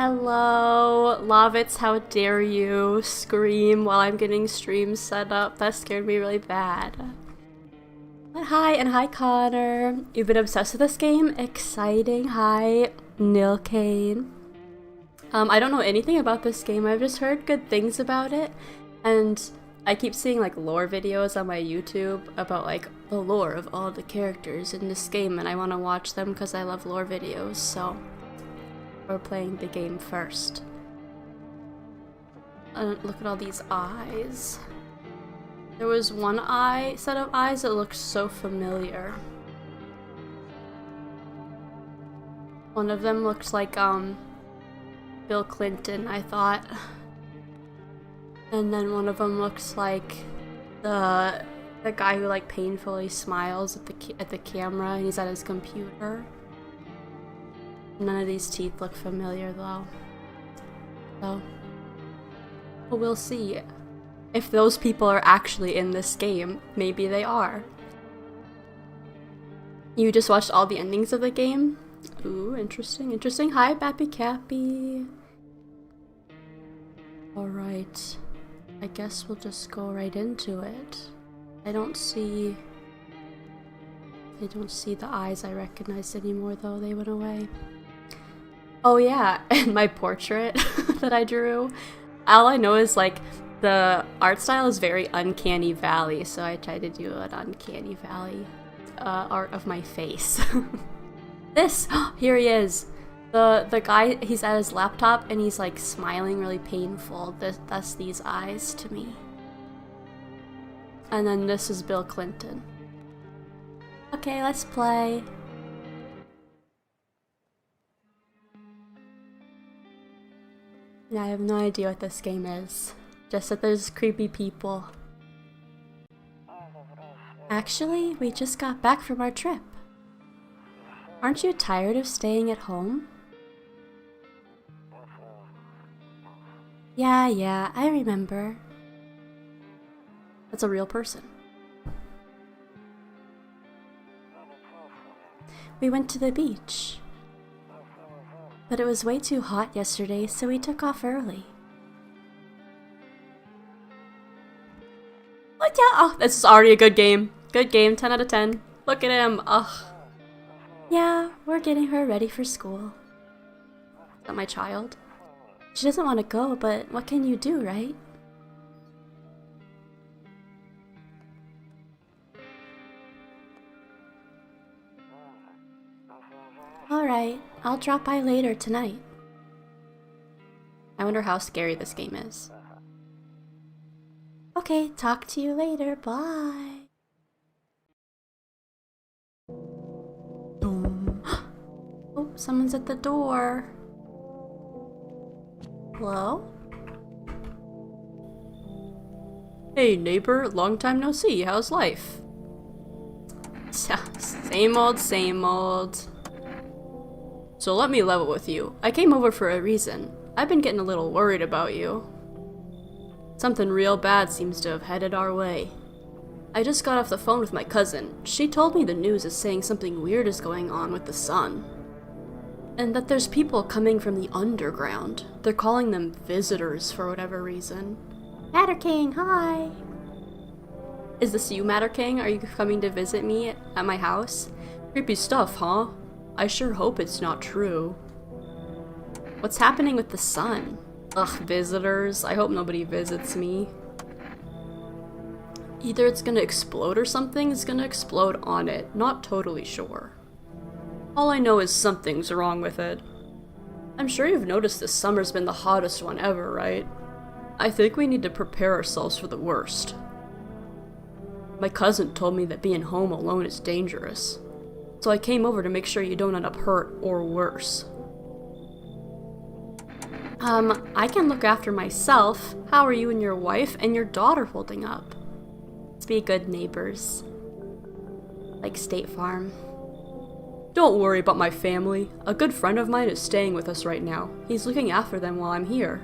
Hello, Lavitz, how dare you scream while I'm getting streams set up? That scared me really bad. But hi, and hi Connor. You've been obsessed with this game? Exciting. Hi, Nil Kane. I don't know anything about this game. I've just heard good things about it, and I keep seeing like lore videos on my YouTube about like the lore of all the characters in this game, and I want to watch them because I love lore videos, so we're playing the game first. Look at all these eyes. There was one set of eyes that looked so familiar. One of them looked like Bill Clinton, I thought. And then one of them looks like the guy who like painfully smiles at the camera and he's at his computer. None of these teeth look familiar though. So we'll see if those people are actually in this game. Maybe they are. You just watched all the endings of the game? Ooh, interesting, interesting. Hi, Bappy Cappy. Alright. I guess we'll just go right into it. I don't see the eyes I recognized anymore though, they went away. Oh yeah, and my portrait that I drew. All I know is like the art style is very Uncanny Valley, so I tried to do an Uncanny Valley art of my face. This! Here he is! The guy, he's at his laptop and he's like smiling really painful. That's these eyes to me. And then this is Bill Clinton. Okay, let's play. Yeah, I have no idea what this game is. Just that there's creepy people. Actually, we just got back from our trip. Aren't you tired of staying at home? Yeah, I remember. That's a real person. We went to the beach. But it was way too hot yesterday, so we took off early. What? Yeah, oh, this is already a good game. Good game, 10 out of 10. Look at him, ugh. Yeah, we're getting her ready for school. Is that my child? She doesn't want to go, but what can you do, right? Alright, I'll drop by later tonight. I wonder how scary this game is. Okay, talk to you later, bye! Boom. Oh, someone's at the door. Hello? Hey neighbor, long time no see, how's life? Same old, same old. So let me level with you. I came over for a reason. I've been getting a little worried about you. Something real bad seems to have headed our way. I just got off the phone with my cousin. She told me the news is saying something weird is going on with the sun. And that there's people coming from the underground. They're calling them visitors for whatever reason. Matter King, hi! Is this you, Matter King? Are you coming to visit me at my house? Creepy stuff, huh? I sure hope it's not true. What's happening with the sun? Ugh, visitors. I hope nobody visits me. Either it's gonna explode or something's gonna explode on it. Not totally sure. All I know is something's wrong with it. I'm sure you've noticed this summer's been the hottest one ever, right? I think we need to prepare ourselves for the worst. My cousin told me that being home alone is dangerous. So I came over to make sure you don't end up hurt or worse. I can look after myself. How are you and your wife and your daughter holding up? Let's be good neighbors. Like State Farm. Don't worry about my family. A good friend of mine is staying with us right now. He's looking after them while I'm here.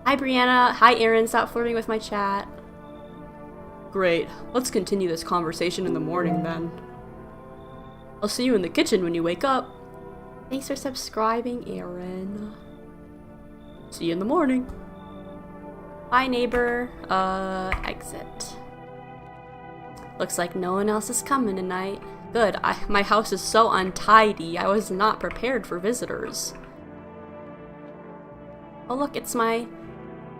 Hi Brianna. Hi Aaron. Stop flirting with my chat. Great. Let's continue this conversation in the morning then. I'll see you in the kitchen when you wake up. Thanks for subscribing, Aaron. See you in the morning. Bye, neighbor. Exit. Looks like no one else is coming tonight. Good. My house is so untidy. I was not prepared for visitors. Oh, look, it's my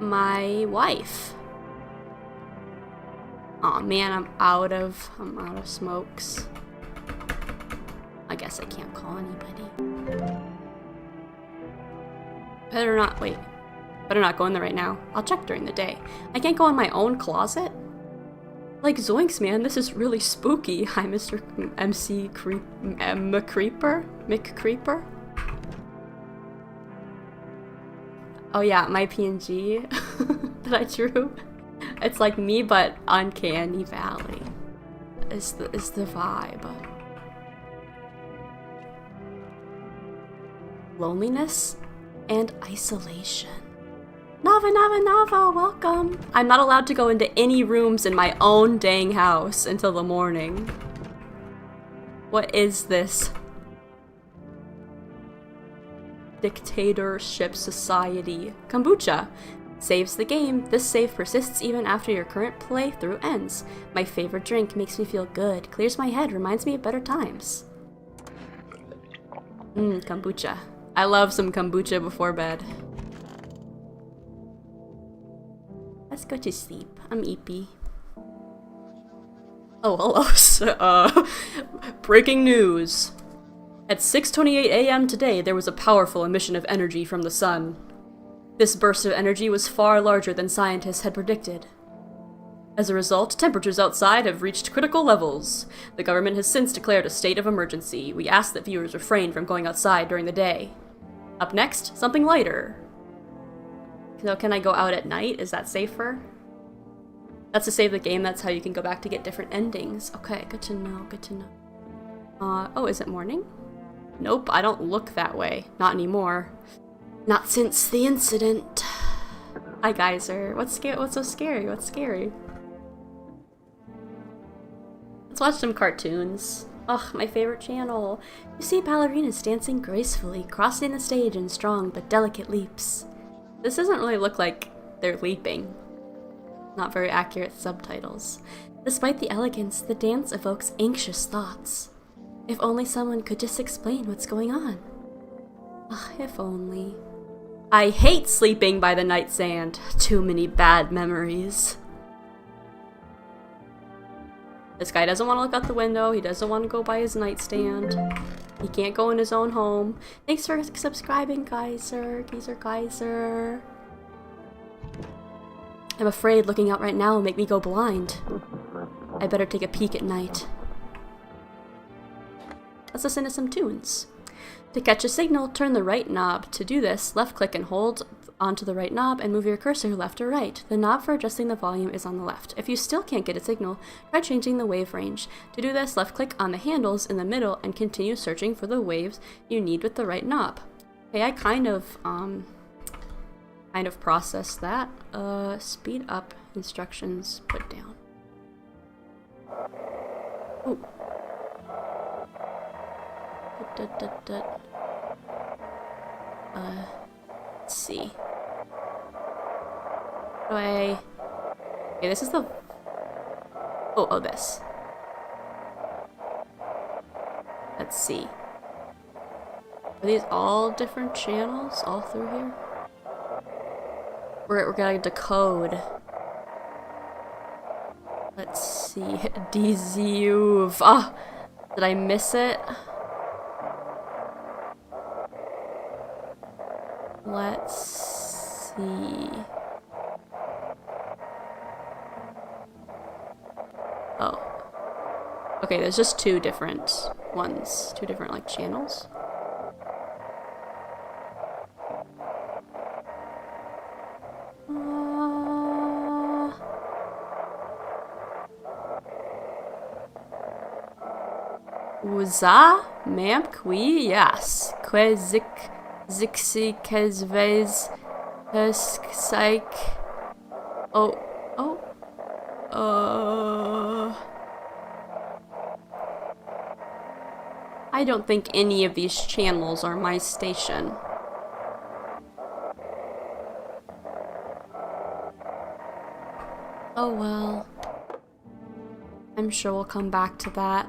wife. Aw, man, I'm out of smokes. I guess I can't call anybody. Better not go in there right now. I'll check during the day. I can't go in my own closet? Like, zoinks, man, this is really spooky. Hi, Mr. MC McCreeper? Oh yeah, my PNG that I drew. It's like me, but Uncanny Valley is the vibe. Loneliness and isolation. Nava, welcome! I'm not allowed to go into any rooms in my own dang house until the morning. What is this? Dictatorship society. Kombucha. Saves the game. This save persists even after your current playthrough ends. My favorite drink, makes me feel good, clears my head, reminds me of better times. Kombucha. I love some kombucha before bed. Let's go to sleep. I'm eepy. Oh, hello. Breaking news. At 6:28 a.m. today, there was a powerful emission of energy from the sun. This burst of energy was far larger than scientists had predicted. As a result, temperatures outside have reached critical levels. The government has since declared a state of emergency. We ask that viewers refrain from going outside during the day. Up next, something lighter. So can I go out at night? Is that safer? That's to save the game. That's how you can go back to get different endings. Okay, good to know, good to know. Oh, is it morning? Nope, I don't look that way. Not anymore. Not since the incident. Hi, Geyser. What's so scary? What's scary? Let's watch some cartoons. Ugh, my favorite channel. You see ballerinas dancing gracefully, crossing the stage in strong but delicate leaps. This doesn't really look like they're leaping. Not very accurate subtitles. Despite the elegance, the dance evokes anxious thoughts. If only someone could just explain what's going on. Ugh, if only. I hate sleeping by the night sand. Too many bad memories. This guy doesn't want to look out the window. He doesn't want to go by his nightstand. He can't go in his own home. Thanks for subscribing, Geyser. Geyser. I'm afraid looking out right now will make me go blind. I better take a peek at night. Let's listen to some tunes. To catch a signal, turn the right knob. To do this, left-click and hold onto the right knob and move your cursor left or right. The knob for adjusting the volume is on the left. If you still can't get a signal, try changing the wave range. To do this, left-click on the handles in the middle and continue searching for the waves you need with the right knob. Okay, I kind of processed that. Speed up instructions put down. Ooh. Let's see. Okay, this is the... Oh, this. Let's see. Are these all different channels all through here? We're gonna decode. Let's see. DZUV. Ah! Did I miss it? Let's see. Oh. Okay, there's just two different ones. Two different, like, channels. Uza? Mamp? Qui? Yes. Quezik. Zixi Kezvez Psych. Oh. I don't think any of these channels are my station. Oh well. I'm sure we'll come back to that.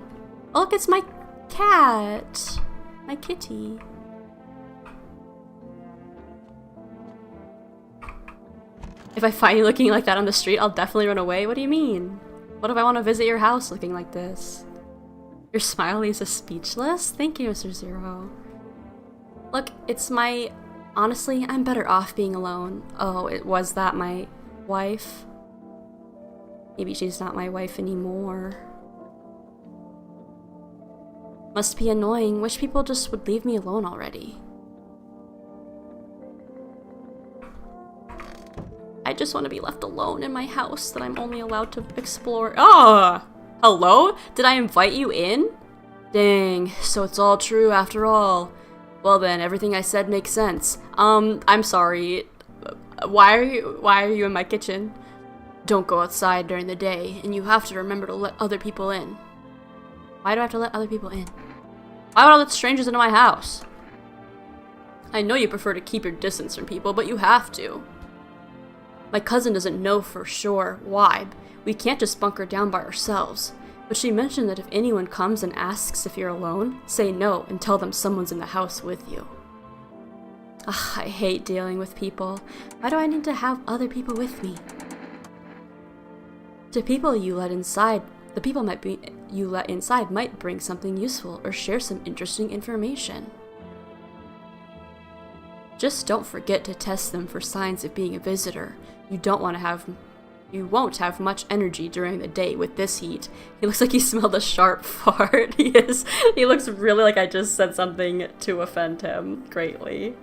Oh, look, it's my cat! My kitty. If I find you looking like that on the street, I'll definitely run away. What do you mean? What if I want to visit your house looking like this? Your smile leaves us speechless? Thank you, Mr. Zero. Look, it's my... Honestly, I'm better off being alone. Oh, was that my wife? Maybe she's not my wife anymore. Must be annoying. Wish people just would leave me alone already. I just want to be left alone in my house that I'm only allowed to explore. Ah! Hello? Did I invite you in? Dang, so it's all true after all. Well then, everything I said makes sense. I'm sorry. Why are you in my kitchen? Don't go outside during the day, and you have to remember to let other people in. Why do I have to let other people in? Why would I let strangers into my house? I know you prefer to keep your distance from people, but you have to. My cousin doesn't know for sure why. We can't just bunker down by ourselves. But she mentioned that if anyone comes and asks if you're alone, say no and tell them someone's in the house with you. Ugh, I hate dealing with people. Why do I need to have other people with me? The people you let inside might bring something useful or share some interesting information. Just don't forget to test them for signs of being a visitor. You won't have much energy during the day with this heat. He looks like he smelled a sharp fart. He looks really like I just said something to offend him greatly.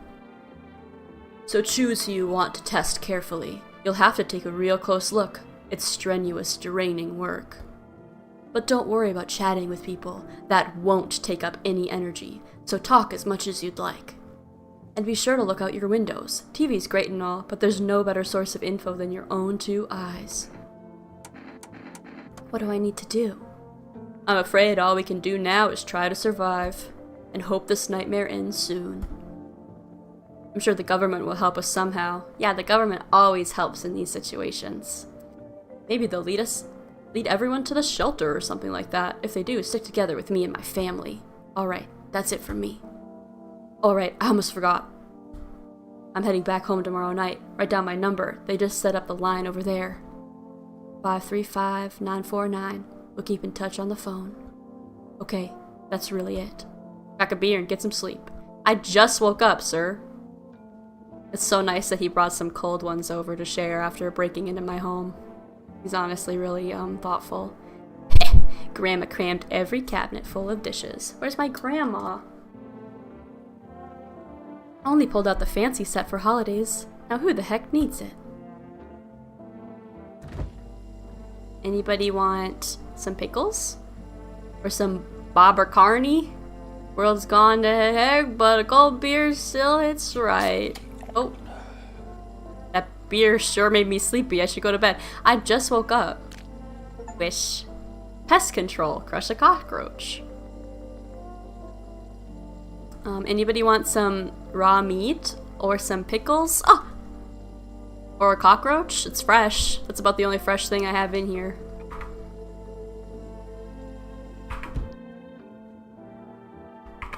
So choose who you want to test carefully. You'll have to take a real close look. It's strenuous, draining work. But don't worry about chatting with people. That won't take up any energy. So talk as much as you'd like. And be sure to look out your windows. TV's great and all, but there's no better source of info than your own two eyes. What do I need to do? I'm afraid all we can do now is try to survive, and hope this nightmare ends soon. I'm sure the government will help us somehow. Yeah, the government always helps in these situations. Maybe they'll lead everyone to the shelter or something like that. If they do, stick together with me and my family. Alright, that's it from me. Alright, I almost forgot. I'm heading back home tomorrow night. Write down my number. They just set up the line over there. 535-949. We'll keep in touch on the phone. Okay, that's really it. Crack a beer and get some sleep. I just woke up, sir. It's so nice that he brought some cold ones over to share after breaking into my home. He's honestly really, thoughtful. Grandma crammed every cabinet full of dishes. Where's my grandma? I only pulled out the fancy set for holidays. Now who the heck needs it? Anybody want some pickles? Or some Bob or Carney? World's gone to heck, but a cold beer still hits right. Oh. That beer sure made me sleepy. I should go to bed. I just woke up. Wish. Pest control. Crush a cockroach. Anybody want some raw meat? Or some pickles? Oh! Or a cockroach? It's fresh. That's about the only fresh thing I have in here.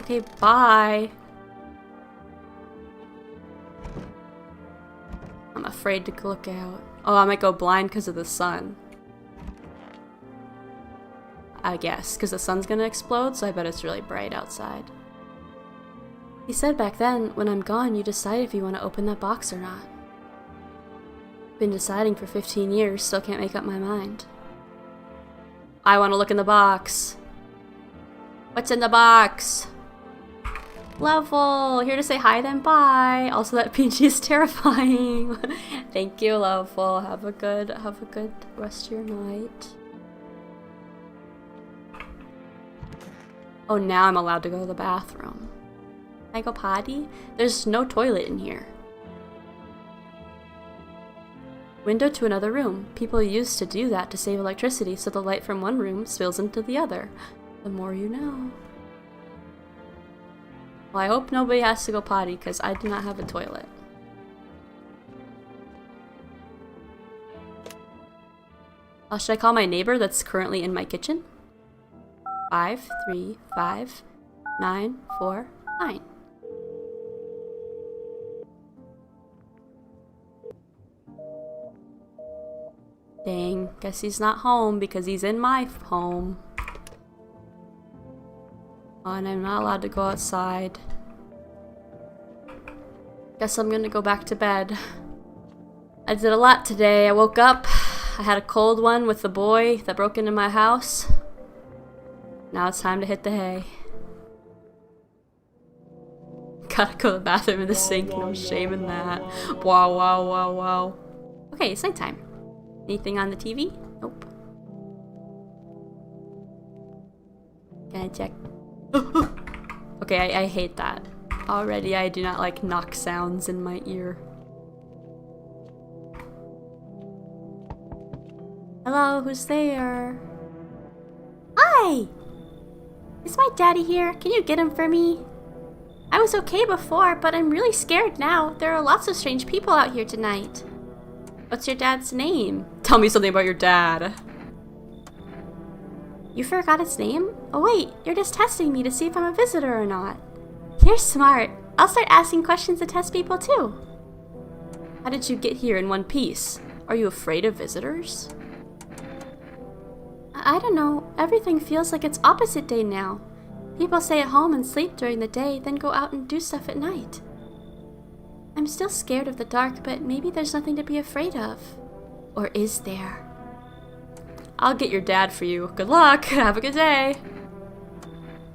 Okay, bye. I'm afraid to look out. Oh, I might go blind because of the sun. I guess, because the sun's gonna explode, so I bet it's really bright outside. He said back then, when I'm gone, you decide if you want to open that box or not. Been deciding for 15 years, still can't make up my mind. I want to look in the box. What's in the box? Level! Here to say hi then bye! Also that PG is terrifying. Thank you, Level. Have a good rest of your night. Oh, now I'm allowed to go to the bathroom. Can I go potty? There's no toilet in here. Window to another room. People used to do that to save electricity so the light from one room spills into the other. The more you know. Well, I hope nobody has to go potty because I do not have a toilet. Should I call my neighbor that's currently in my kitchen? 5, 3, 5, 9, 4, 9. Dang, guess he's not home because he's in my home. Oh, and I'm not allowed to go outside. Guess I'm gonna go back to bed. I did a lot today. I woke up. I had a cold one with the boy that broke into my house. Now it's time to hit the hay. Gotta go to the bathroom in the sink. No shame in that. Wow, wow, wow, wow. Okay, it's nighttime. Anything on the TV? Nope. Can I check? Okay, I hate that. Already I do not like knock sounds in my ear. Hello, who's there? Hi! Is my daddy here? Can you get him for me? I was okay before, but I'm really scared now. There are lots of strange people out here tonight. What's your dad's name? Tell me something about your dad. You forgot his name? Oh wait, you're just testing me to see if I'm a visitor or not. You're smart. I'll start asking questions to test people too. How did you get here in one piece? Are you afraid of visitors? I don't know. Everything feels like it's opposite day now. People stay at home and sleep during the day, then go out and do stuff at night. I'm still scared of the dark, but maybe there's nothing to be afraid of. Or is there? I'll get your dad for you. Good luck. Have a good day.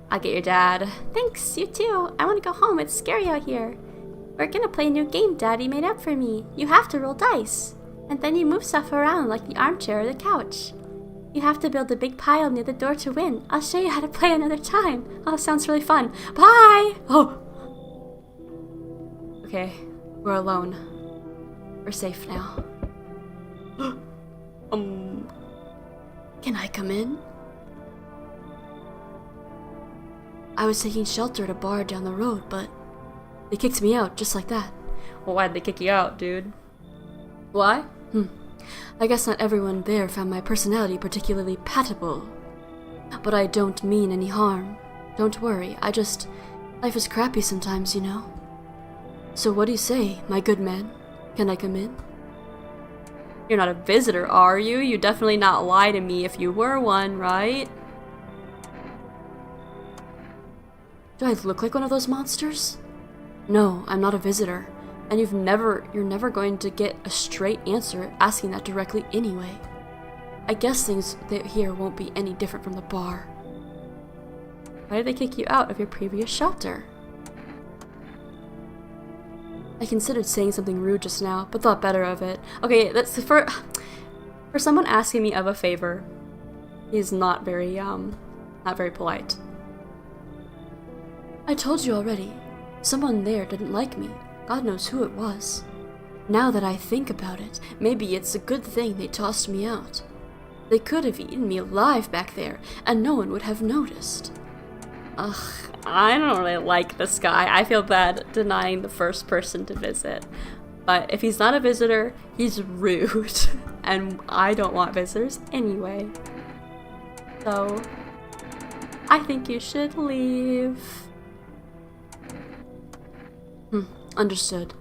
I'll get your dad. Thanks, you too. I want to go home. It's scary out here. We're gonna play a new game Daddy made up for me. You have to roll dice. And then you move stuff around like the armchair or the couch. You have to build a big pile near the door to win. I'll show you how to play another time. Oh, sounds really fun. Bye! Oh! Okay, we're alone. We're safe now. Can I come in? I was taking shelter at a bar down the road, but they kicked me out just like that. Well, why'd they kick you out, dude? Why? I guess not everyone there found my personality particularly patable. But I don't mean any harm. Don't worry, life is crappy sometimes, you know. So what do you say, my good man? Can I come in? You're not a visitor, are you? You'd definitely not lie to me if you were one, right? Do I look like one of those monsters? No, I'm not a visitor. And you're never going to get a straight answer asking that directly anyway. I guess things here won't be any different from the bar. Why did they kick you out of your previous shelter? I considered saying something rude just now, but thought better of it. Okay, that's for someone asking me of a favor. He's not very polite. I told you already. Someone there didn't like me. God knows who it was. Now that I think about it, maybe it's a good thing they tossed me out. They could have eaten me alive back there, and no one would have noticed. Ugh, I don't really like this guy. I feel bad denying the first person to visit. But if he's not a visitor, he's rude. And I don't want visitors anyway. So, I think you should leave. Understood.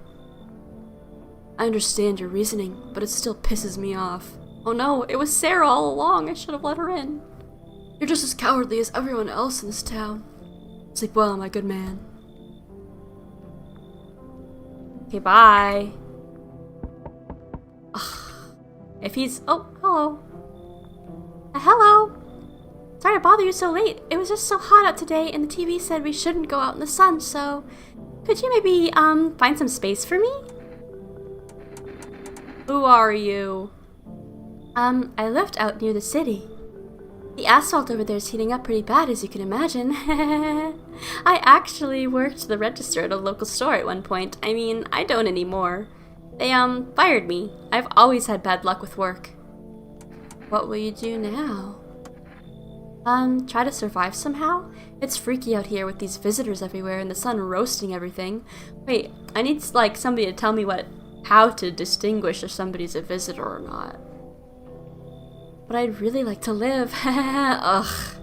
I understand your reasoning, but it still pisses me off. Oh no, it was Sarah all along. I should have let her in. You're just as cowardly as everyone else in this town. Sleep well, my good man. Okay, bye. Ugh. If he's... Oh, hello. Hello. Sorry to bother you so late. It was just so hot out today, and the TV said we shouldn't go out in the sun, so... Could you maybe, find some space for me? Who are you? I lived out near the city. The asphalt over there is heating up pretty bad, as you can imagine. I actually worked the register at a local store at one point. I mean, I don't anymore. They, fired me. I've always had bad luck with work. What will you do now? Try to survive somehow? It's freaky out here with these visitors everywhere and the sun roasting everything. Wait, I need, like, somebody to tell me how to distinguish if somebody's a visitor or not. But I'd really like to live. Ugh.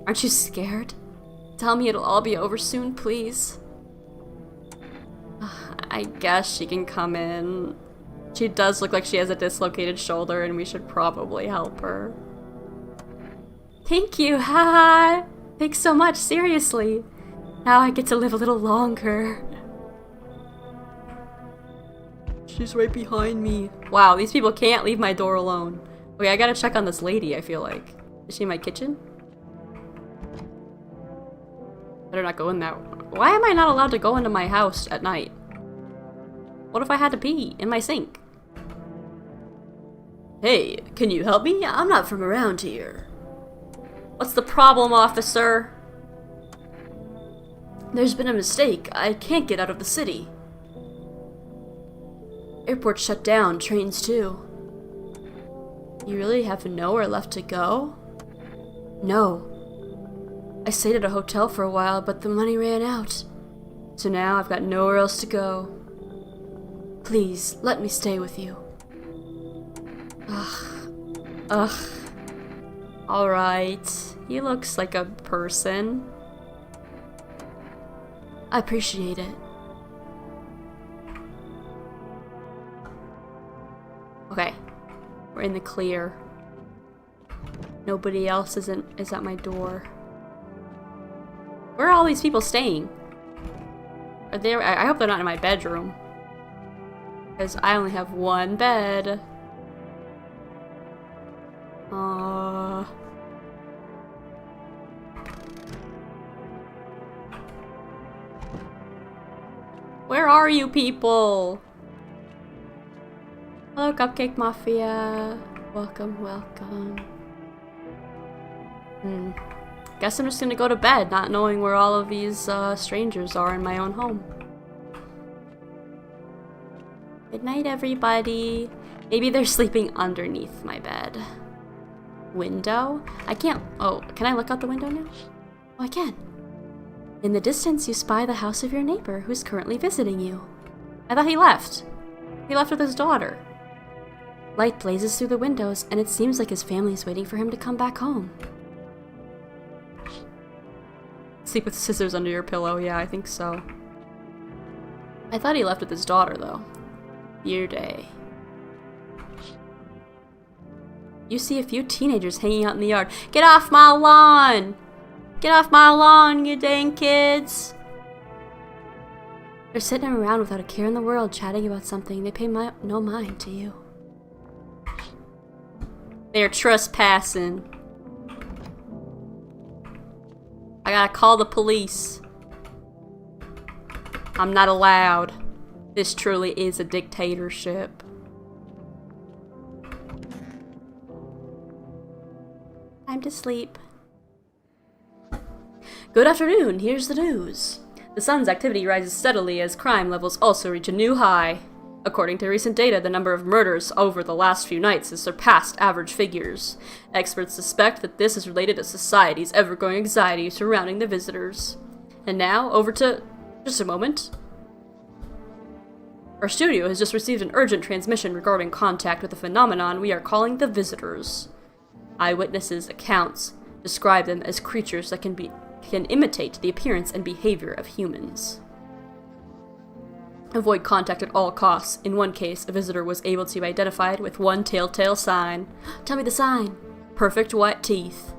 Aren't you scared? Tell me it'll all be over soon, please. I guess she can come in. She does look like she has a dislocated shoulder and we should probably help her. Thank you, haha! Thanks so much, seriously. Now I get to live a little longer. She's right behind me. Wow, these people can't leave my door alone. Okay, I gotta check on this lady, I feel like. Is she in my kitchen? Better not go in that. Why am I not allowed to go into my house at night? What if I had to pee in my sink? Hey, can you help me? I'm not from around here. What's the problem, officer? There's been a mistake. I can't get out of the city. Airport shut down, trains too. You really have nowhere left to go? No. I stayed at a hotel for a while, but the money ran out. So now I've got nowhere else to go. Please, let me stay with you. Ugh. Alright. He looks like a person. I appreciate it. Okay. We're in the clear. Nobody else is at my door. Where are all these people staying? Are they? I hope they're not in my bedroom. Because I only have one bed. Where are you people? Hello, Cupcake Mafia. Welcome, welcome. Guess I'm just gonna go to bed, not knowing where all of these strangers are in my own home. Good night, everybody. Maybe they're sleeping underneath my bed. Window? I can't. Oh, can I look out the window now? Oh, I can. In the distance, you spy the house of your neighbor who's currently visiting you. I thought he left. He left with his daughter. Light blazes through the windows, and it seems like his family is waiting for him to come back home. Sleep with scissors under your pillow. Yeah, I think so. I thought he left with his daughter, though. Your day. You see a few teenagers hanging out in the yard. Get off my lawn! Get off my lawn, you dang kids! They're sitting around without a care in the world, chatting about something. They pay no mind to you. They're trespassing. I gotta call the police. I'm not allowed. This truly is a dictatorship. Time to sleep. Good afternoon, here's the news. The sun's activity rises steadily as crime levels also reach a new high. According to recent data, the number of murders over the last few nights has surpassed average figures. Experts suspect that this is related to society's ever-growing anxiety surrounding the visitors. And now, over to... just a moment. Our studio has just received an urgent transmission regarding contact with a phenomenon we are calling the visitors. Eyewitnesses' accounts describe them as creatures that can imitate the appearance and behavior of humans. Avoid contact at all costs. In one case, a visitor was able to be identified with one telltale sign. Tell me the sign. Perfect white teeth.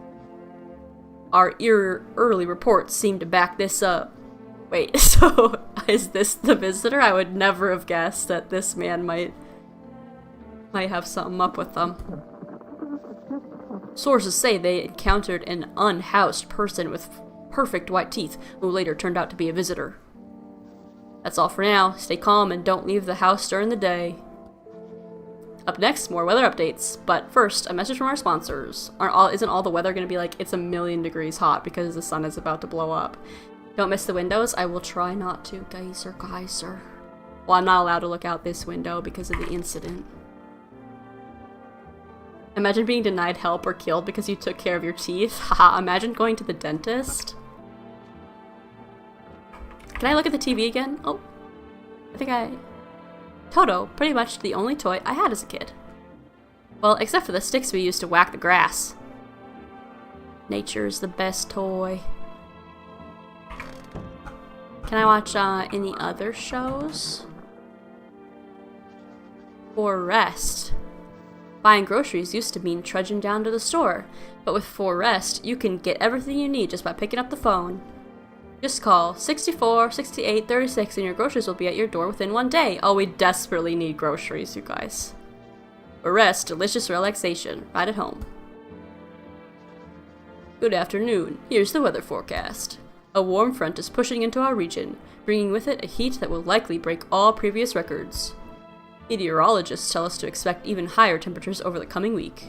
Our early reports seem to back this up. Wait, so is this the visitor? I would never have guessed that this man might have something up with them. Sources say they encountered an unhoused person with perfect white teeth who later turned out to be a visitor. That's all for now. Stay calm and don't leave the house during the day. Up next, more weather updates. But first, a message from our sponsors. Isn't all the weather going to be like, it's 1,000,000 degrees hot because the sun is about to blow up? Don't miss the windows. I will try not to. Geyser. Well, I'm not allowed to look out this window because of the incident. Imagine being denied help or killed because you took care of your teeth. Haha, imagine going to the dentist. Can I look at the TV again? Oh, Toto, pretty much the only toy I had as a kid. Well, except for the sticks we used to whack the grass. Nature is the best toy. Can I watch any other shows? For rest. Buying groceries used to mean trudging down to the store, but with For Rest, you can get everything you need just by picking up the phone. Just call 64 68 36 and your groceries will be at your door within 1 day. Oh, we desperately need groceries, you guys. For Rest, delicious relaxation, right at home. Good afternoon. Here's the weather forecast. A warm front is pushing into our region, bringing with it a heat that will likely break all previous records. Meteorologists tell us to expect even higher temperatures over the coming week.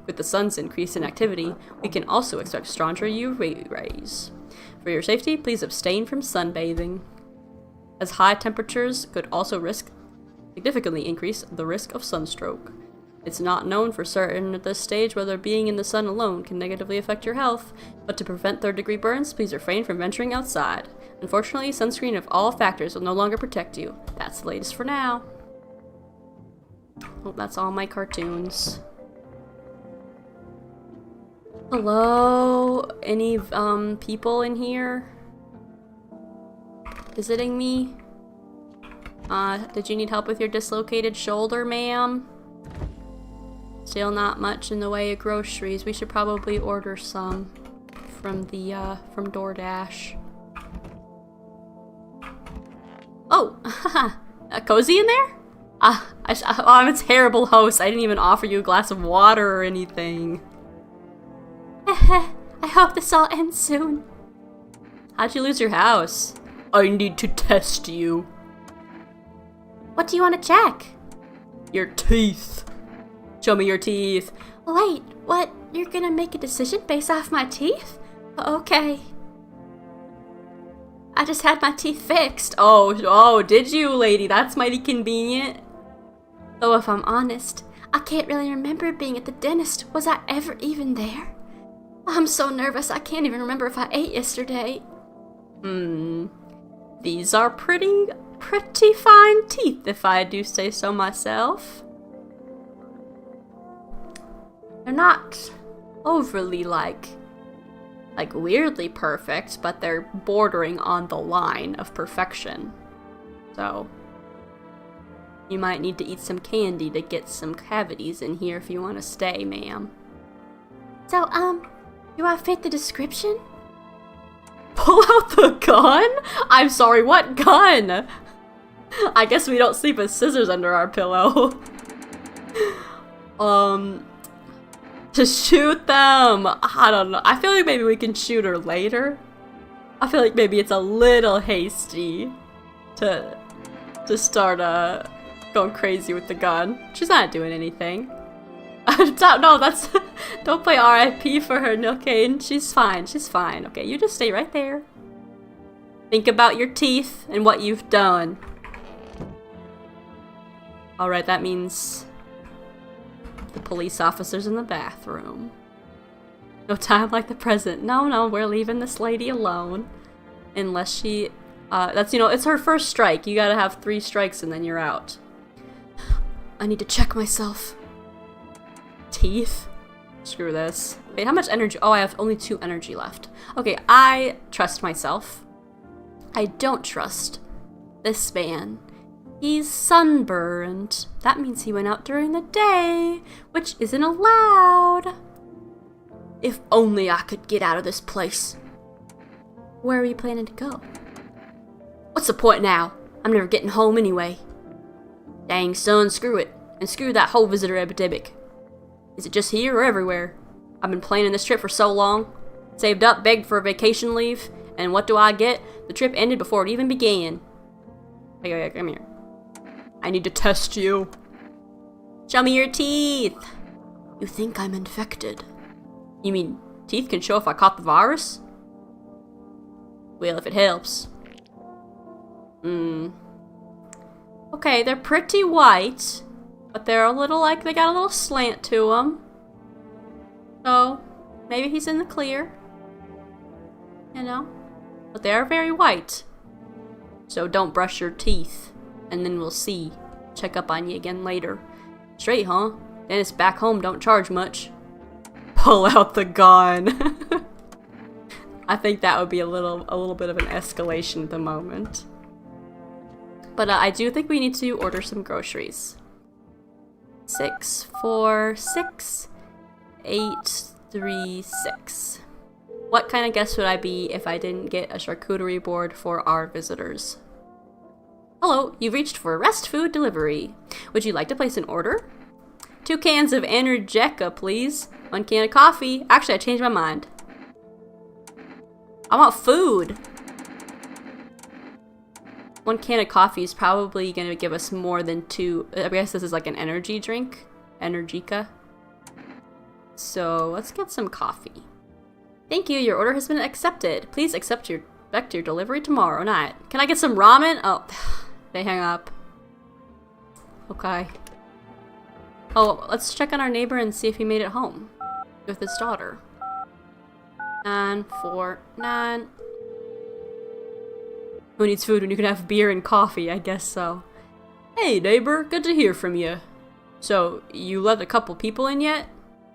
With the sun's increase in activity, we can also expect stronger UV rays. For your safety, please abstain from sunbathing, as high temperatures could also significantly increase the risk of sunstroke. It's not known for certain at this stage whether being in the sun alone can negatively affect your health, but to prevent third-degree burns, please refrain from venturing outside. Unfortunately, sunscreen of all factors will no longer protect you. That's the latest for now. Oh, that's all my cartoons. Hello? Any, people in here? Visiting me? Did you need help with your dislocated shoulder, ma'am? Still not much in the way of groceries. We should probably order some from the, from DoorDash. Oh! Haha! Cozy in there? I'm a terrible host. I didn't even offer you a glass of water or anything. I hope this all ends soon. How'd you lose your house? I need to test you. What do you want to check? Your teeth. Show me your teeth. Wait, what? You're gonna make a decision based off my teeth? Okay. I just had my teeth fixed. Oh, did you, lady? That's mighty convenient. Though if I'm honest, I can't really remember being at the dentist. Was I ever even there? I'm so nervous I can't even remember if I ate yesterday. These are pretty fine teeth, if I do say so myself. They're not overly, like weirdly perfect, but they're bordering on the line of perfection. So, you might need to eat some candy to get some cavities in here if you want to stay, ma'am. So, do I fit the description? Pull out the gun? I'm sorry, what gun? I guess we don't sleep with scissors under our pillow. To shoot them. I don't know. I feel like maybe we can shoot her later. I feel like maybe it's a little hasty to start going crazy with the gun. She's not doing anything. No, that's don't play RIP for her, okay? She's fine. She's fine. Okay, you just stay right there. Think about your teeth and what you've done. Alright, that means the police officer's in the bathroom. No time like the present. No, we're leaving this lady alone. Unless she, that's, it's her first strike. You gotta have 3 strikes and then you're out. I need to check myself. Teeth? Screw this. Wait, how much energy? Oh, I have only 2 energy left. Okay, I trust myself. I don't trust this man. He's sunburned. That means he went out during the day, which isn't allowed. If only I could get out of this place. Where are you planning to go? What's the point now? I'm never getting home anyway. Dang, son, screw it. And screw that whole visitor epidemic. Is it just here or everywhere? I've been planning this trip for so long. Saved up, begged for a vacation leave, and what do I get? The trip ended before it even began. Hey, come here. I need to test you. Show me your teeth. You think I'm infected? You mean teeth can show if I caught the virus? Well, if it helps. Okay, they're pretty white, but they're a little they got a little slant to them. So, maybe he's in the clear. You know? But they are very white. So don't brush your teeth. And then we'll see. Check up on you again later. Straight, huh? Dentists back home don't charge much. Pull out the gun. I think that would be a little bit of an escalation at the moment. But I do think we need to order some groceries. 6, 4, 6, 8, 3, 6. What kind of guest would I be if I didn't get a charcuterie board for our visitors? Hello, you've reached for rest food delivery. Would you like to place an order? 2 cans of Energeca, please. 1 can of coffee. Actually, I changed my mind. I want food. 1 can of coffee is probably going to give us more than 2. I guess this is like an energy drink. Energica. So let's get some coffee. Thank you, your order has been accepted. Please expect your delivery tomorrow night. Can I get some ramen? Oh, they hang up. Okay. Oh, let's check on our neighbor and see if he made it home with his daughter. 949. Who needs food when you can have beer and coffee? I guess so. Hey neighbor, good to hear from you. So, you let a couple people in yet?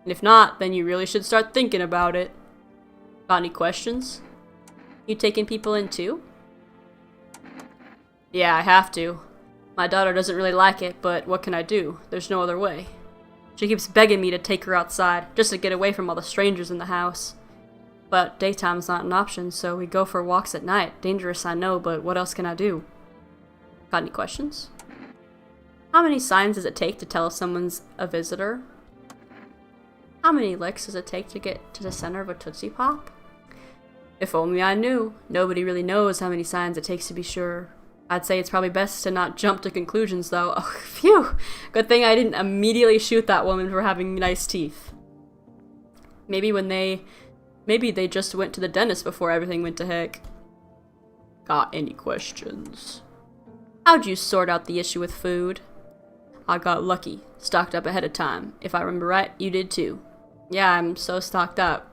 And if not, then you really should start thinking about it. Got any questions? You taking people in too? Yeah, I have to. My daughter doesn't really like it, but what can I do? There's no other way. She keeps begging me to take her outside, just to get away from all the strangers in the house. But daytime's not an option, so we go for walks at night. Dangerous, I know, but what else can I do? Got any questions? How many signs does it take to tell if someone's a visitor? How many licks does it take to get to the center of a Tootsie Pop? If only I knew. Nobody really knows how many signs it takes to be sure. I'd say it's probably best to not jump to conclusions, though. Oh, phew! Good thing I didn't immediately shoot that woman for having nice teeth. Maybe they just went to the dentist before everything went to heck. Got any questions? How'd you sort out the issue with food? I got lucky. Stocked up ahead of time. If I remember right, you did too. Yeah, I'm so stocked up.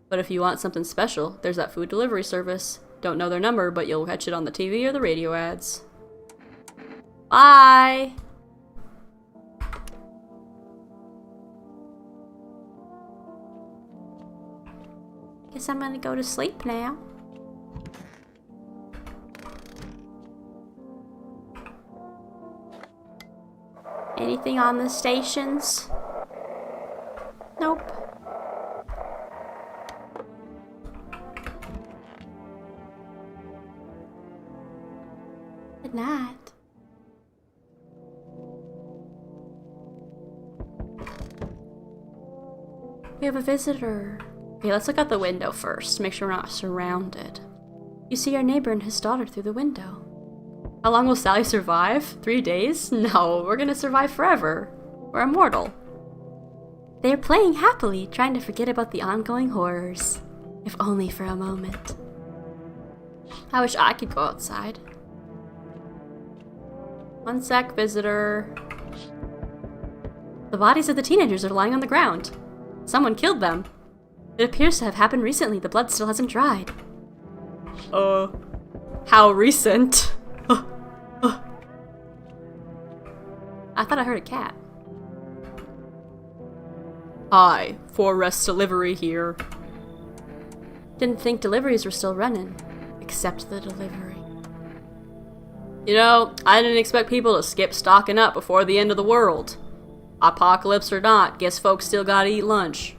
But if you want something special, there's that food delivery service. Don't know their number, but you'll catch it on the TV or the radio ads. Bye! Guess I'm gonna go to sleep now. Anything on the stations? Nope. Good night. We have a visitor. Okay, let's look out the window first. Make sure we're not surrounded. You see your neighbor and his daughter through the window. How long will Sally survive? 3 days? No, we're gonna survive forever. We're immortal. They are playing happily, trying to forget about the ongoing horrors. If only for a moment. I wish I could go outside. 1 sec, visitor. The bodies of the teenagers are lying on the ground. Someone killed them. It appears to have happened recently. The blood still hasn't dried. How recent? I thought I heard a cat. Hi, for rest delivery here. Didn't think deliveries were still running. Except the delivery. You know, I didn't expect people to skip stocking up before the end of the world. Apocalypse or not, guess folks still gotta eat lunch.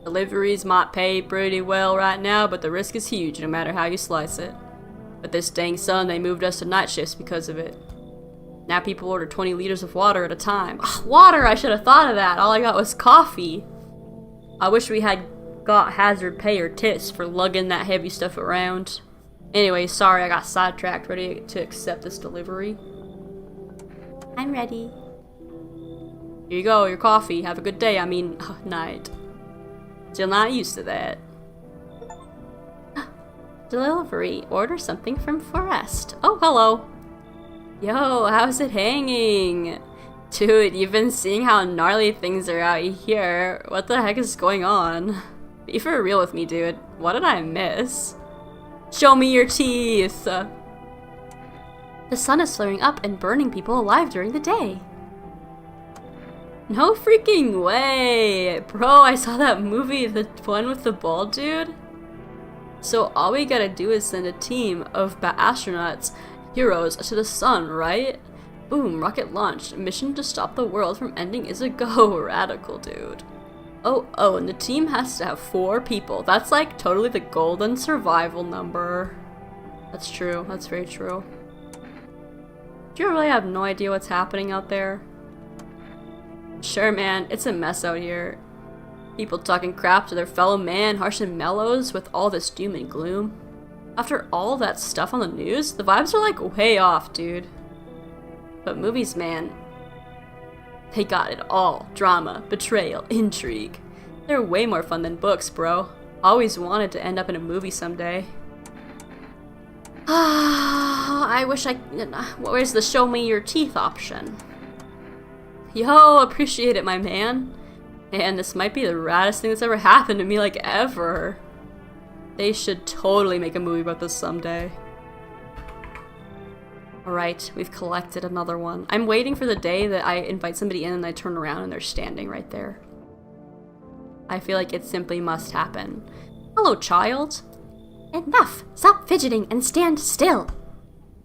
Deliveries might pay pretty well right now, but the risk is huge no matter how you slice it. But this dang sun, they moved us to night shifts because of it. Now people order 20 liters of water at a time. Ugh, water! I should have thought of that. All I got was coffee. I wish we had got hazard pay or tips for lugging that heavy stuff around. Anyway, sorry I got sidetracked. Ready to accept this delivery? I'm ready. Here you go, your coffee. Have a good day. I mean, night. Still not used to that. Delivery. Order something from Forest. Oh, hello. Yo, how's it hanging? Dude, you've been seeing how gnarly things are out here. What the heck is going on? Be for real with me, dude. What did I miss? Show me your teeth! The sun is flaring up and burning people alive during the day. No freaking way! Bro, I saw that movie, the one with the bald dude. So all we gotta do is send a team of astronauts, heroes, to the sun, right? Boom, rocket launched. Mission to stop the world from ending is a go. Radical, dude. Oh, and the team has to have 4 people. That's like totally the golden survival number. That's true. That's very true. Do you really have no idea what's happening out there? Sure, man. It's a mess out here. People talking crap to their fellow man, harsh and mellows with all this doom and gloom. After all that stuff on the news, the vibes are like way off, dude. But movies, man, they got it all. Drama, betrayal, intrigue. They're way more fun than books, bro. Always wanted to end up in a movie someday. I wish where's the show me your teeth option? Yo, appreciate it, my man. Man, this might be the raddest thing that's ever happened to me, like, ever. They should totally make a movie about this someday. Alright, we've collected another one. I'm waiting for the day that I invite somebody in and I turn around and they're standing right there. I feel like it simply must happen. Hello, child. Enough! Stop fidgeting and stand still.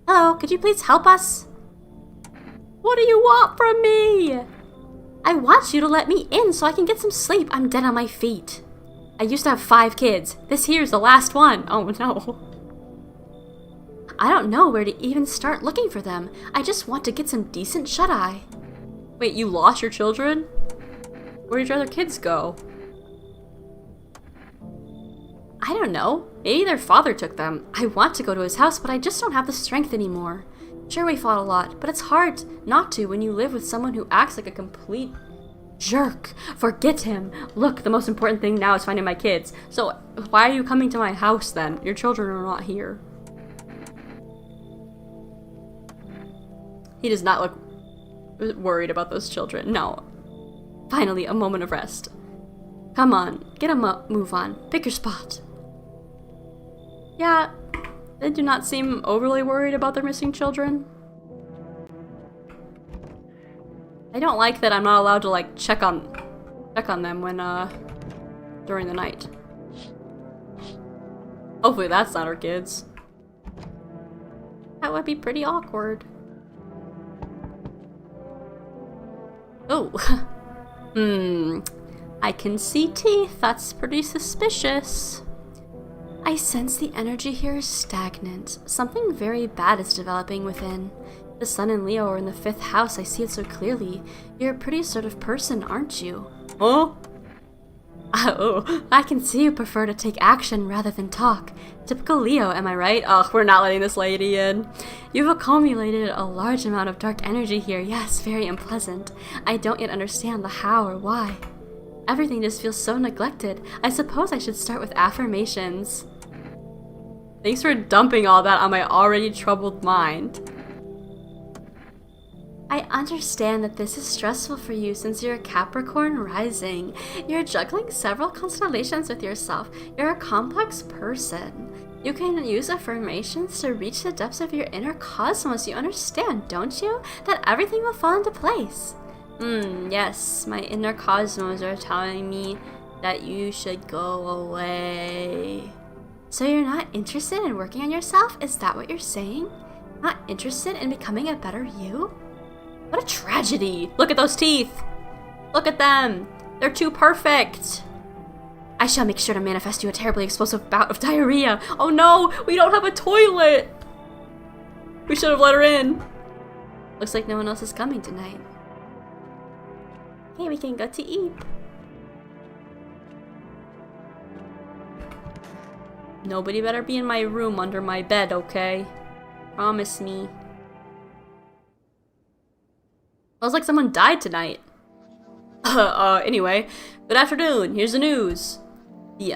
Hello, could you please help us? What do you want from me? I want you to let me in so I can get some sleep. I'm dead on my feet. I used to have 5 kids. This here's the last one. Oh no. I don't know where to even start looking for them. I just want to get some decent shut-eye. Wait, you lost your children? Where did your other kids go? I don't know. Maybe their father took them. I want to go to his house, but I just don't have the strength anymore. Sure, we fought a lot, but it's hard not to when you live with someone who acts like a complete jerk. Forget him. Look, the most important thing now is finding my kids. So why are you coming to my house then? Your children are not here. He does not look worried about those children. No. Finally, a moment of rest. Come on, get a move on. Pick your spot. Yeah, they do not seem overly worried about their missing children. I don't like that I'm not allowed to like check on them when during the night. Hopefully that's not our kids. That would be pretty awkward. Oh. I can see teeth. That's pretty suspicious. I sense the energy here is stagnant. Something very bad is developing within. The sun and Leo are in the 5th house. I see it so clearly. You're a pretty sort of person, aren't you? Oh? Oh, I can see you prefer to take action rather than talk. Typical Leo, am I right? Oh, we're not letting this lady in. You've accumulated a large amount of dark energy here. Yes, very unpleasant. I don't yet understand the how or why. Everything just feels so neglected. I suppose I should start with affirmations. Thanks for dumping all that on my already troubled mind. I understand that this is stressful for you since you're a Capricorn rising. You're juggling several constellations with yourself. You're a complex person. You can use affirmations to reach the depths of your inner cosmos. You understand, don't you? That everything will fall into place. Yes, my inner cosmos are telling me that you should go away. So you're not interested in working on yourself? Is that what you're saying? Not interested in becoming a better you? What a tragedy! Look at those teeth! Look at them! They're too perfect! I shall make sure to manifest you a terribly explosive bout of diarrhea! Oh no! We don't have a toilet! We should have let her in! Looks like no one else is coming tonight. Okay, we can go to eat. Nobody better be in my room under my bed, okay? Promise me. Feels like someone died tonight. Anyway, good afternoon. Here's the news. The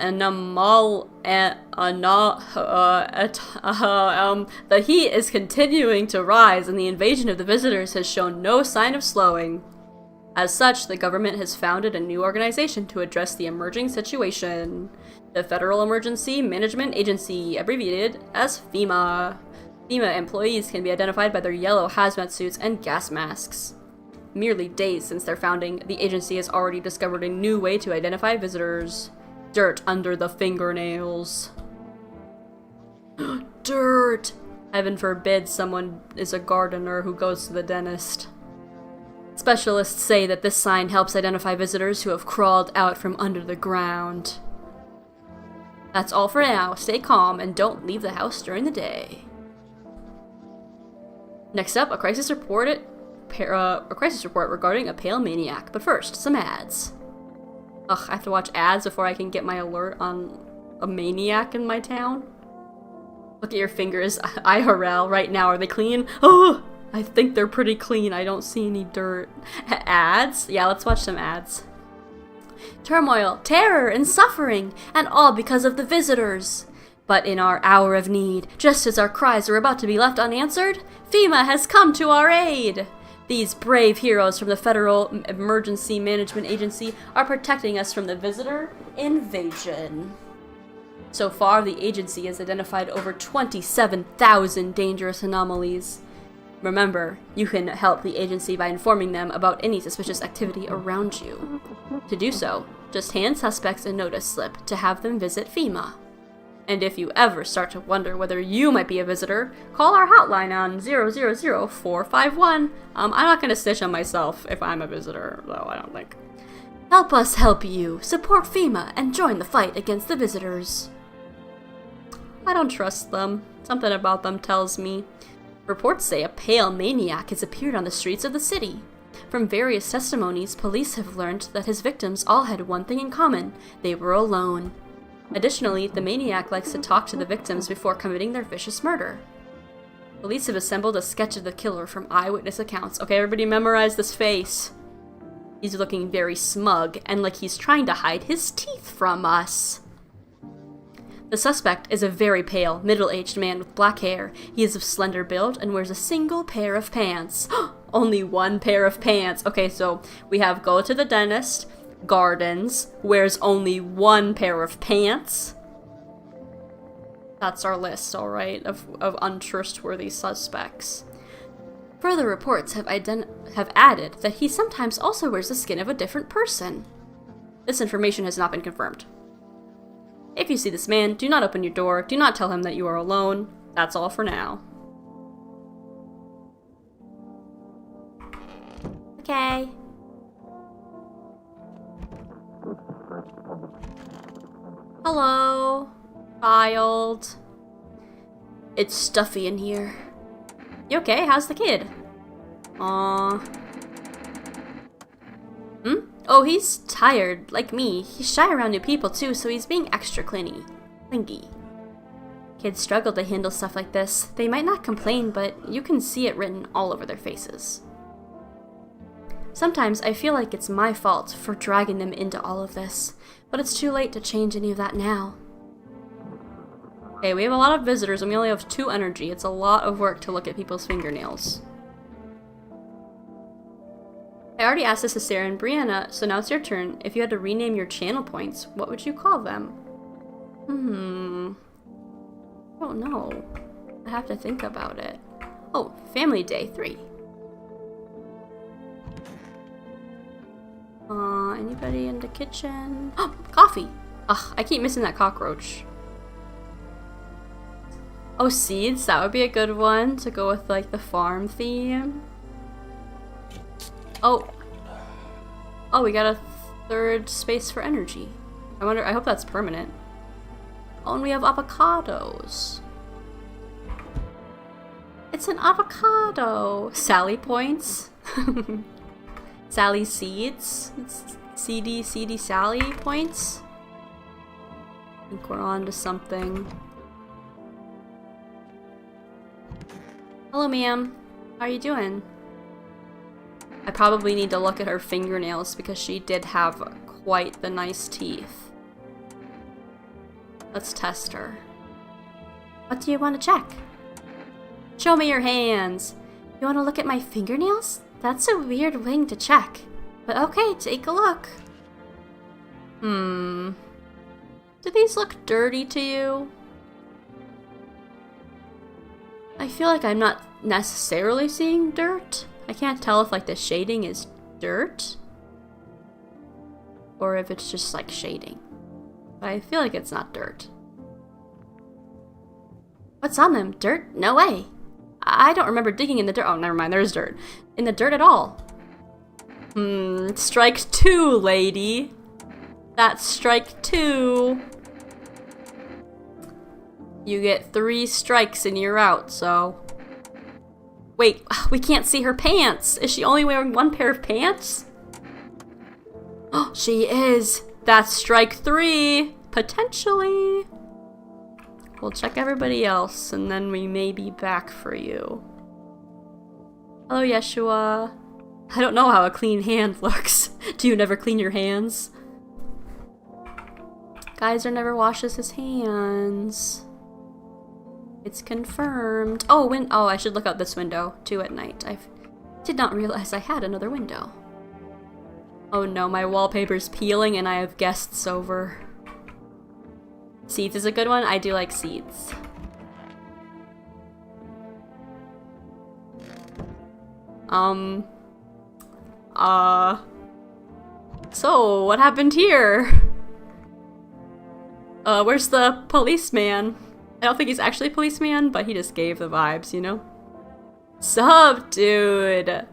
the heat is continuing to rise, and the invasion of the visitors has shown no sign of slowing. As such, the government has founded a new organization to address the emerging situation. The Federal Emergency Management Agency, abbreviated as FEMA. FEMA employees can be identified by their yellow hazmat suits and gas masks. Merely days since their founding, the agency has already discovered a new way to identify visitors. Dirt under the fingernails. Dirt! Heaven forbid someone is a gardener who goes to the dentist. Specialists say that this sign helps identify visitors who have crawled out from under the ground. That's all for now. Stay calm and don't leave the house during the day. Next up, a crisis report regarding a pale maniac. But first, some ads. Ugh, I have to watch ads before I can get my alert on a maniac in my town. Look at your fingers, IRL, right now. Are they clean? Oh, I think they're pretty clean. I don't see any dirt. Ads? Yeah, let's watch some ads. Turmoil, terror, and suffering, and all because of the visitors. But in our hour of need, just as our cries are about to be left unanswered, FEMA has come to our aid. These brave heroes from the Federal Emergency Management Agency are protecting us from the visitor invasion. So far, the agency has identified over 27,000 dangerous anomalies. Remember, you can help the agency by informing them about any suspicious activity around you. To do so, just hand suspects a notice slip to have them visit FEMA. And if you ever start to wonder whether you might be a visitor, call our hotline on 000-451. I'm not going to snitch on myself if I'm a visitor, though, I don't think. Help us help you. Support FEMA and join the fight against the visitors. I don't trust them. Something about them tells me. Reports say a pale maniac has appeared on the streets of the city. From various testimonies, police have learned that his victims all had one thing in common. They were alone. Additionally, the maniac likes to talk to the victims before committing their vicious murder. Police have assembled a sketch of the killer from eyewitness accounts. Okay, everybody memorize this face. He's looking very smug and like he's trying to hide his teeth from us. The suspect is a very pale, middle-aged man with black hair. He is of slender build and wears a single pair of pants. Only one pair of pants. Okay, so we have go to the dentist, gardens, wears only one pair of pants. That's our list, alright, of untrustworthy suspects. Further reports have added that he sometimes also wears the skin of a different person. This information has not been confirmed. If you see this man, do not open your door, do not tell him that you are alone. That's all for now. Okay. Hello, child. It's stuffy in here. You okay? How's the kid? Aww. Oh, he's tired, like me. He's shy around new people too, so he's being extra clingy. Kids struggle to handle stuff like this. They might not complain, but you can see it written all over their faces. Sometimes I feel like it's my fault for dragging them into all of this, but it's too late to change any of that now. Okay, we have a lot of visitors and we only have 2 energy. It's a lot of work to look at people's fingernails. I already asked this to Sarah and Brianna, so now it's your turn. If you had to rename your channel points, what would you call them? I don't know. I have to think about it. Oh, Family Day 3. Anybody in the kitchen? Oh, coffee! Ugh, I keep missing that cockroach. Oh, seeds? That would be a good one to go with, like, the farm theme. Oh, we got a 3rd space for energy. I hope that's permanent. Oh, and we have avocados. It's an avocado. Sally points. Sally seeds. It's CD Sally points. I think we're on to something. Hello, ma'am. How are you doing? I probably need to look at her fingernails because she did have quite the nice teeth. Let's test her. What do you want to check? Show me your hands. You want to look at my fingernails? That's a weird thing to check. But okay, take a look. Do these look dirty to you? I feel like I'm not necessarily seeing dirt. I can't tell if like the shading is dirt or if it's just like shading. But I feel like it's not dirt. What's on them? Dirt? No way. I don't remember digging in the dirt. Oh, never mind. There's dirt. In the dirt at all. Strike 2, lady. That's strike 2. You get 3 strikes and you're out, so... Wait, we can't see her pants. Is she only wearing 1 pair of pants? Oh, she is. That's strike 3. Potentially. We'll check everybody else, and then we may be back for you. Hello, Yeshua. I don't know how a clean hand looks. Do you never clean your hands? Geyser never washes his hands. It's confirmed. Oh, I should look out this window, too, at night. I did not realize I had another window. Oh no, my wallpaper's peeling and I have guests over. Seeds is a good one. I do like seeds. So, what happened here? Where's the policeman? I don't think he's actually a policeman, but he just gave the vibes, you know? Sup, dude?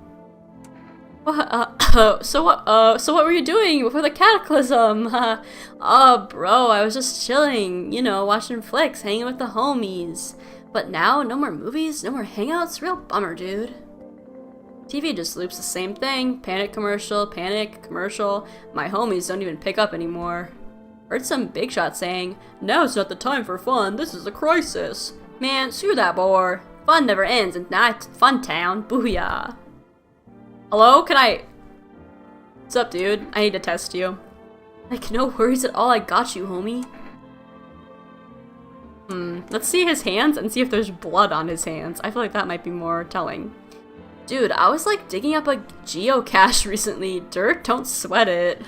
So what were you doing before the cataclysm? Bro, I was just chilling, you know, watching flicks, hanging with the homies. But now, no more movies, no more hangouts? Real bummer, dude. TV just loops the same thing. Panic commercial, My homies don't even pick up anymore. Heard some big shot saying, now's not the time for fun, this is a crisis. Man, screw that boy. Fun never ends in Night Fun Town. Booyah. Hello? What's up, dude? I need to test you. Like, no worries at all, I got you, homie. Let's see his hands and see if there's blood on his hands. I feel like that might be more telling. Dude, I was like digging up a geocache recently. Dirt, don't sweat it.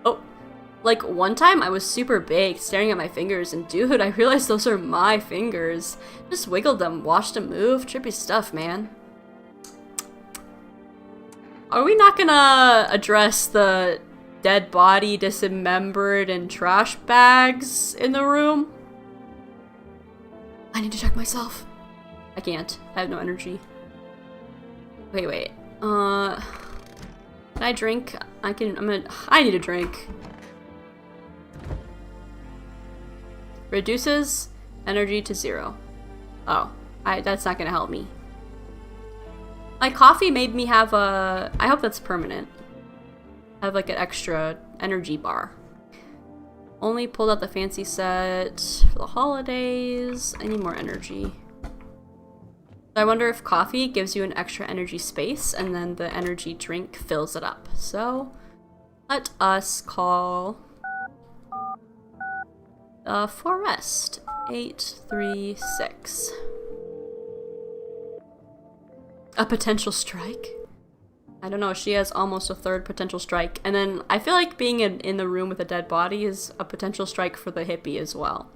Oh, like one time I was super baked staring at my fingers and dude, I realized those are my fingers. Just wiggled them, watched them move. Trippy stuff, man. Are we not gonna address the dead body, dismembered, and trash bags in the room? I need to check myself. I can't. I have no energy. Wait. Can I drink? I need a drink. Reduces energy to 0. Oh, that's not gonna help me. My coffee made me have I hope that's permanent. I have like an extra energy bar. Only pulled out the fancy set for the holidays. I need more energy. I wonder if coffee gives you an extra energy space and then the energy drink fills it up. So let us call Forest 836. A potential strike? I don't know, she has almost a 3rd potential strike. And then I feel like being in the room with a dead body is a potential strike for the hippie as well.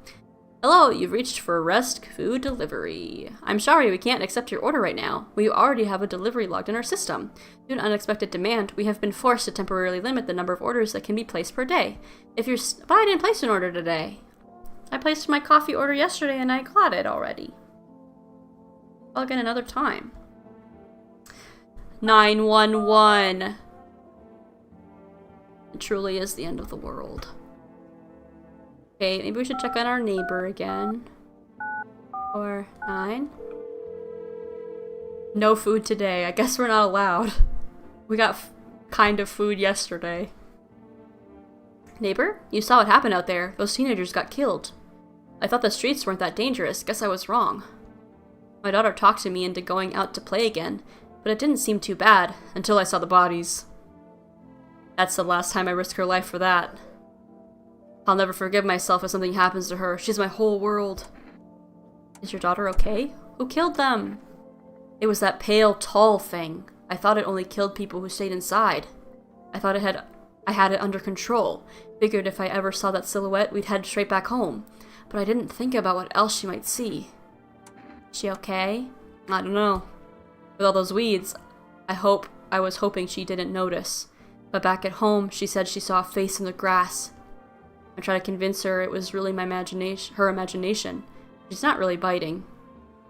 Hello, you've reached for Rest Food Delivery. I'm sorry, we can't accept your order right now. We already have a delivery logged in our system. Due to unexpected demand, we have been forced to temporarily limit the number of orders that can be placed per day. But I didn't place an order today. I placed my coffee order yesterday and I got it already. I'll get another time. 911. It truly is the end of the world. Okay, maybe we should check on our neighbor again. 49. No food today. I guess we're not allowed. We got kind of food yesterday. Neighbor, you saw what happened out there. Those teenagers got killed. I thought the streets weren't that dangerous. Guess I was wrong. My daughter talked to me into going out to play again, but it didn't seem too bad until I saw the bodies. That's the last time I risked her life for that. I'll never forgive myself if something happens to her. She's my whole world. Is your daughter okay? Who killed them? It was that pale, tall thing. I thought it only killed people who stayed inside. I thought I had it under control. Figured if I ever saw that silhouette, we'd head straight back home. But I didn't think about what else she might see. Is she okay? I don't know. With all those weeds, I was hoping she didn't notice. But back at home, she said she saw a face in the grass. I tried to convince her it was really her imagination. She's not really biting.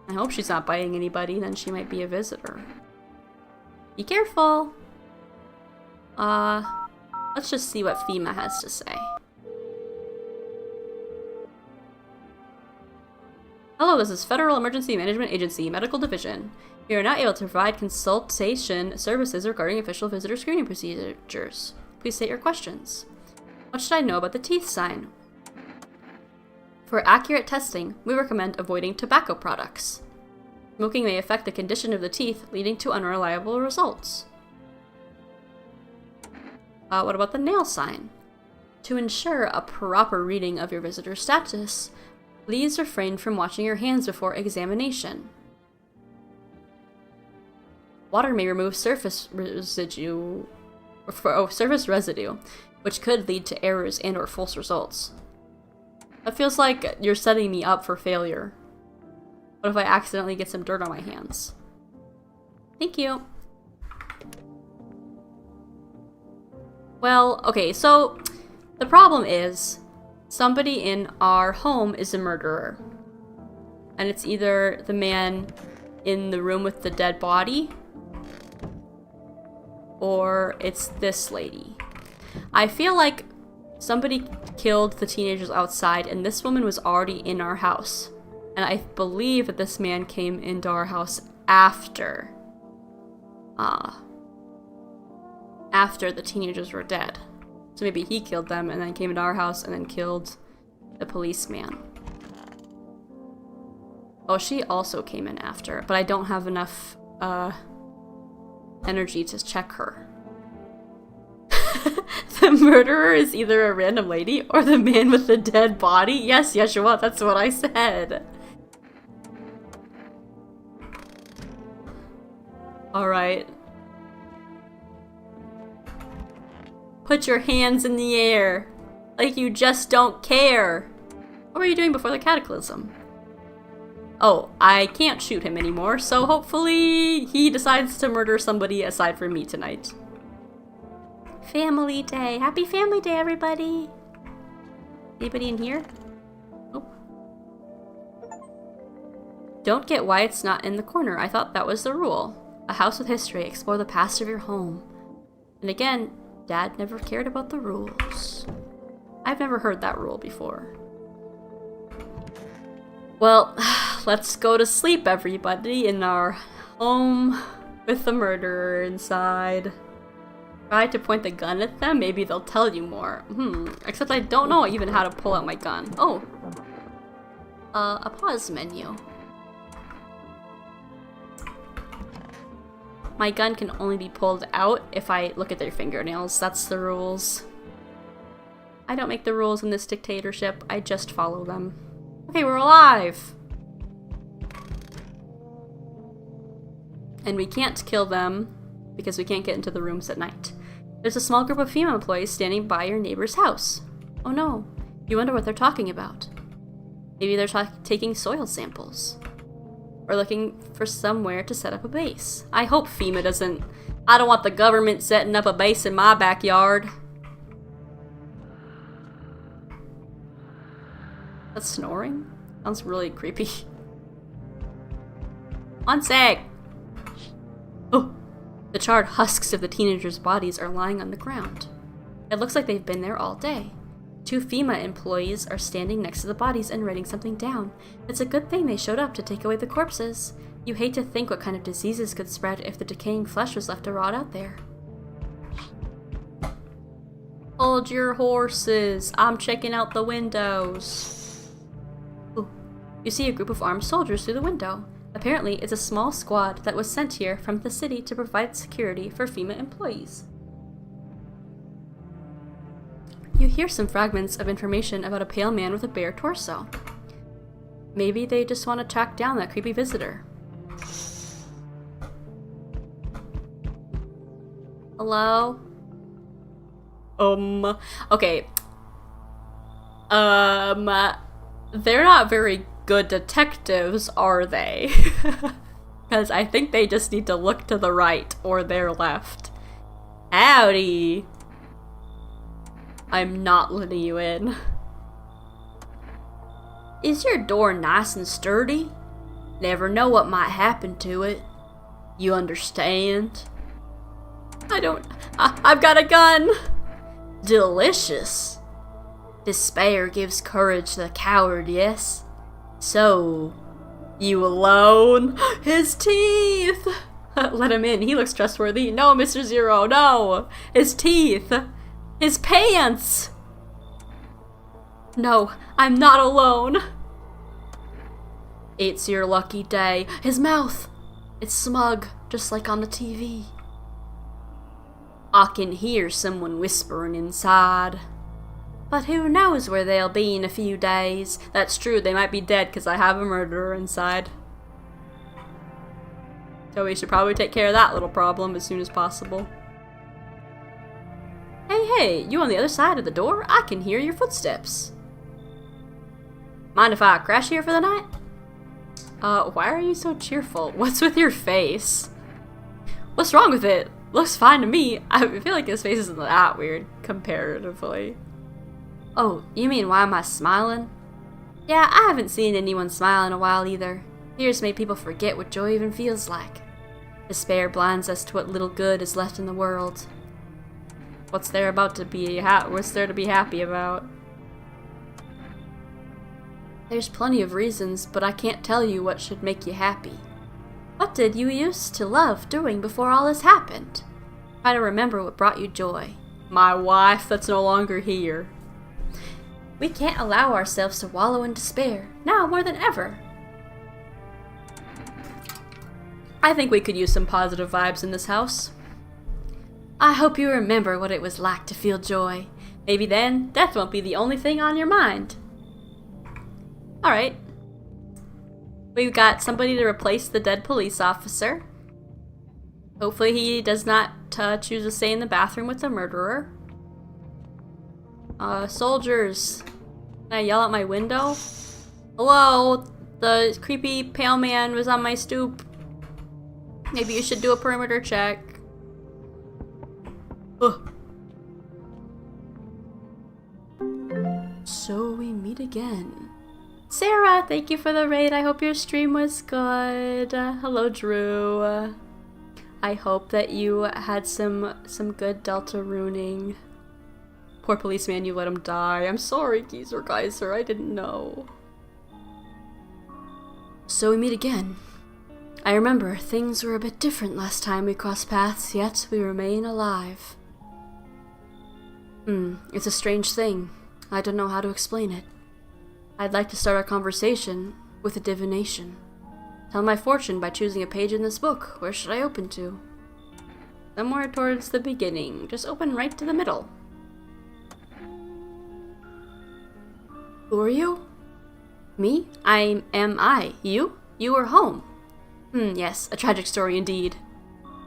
I hope she's not biting anybody, then she might be a visitor. Be careful! Let's just see what FEMA has to say. Hello, this is Federal Emergency Management Agency, Medical Division. We are not able to provide consultation services regarding official visitor screening procedures. Please state your questions. What should I know about the teeth sign? For accurate testing, we recommend avoiding tobacco products. Smoking may affect the condition of the teeth, leading to unreliable results. What about the nail sign? To ensure a proper reading of your visitor status, please refrain from washing your hands before examination. Water may remove surface residue, which could lead to errors and/or false results. That feels like you're setting me up for failure. What if I accidentally get some dirt on my hands? Thank you. Well, okay, so the problem is somebody in our home is a murderer. And it's either the man in the room with the dead body, or it's this lady. I feel like somebody killed the teenagers outside, and this woman was already in our house. And I believe that this man came into our house after the teenagers were dead. So maybe he killed them and then came into our house and then killed the policeman. Oh, she also came in after, but I don't have enough energy to check her. The murderer is either a random lady or the man with the dead body. Yes, Yeshua, that's what I said. Alright. Put your hands in the air. Like you just don't care. What were you doing before the cataclysm? Oh, I can't shoot him anymore, so hopefully he decides to murder somebody aside from me tonight. Family Day. Happy Family Day, everybody. Anybody in here? Nope. Don't get why it's not in the corner. I thought that was the rule. A house with history. Explore the past of your home. And again, Dad never cared about the rules. I've never heard that rule before. Well, let's go to sleep, everybody, in our home with the murderer inside. Try to point the gun at them, maybe they'll tell you more. Except I don't know even how to pull out my gun. Oh. A pause menu. My gun can only be pulled out if I look at their fingernails. That's the rules. I don't make the rules in this dictatorship, I just follow them. Okay, we're alive! And we can't kill them because we can't get into the rooms at night. There's a small group of female employees standing by your neighbor's house. Oh no, you wonder what they're talking about. Maybe they're taking soil samples. Or looking for somewhere to set up a base. I hope FEMA doesn't... I don't want the government setting up a base in my backyard. That's snoring? Sounds really creepy. One sec! Oh! The charred husks of the teenagers' bodies are lying on the ground. It looks like they've been there all day. 2 FEMA employees are standing next to the bodies and writing something down. It's a good thing they showed up to take away the corpses. You hate to think what kind of diseases could spread if the decaying flesh was left to rot out there. Hold your horses. I'm checking out the windows. Ooh. You see a group of armed soldiers through the window. Apparently, it's a small squad that was sent here from the city to provide security for FEMA employees. You hear some fragments of information about a pale man with a bare torso. Maybe they just want to track down that creepy visitor. Hello? Okay. They're not very good detectives, are they? Because I think they just need to look to the right or their left. Howdy! I'm not letting you in. Is your door nice and sturdy? Never know what might happen to it. You understand? I've got a gun! Delicious. Despair gives courage to the coward, yes? So, you alone? His teeth! Let him in, he looks trustworthy. No, Mr. Zero, no! His teeth! His pants! No, I'm not alone! It's your lucky day. His mouth! It's smug, just like on the TV. I can hear someone whispering inside. But who knows where they'll be in a few days. That's true, they might be dead because I have a murderer inside. So we should probably take care of that little problem as soon as possible. Hey, you on the other side of the door? I can hear your footsteps. Mind if I crash here for the night? Why are you so cheerful? What's with your face? What's wrong with it? Looks fine to me. I feel like his face isn't that weird, comparatively. Oh, you mean why am I smiling? Yeah, I haven't seen anyone smile in a while either. Fears make people forget what joy even feels like. Despair blinds us to what little good is left in the world. What's there to be happy about? There's plenty of reasons, but I can't tell you what should make you happy. What did you used to love doing before all this happened? Try to remember what brought you joy. My wife that's no longer here. We can't allow ourselves to wallow in despair, now more than ever. I think we could use some positive vibes in this house. I hope you remember what it was like to feel joy. Maybe then, death won't be the only thing on your mind. Alright. We've got somebody to replace the dead police officer. Hopefully he does not choose to stay in the bathroom with the murderer. Soldiers. Can I yell out my window? Hello? The creepy pale man was on my stoop. Maybe you should do a perimeter check. Ugh. So we meet again. Sarah, thank you for the raid. I hope your stream was good. Hello, Drew. I hope that you had some good Delta runing. Poor policeman, you let him die. I'm sorry, Geezer Geyser. I didn't know. So we meet again. I remember things were a bit different last time we crossed paths, yet we remain alive. It's a strange thing. I don't know how to explain it. I'd like to start our conversation with a divination. Tell my fortune by choosing a page in this book. Where should I open to? Somewhere towards the beginning. Just open right to the middle. Who are you? Me? I. You? You are home. Yes, a tragic story indeed.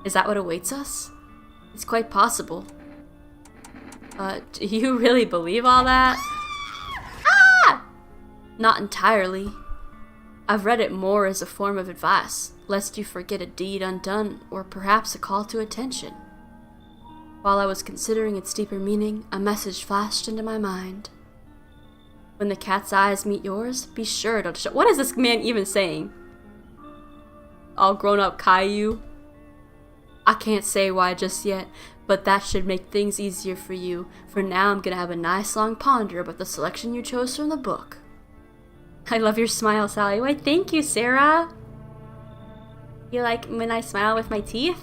Is that what awaits us? It's quite possible. Do you really believe all that? Not entirely. I've read it more as a form of advice, lest you forget a deed undone, or perhaps a call to attention. While I was considering its deeper meaning, a message flashed into my mind. When the cat's eyes meet yours, be sure to show— What is this man even saying? All grown up Caillou? I can't say why just yet, but that should make things easier for you. For now, I'm gonna have a nice long ponder about the selection you chose from the book. I love your smile, Sally. Why, thank you, Sarah. You like when I smile with my teeth?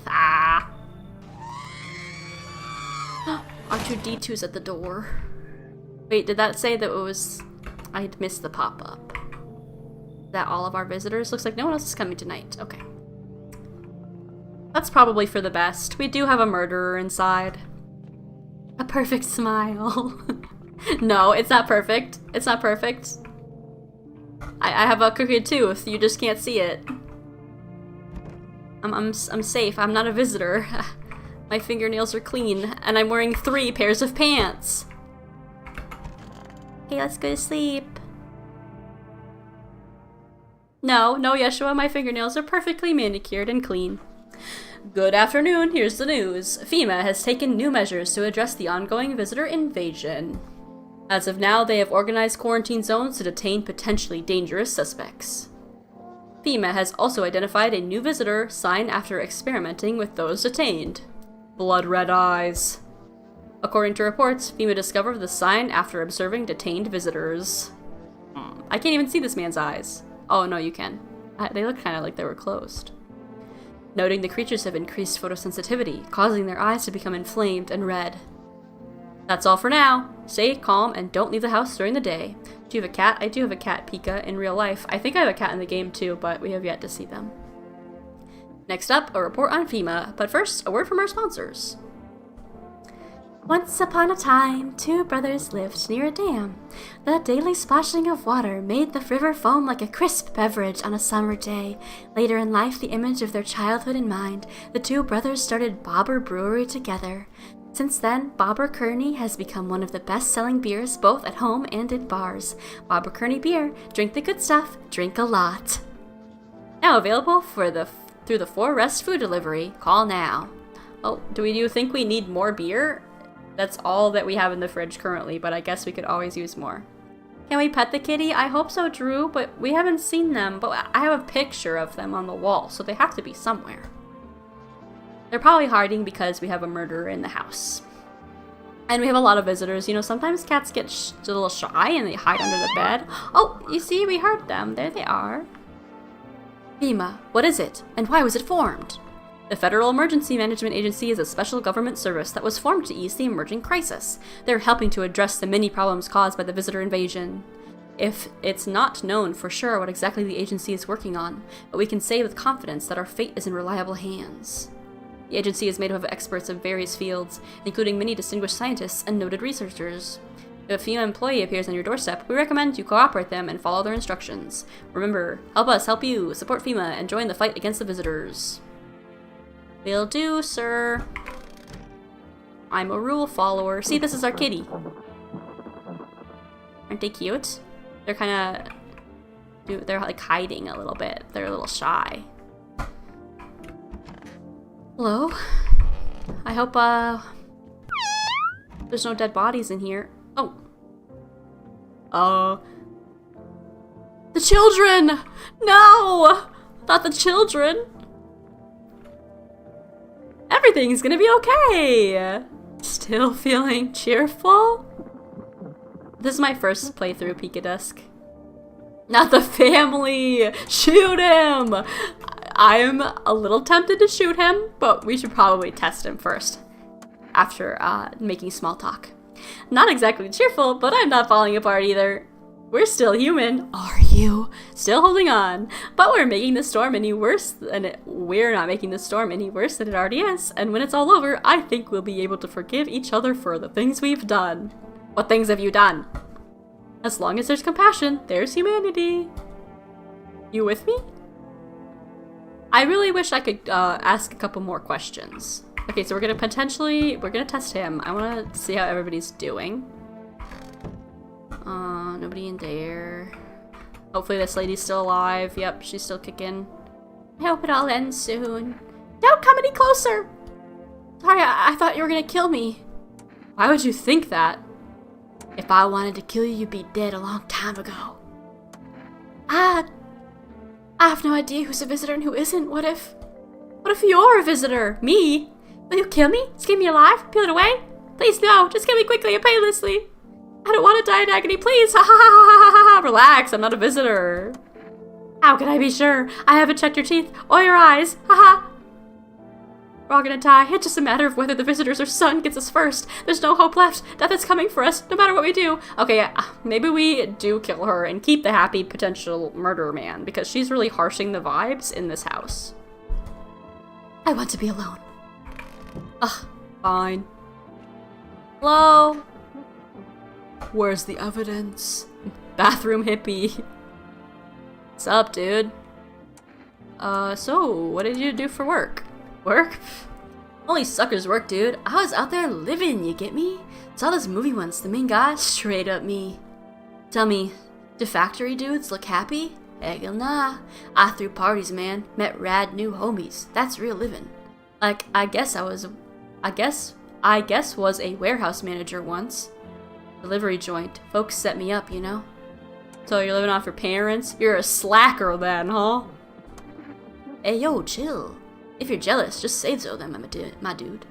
R2-D2's at the door. Wait, did that say that it was... I had missed the pop-up. Is that all of our visitors? Looks like no one else is coming tonight. Okay. That's probably for the best. We do have a murderer inside. A perfect smile. No, it's not perfect. It's not perfect. I have a crooked tooth. You just can't see it. I'm safe. I'm not a visitor. My fingernails are clean, and I'm wearing 3 pairs of pants. Okay, let's go to sleep. No, Yeshua, my fingernails are perfectly manicured and clean. Good afternoon, here's the news. FEMA has taken new measures to address the ongoing visitor invasion. As of now, they have organized quarantine zones to detain potentially dangerous suspects. FEMA has also identified a new visitor sign after experimenting with those detained. Blood red eyes. According to reports, FEMA discovered the sign after observing detained visitors. I can't even see this man's eyes. Oh, no, you can. They look kind of like they were closed. Noting the creatures have increased photosensitivity, causing their eyes to become inflamed and red. That's all for now. Stay calm and don't leave the house during the day. Do you have a cat? I do have a cat, Pika, in real life. I think I have a cat in the game too, but we have yet to see them. Next up, a report on FEMA, but first, a word from our sponsors. Once upon a time, 2 brothers lived near a dam. The daily splashing of water made the river foam like a crisp beverage on a summer day. Later in life, the image of their childhood in mind, the 2 brothers started Bobber Brewery together. Since then, Bobber Kearney has become one of the best-selling beers both at home and in bars. Bobber Kearney beer, drink the good stuff, drink a lot. Now available through the 4 Rest food delivery. Call now. Oh, do you think we need more beer? That's all that we have in the fridge currently, but I guess we could always use more. Can we pet the kitty? I hope so, Drew, but we haven't seen them. But I have a picture of them on the wall, so they have to be somewhere. They're probably hiding because we have a murderer in the house. And we have a lot of visitors. You know, sometimes cats get a little shy and they hide under the bed. Oh, you see, we heard them. There they are. FEMA, what is it? And why was it formed? The Federal Emergency Management Agency is a special government service that was formed to ease the emerging crisis. They're helping to address the many problems caused by the visitor invasion. If it's not known for sure what exactly the agency is working on, but we can say with confidence that our fate is in reliable hands. The agency is made up of experts of various fields, including many distinguished scientists and noted researchers. If a FEMA employee appears on your doorstep, we recommend you cooperate them and follow their instructions. Remember, help us help you, support FEMA, and join the fight against the visitors. Will do, sir. I'm a rule follower. See, this is our kitty. Aren't they cute? They're kind of... They're like hiding a little bit. They're a little shy. Hello? I hope, there's no dead bodies in here. Oh. The children! No! Not the children! Everything's gonna be okay! Still feeling cheerful? This is my first playthrough, Pikadusk. Not the family! Shoot him! I'm a little tempted to shoot him, but we should probably test him first. After, making small talk. Not exactly cheerful, but I'm not falling apart either. We're still human. Are you? Still holding on. But we're making the storm any worse than it... We're not making the storm any worse than it already is. And when it's all over, I think we'll be able to forgive each other for the things we've done. What things have you done? As long as there's compassion, there's humanity. You with me? I really wish I could ask a couple more questions. Okay, so we're gonna test him. I wanna see how everybody's doing. Nobody in there. Hopefully this lady's still alive. Yep, she's still kicking. I hope it all ends soon. Don't come any closer! Sorry, I thought you were gonna kill me. Why would you think that? If I wanted to kill you, you'd be dead a long time ago. I have no idea who's a visitor and who isn't. What if you're a visitor? Me? Will you kill me? Skin me alive? Peel it away? Please, no. Just kill me quickly and painlessly. I don't want to die in agony. Please. Ha ha ha ha ha ha. Relax. I'm not a visitor. How can I be sure? I haven't checked your teeth or your eyes. Ha ha. We're all gonna die. It's just a matter of whether the visitors or son gets us first. There's no hope left. Death is coming for us, no matter what we do. Okay, maybe we do kill her and keep the happy potential murderer man, because she's really harshing the vibes in this house. I want to be alone. Ugh, fine. Hello? Where's the evidence? Bathroom hippie. What's up, dude? So, what did you do for work? Work? Only suckers work, dude. I was out there living, you get me? Saw this movie once, the main guy, straight up me. Tell me, do factory dudes look happy? Heck nah. I threw parties, man. Met rad new homies. That's real living. Like, I guess was a warehouse manager once. Delivery joint. Folks set me up, you know? So you're living off your parents? You're a slacker then, huh? Hey yo, chill. If you're jealous, just say so then, my dude.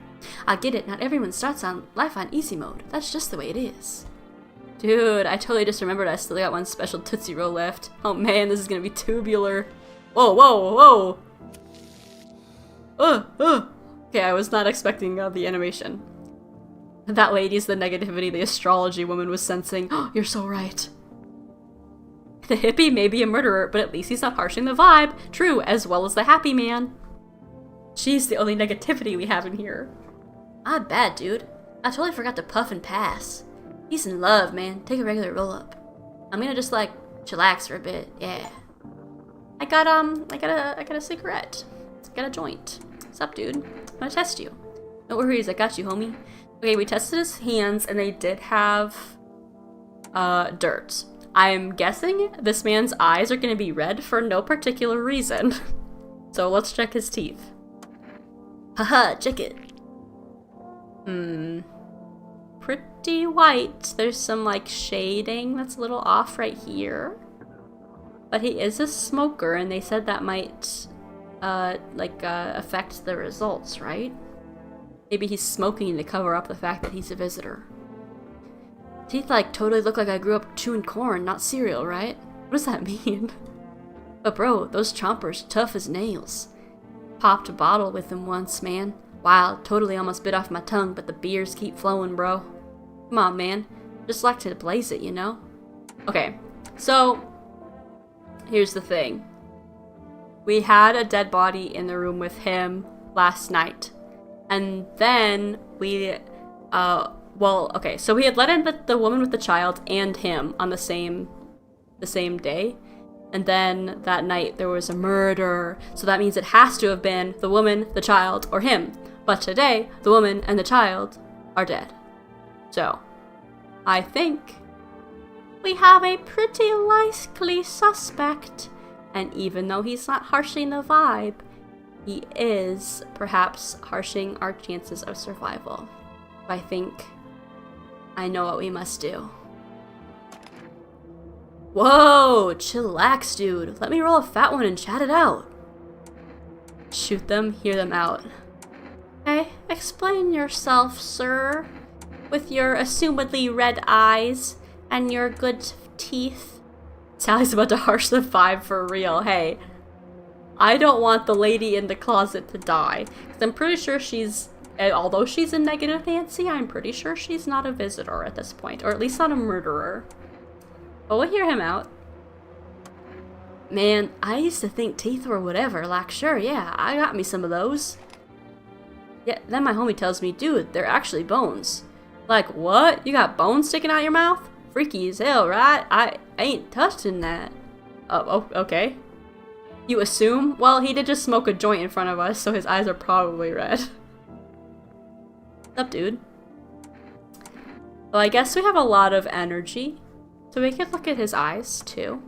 I get it, not everyone starts on life on easy mode. That's just the way it is. Dude, I totally just remembered I still got one special Tootsie Roll left. Oh man, this is gonna be tubular. Whoa, whoa, whoa! Okay, I was not expecting the animation. That lady's the negativity the astrology woman was sensing. Oh, you're so right. The hippie may be a murderer, but at least he's not harshing the vibe. True, as well as the happy man. She's the only negativity we have in here. I'm bad, dude. I totally forgot to puff and pass. Peace and love, man. Take a regular roll up. I'm gonna just like chillax for a bit. Yeah. I got a cigarette. Got a joint. What's up, dude? I'm gonna test you. No worries, I got you, homie. Okay, we tested his hands and they did have dirt. I'm guessing this man's eyes are gonna be red for no particular reason. So let's check his teeth. Haha, check it. Pretty white. There's some like shading that's a little off right here. But he is a smoker and they said that might affect the results, right? Maybe he's smoking to cover up the fact that he's a visitor. Teeth like totally look like I grew up chewing corn, not cereal, right? What does that mean? But bro, those chompers tough as nails. Popped a bottle with them once, man. Wild, totally almost bit off my tongue, but the beers keep flowing, bro. Come on, man. Just like to blaze it, you know? Okay, so here's the thing. We had a dead body in the room with him last night. And then we, so we had let in the woman with the child and him on the same day. And then that night there was a murder. So that means it has to have been the woman, the child, or him. But today, the woman and the child are dead. So, I think we have a pretty likely suspect. And even though he's not harshing the vibe, he is perhaps harshing our chances of survival. I think I know what we must do. Whoa, chillax, dude. Let me roll a fat one and chat it out. Shoot them, hear them out. Hey, explain yourself, sir. With your assumedly red eyes and your good teeth. Sally's about to harsh the vibe for real. Hey, I don't want the lady in the closet to die. Because I'm pretty sure although she's a negative Nancy, I'm pretty sure she's not a visitor at this point. Or at least not a murderer. But we'll hear him out. Man, I used to think teeth were whatever. Like, sure, yeah, I got me some of those. Yeah, then my homie tells me, dude, they're actually bones. Like, what? You got bones sticking out your mouth? Freaky as hell, right? I ain't touching that. Oh, okay. You assume? Well, he did just smoke a joint in front of us, so his eyes are probably red. What's up, dude? Well, I guess we have a lot of energy. So we could look at his eyes, too.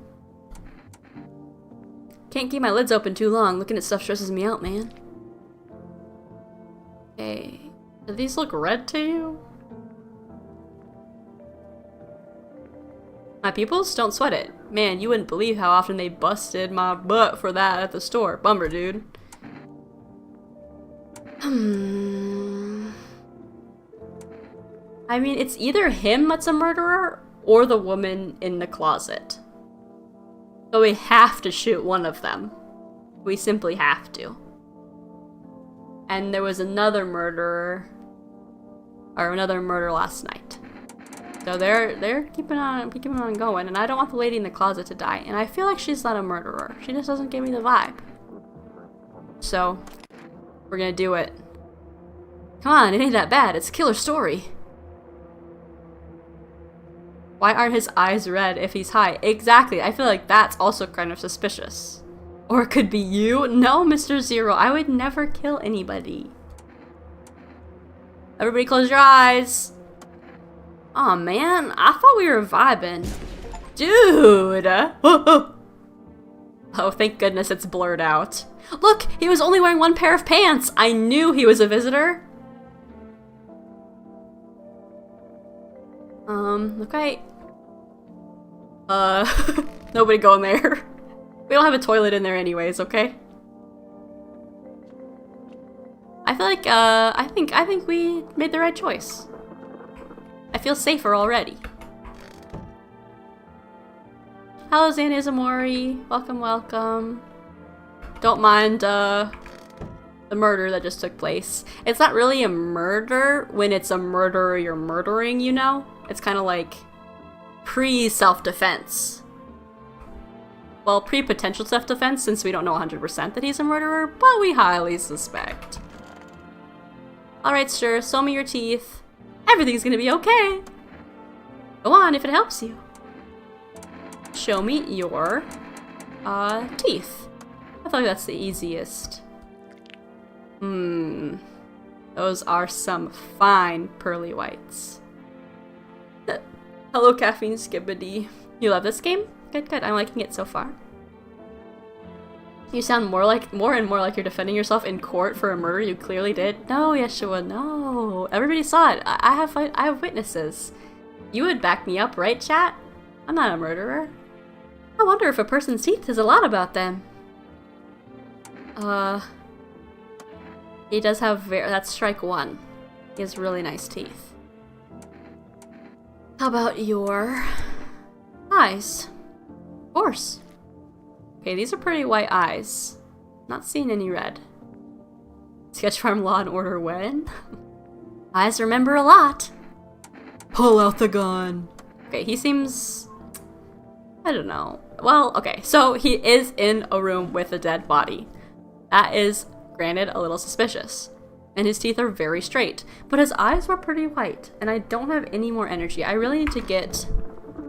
Can't keep my lids open too long. Looking at stuff stresses me out, man. Okay. Do these look red to you? My pupils? Don't sweat it. Man, you wouldn't believe how often they busted my butt for that at the store. Bummer, dude. I mean, it's either him that's a murderer or the woman in the closet. So we have to shoot one of them. We simply have to. And there was another murder last night. So they're keeping on going, and I don't want the lady in the closet to die. And I feel like she's not a murderer. She just doesn't give me the vibe. So we're gonna do it. Come on, it ain't that bad. It's a killer story. Why aren't his eyes red if he's high? Exactly. I feel like that's also kind of suspicious. Or it could be you. No, Mr. Zero. I would never kill anybody. Everybody close your eyes. Aw, man. I thought we were vibing. Dude. Oh, thank goodness it's blurred out. Look, he was only wearing one pair of pants. I knew he was a visitor. Okay. Nobody go in there. We don't have a toilet in there anyways, okay? I feel like, I think we made the right choice. I feel safer already. Hello, Xania Zamori. Welcome, welcome. Don't mind, the murder that just took place. It's not really a murder when it's a murderer you're murdering, you know? It's kind of like pre-self-defense. Well, pre-potential self-defense, since we don't know 100% that he's a murderer, but we highly suspect. Alright, sure, show me your teeth. Everything's gonna be okay. Go on, if it helps you. Show me your, teeth. I feel like that's the easiest. Those are some fine pearly whites. Hello, Caffeine Skibbity. You love this game? Good, good. I'm liking it so far. You sound more and more like you're defending yourself in court for a murder you clearly did. No, Yeshua, no. Everybody saw it. I have witnesses. You would back me up, right, chat? I'm not a murderer. I wonder if a person's teeth says a lot about them. He does have that's strike one. He has really nice teeth. How about your eyes? Of course. Okay, these are pretty white eyes. Not seeing any red. Sketch Farm Law and Order when? Eyes remember a lot. Pull out the gun. Okay, he seems... I don't know. Well, okay, so he is in a room with a dead body. That is, granted, a little suspicious. And his teeth are very straight. But his eyes were pretty white. And I don't have any more energy. I really need to get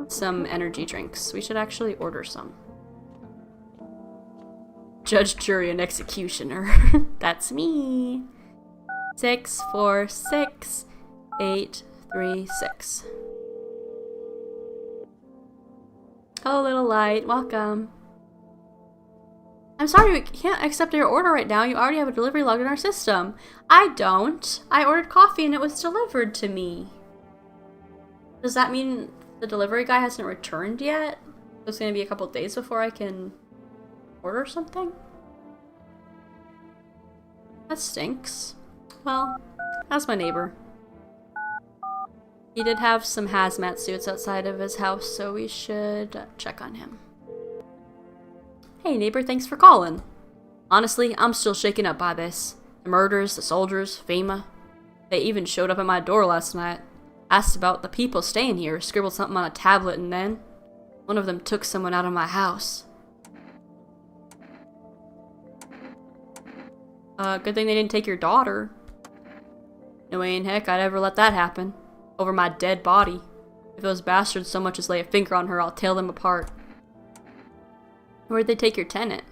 some energy drinks. We should actually order some. Judge, jury, and executioner. That's me. 6, 4, 6, 8, 3, 6. Hello, little light. Welcome. I'm sorry, we can't accept your order right now. You already have a delivery log in our system. I don't. I ordered coffee and it was delivered to me. Does that mean the delivery guy hasn't returned yet? It's going to be a couple days before I can order something? That stinks. Well, how's my neighbor? He did have some hazmat suits outside of his house, so we should check on him. Hey neighbor, thanks for calling. Honestly, I'm still shaken up by this. The murders, the soldiers, FEMA. They even showed up at my door last night. Asked about the people staying here, scribbled something on a tablet, and then one of them took someone out of my house. Good thing they didn't take your daughter. No way in heck I'd ever let that happen. Over my dead body. If those bastards so much as lay a finger on her, I'll tear them apart. Where'd they take your tenant?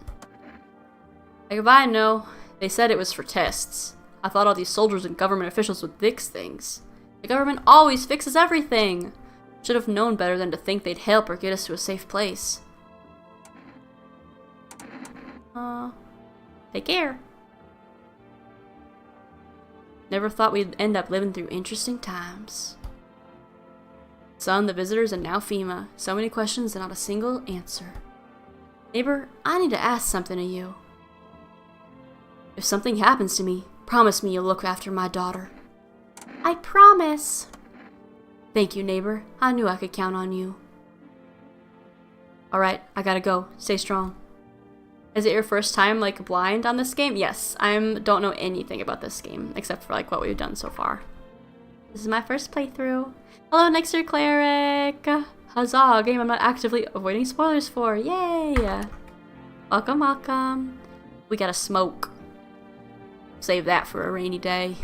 Like if I know, they said it was for tests. I thought all these soldiers and government officials would fix things. The government always fixes everything. Should have known better than to think they'd help or get us to a safe place. Take care. Never thought we'd end up living through interesting times. Son, the visitors, and now FEMA. So many questions and not a single answer. Neighbor, I need to ask something of you. If something happens to me, promise me you'll look after my daughter. I promise. Thank you, neighbor. I knew I could count on you. Alright, I gotta go. Stay strong. Is it your first time, like, blind on this game? Yes, I don't know anything about this game, except for, like, what we've done so far. This is my first playthrough. Hello, Nexter Cleric! Huzzah, a game I'm not actively avoiding spoilers for. Yay! Welcome, welcome. We gotta smoke. Save that for a rainy day.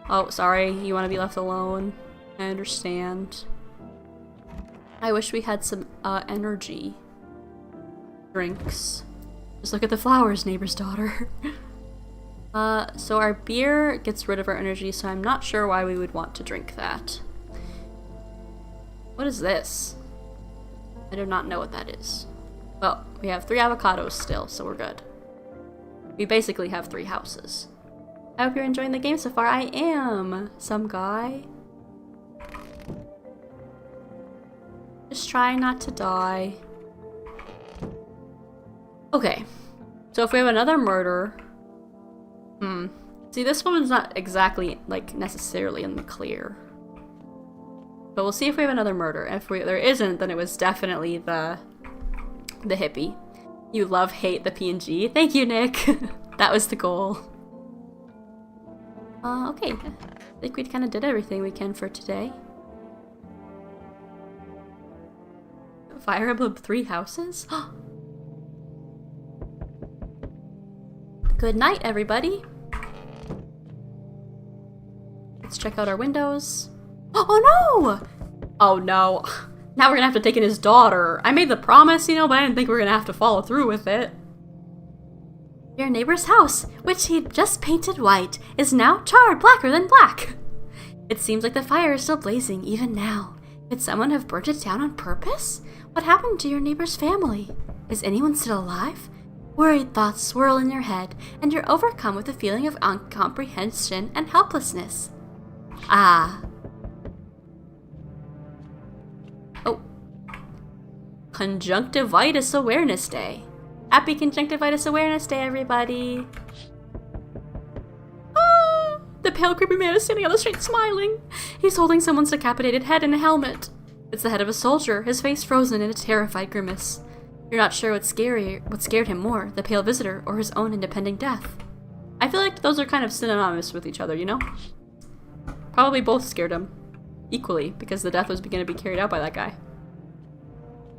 Oh, sorry, you want to be left alone. I understand. I wish we had some, energy drinks. Just look at the flowers, neighbor's daughter. So our beer gets rid of our energy, so I'm not sure why we would want to drink that. What is this? I do not know what that is. Well, we have 3 avocados still, so we're good. We basically have 3 houses. I hope you're enjoying the game so far. I am! Some guy. Just trying not to die. Okay. So if we have another murder... See, this woman's not exactly, like, necessarily in the clear. But we'll see if we have another murder. If there isn't, then it was definitely the hippie. You love, hate the PNG. Thank you, Nick. That was the goal. Okay. I think we kind of did everything we can for today. Fire Emblem 3 houses? Good night, everybody. Let's check out our windows. Oh no! Oh no. Now we're gonna have to take in his daughter. I made the promise, you know, but I didn't think we were gonna have to follow through with it. Your neighbor's house, which he'd just painted white, is now charred blacker than black. It seems like the fire is still blazing even now. Could someone have burnt it down on purpose? What happened to your neighbor's family? Is anyone still alive? Worried thoughts swirl in your head, and you're overcome with a feeling of incomprehension and helplessness. Ah. Oh. Conjunctivitis Awareness Day. Happy Conjunctivitis Awareness Day, everybody! Ah! The pale, creepy man is standing on the street smiling. He's holding someone's decapitated head in a helmet. It's the head of a soldier, his face frozen in a terrified grimace. You're not sure what scared him more, the pale visitor or his own impending death. I feel like those are kind of synonymous with each other, you know? Probably both scared him. Equally, because the death was going to be carried out by that guy.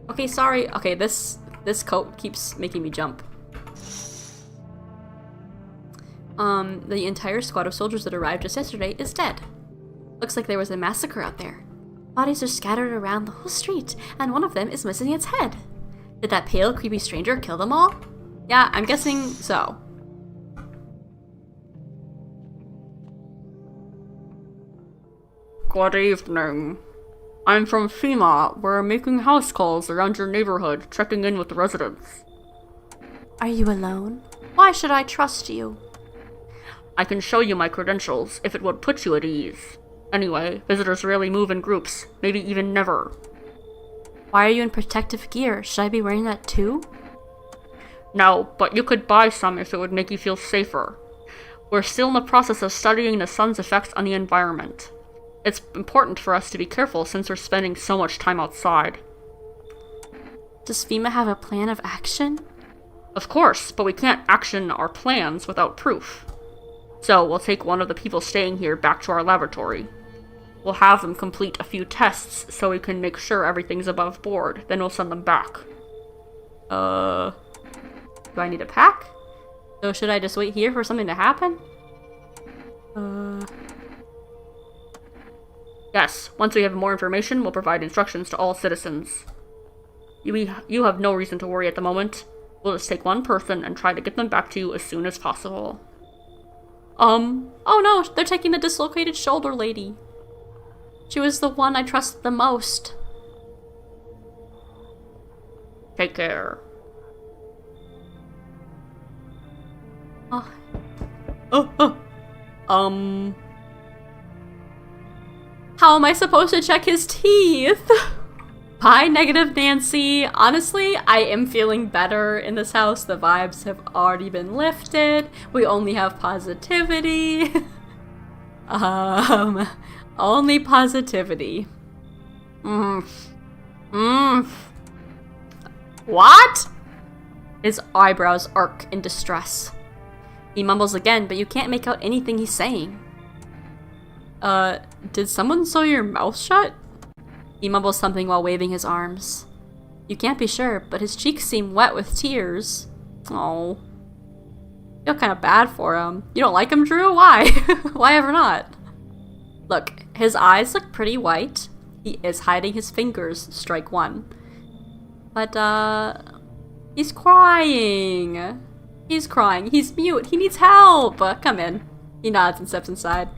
Okay, sorry. Okay, this coat keeps making me jump. The entire squad of soldiers that arrived just yesterday is dead. Looks like there was a massacre out there. Bodies are scattered around the whole street, and one of them is missing its head. Did that pale, creepy stranger kill them all? Yeah, I'm guessing so. Good evening. I'm from FEMA. We're making house calls around your neighborhood, checking in with the residents. Are you alone? Why should I trust you? I can show you my credentials, if it would put you at ease. Anyway, visitors rarely move in groups, maybe even never. Why are you in protective gear? Should I be wearing that too? No, but you could buy some if it would make you feel safer. We're still in the process of studying the sun's effects on the environment. It's important for us to be careful since we're spending so much time outside. Does FEMA have a plan of action? Of course, but we can't action our plans without proof. So we'll take one of the people staying here back to our laboratory. We'll have them complete a few tests so we can make sure everything's above board, then we'll send them back. Do I need a pack? So should I just wait here for something to happen? Yes, once we have more information, we'll provide instructions to all citizens. You have no reason to worry at the moment. We'll just take one person and try to get them back to you as soon as possible. Oh no, they're taking the dislocated shoulder lady. She was the one I trusted the most. Take care. How am I supposed to check his teeth? Hi, Negative Nancy. Honestly, I am feeling better in this house. The vibes have already been lifted. We only have positivity. Only positivity. What? His eyebrows arc in distress. He mumbles again, but you can't make out anything he's saying. Did someone sew your mouth shut? He mumbles something while waving his arms. You can't be sure, but his cheeks seem wet with tears. Oh. Feel kind of bad for him. You don't like him, Drew? Why? Why ever not? Look, His eyes look pretty white. He is hiding his fingers, strike one. But, he's crying. He's crying. He's mute. He needs help. Come in. He nods and steps inside.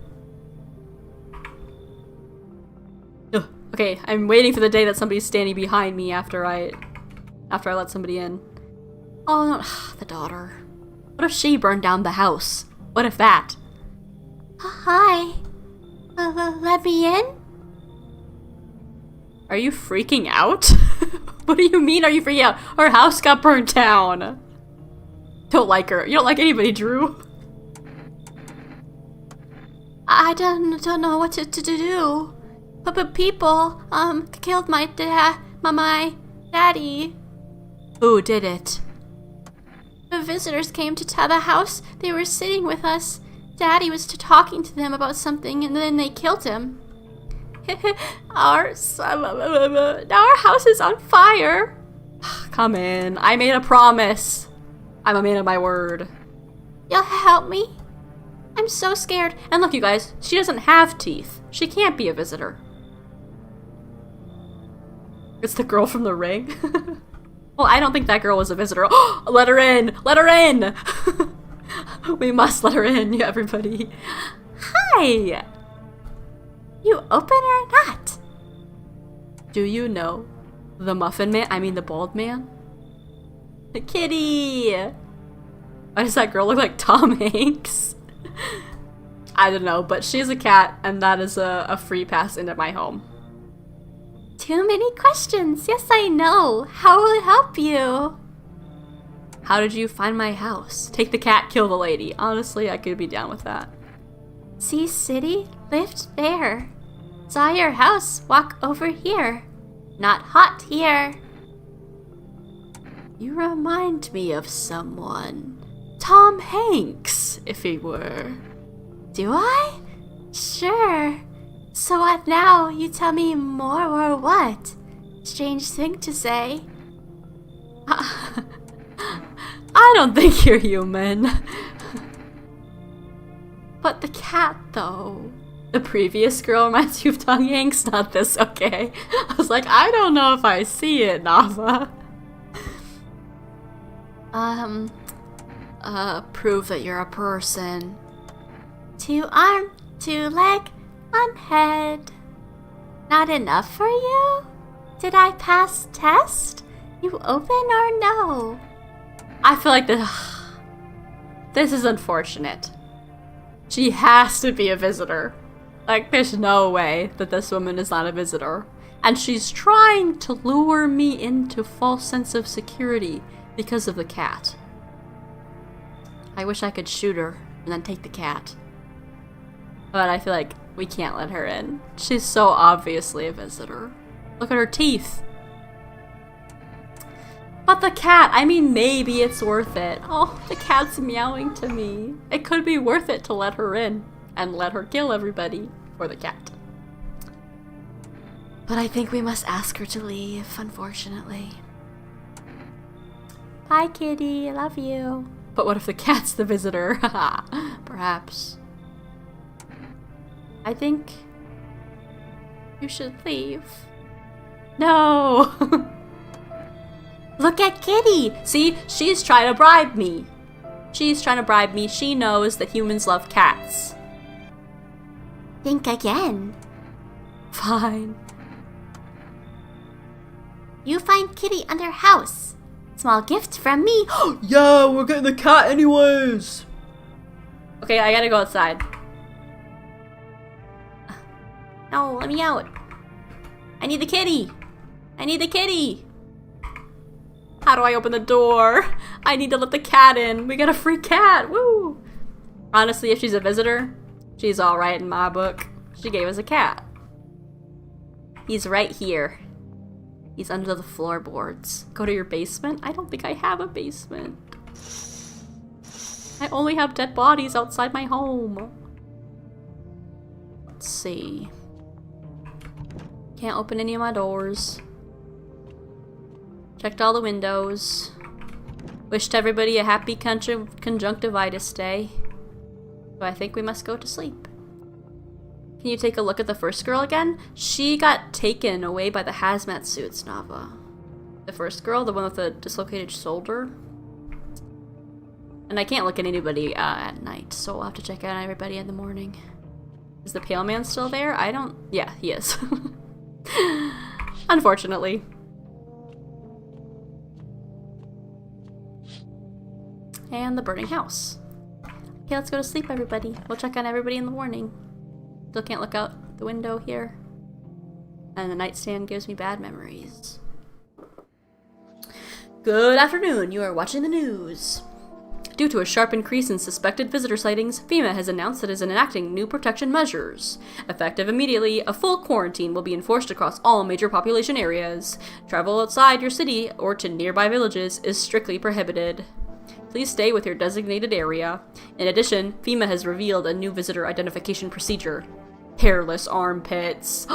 Ugh. Okay, I'm waiting for the day that somebody's standing behind me after I let somebody in. Oh, no. The daughter. What if she burned down the house? What if that? Hi. Let me in? Are you freaking out? What do you mean, are you freaking out? Her house got burnt down. Don't like her. You don't like anybody, Drew. I don't know what to do. But people, killed my daddy. Who did it? The visitors came to the house. They were sitting with us. Daddy was talking to them about something, and then they killed him. Now our house is on fire. Come in. I made a promise. I'm a man of my word. You'll help me? I'm so scared. And look, you guys, she doesn't have teeth. She can't be a visitor. It's the girl from The Ring. Well, I don't think that girl was a visitor. Let her in! Let her in! We must let her in, everybody. Hi! You open or not? Do you know the muffin man? I mean the bald man? The kitty! Why does that girl look like Tom Hanks? I don't know, but she's a cat, and that is a free pass into my home. Too many questions. Yes, I know. How will it help you? How did you find my house? Take the cat, kill the lady. Honestly, I could be down with that. See city? Lived there. Saw your house. Walk over here. Not hot here. You remind me of someone. Tom Hanks, if he were. Do I? Sure. So what now? You tell me more or what? Strange thing to say. I don't think you're human. But the cat, though. The previous girl reminds you of Tom Hanks, not this, okay? I was like, I don't know if I see it, Nava. Prove that you're a person. 2 arm, 2 leg, 1 head. Not enough for you? Did I pass test? You open or no? I feel like this is unfortunate. She has to be a visitor. Like, there's no way that this woman is not a visitor. And she's trying to lure me into false sense of security because of the cat. I wish I could shoot her and then take the cat. But I feel like we can't let her in. She's so obviously a visitor. Look at her teeth. But the cat, I mean, maybe it's worth it. Oh, the cat's meowing to me. It could be worth it to let her in and let her kill everybody for the cat. But I think we must ask her to leave, unfortunately. Bye, kitty. I love you. But what if the cat's the visitor? Perhaps. I think you should leave. No! Look at Kitty! See, she's trying to bribe me. She's trying to bribe me. She knows that humans love cats. Think again. Fine. You find Kitty under house. Small gift from me. Yeah, we're getting the cat anyways. Okay, I gotta go outside. No, let me out. I need the kitty. I need the kitty. How do I open the door? I need to let the cat in. We got a free cat. Woo! Honestly, if she's a visitor, she's alright in my book. She gave us a cat. He's right here. He's under the floorboards. Go to your basement? I don't think I have a basement. I only have dead bodies outside my home. Let's see. Can't open any of my doors. Checked all the windows. Wished everybody a happy conjunctivitis day. So I think we must go to sleep. Can you take a look at the first girl again? She got taken away by the hazmat suits, Nava. The first girl, the one with the dislocated shoulder. And I can't look at anybody at night, so we'll have to check out everybody in the morning. Is the pale man still there? I don't... Yeah, he is. Unfortunately. And the burning house. Okay, let's go to sleep, everybody. We'll check on everybody in the morning. Still can't look out the window here. And the nightstand gives me bad memories. Good afternoon, you are watching the news. Due to a sharp increase in suspected visitor sightings, FEMA has announced it is enacting new protection measures. Effective immediately, a full quarantine will be enforced across all major population areas. Travel outside your city or to nearby villages is strictly prohibited. Please stay with your designated area. In addition, FEMA has revealed a new visitor identification procedure. Hairless armpits.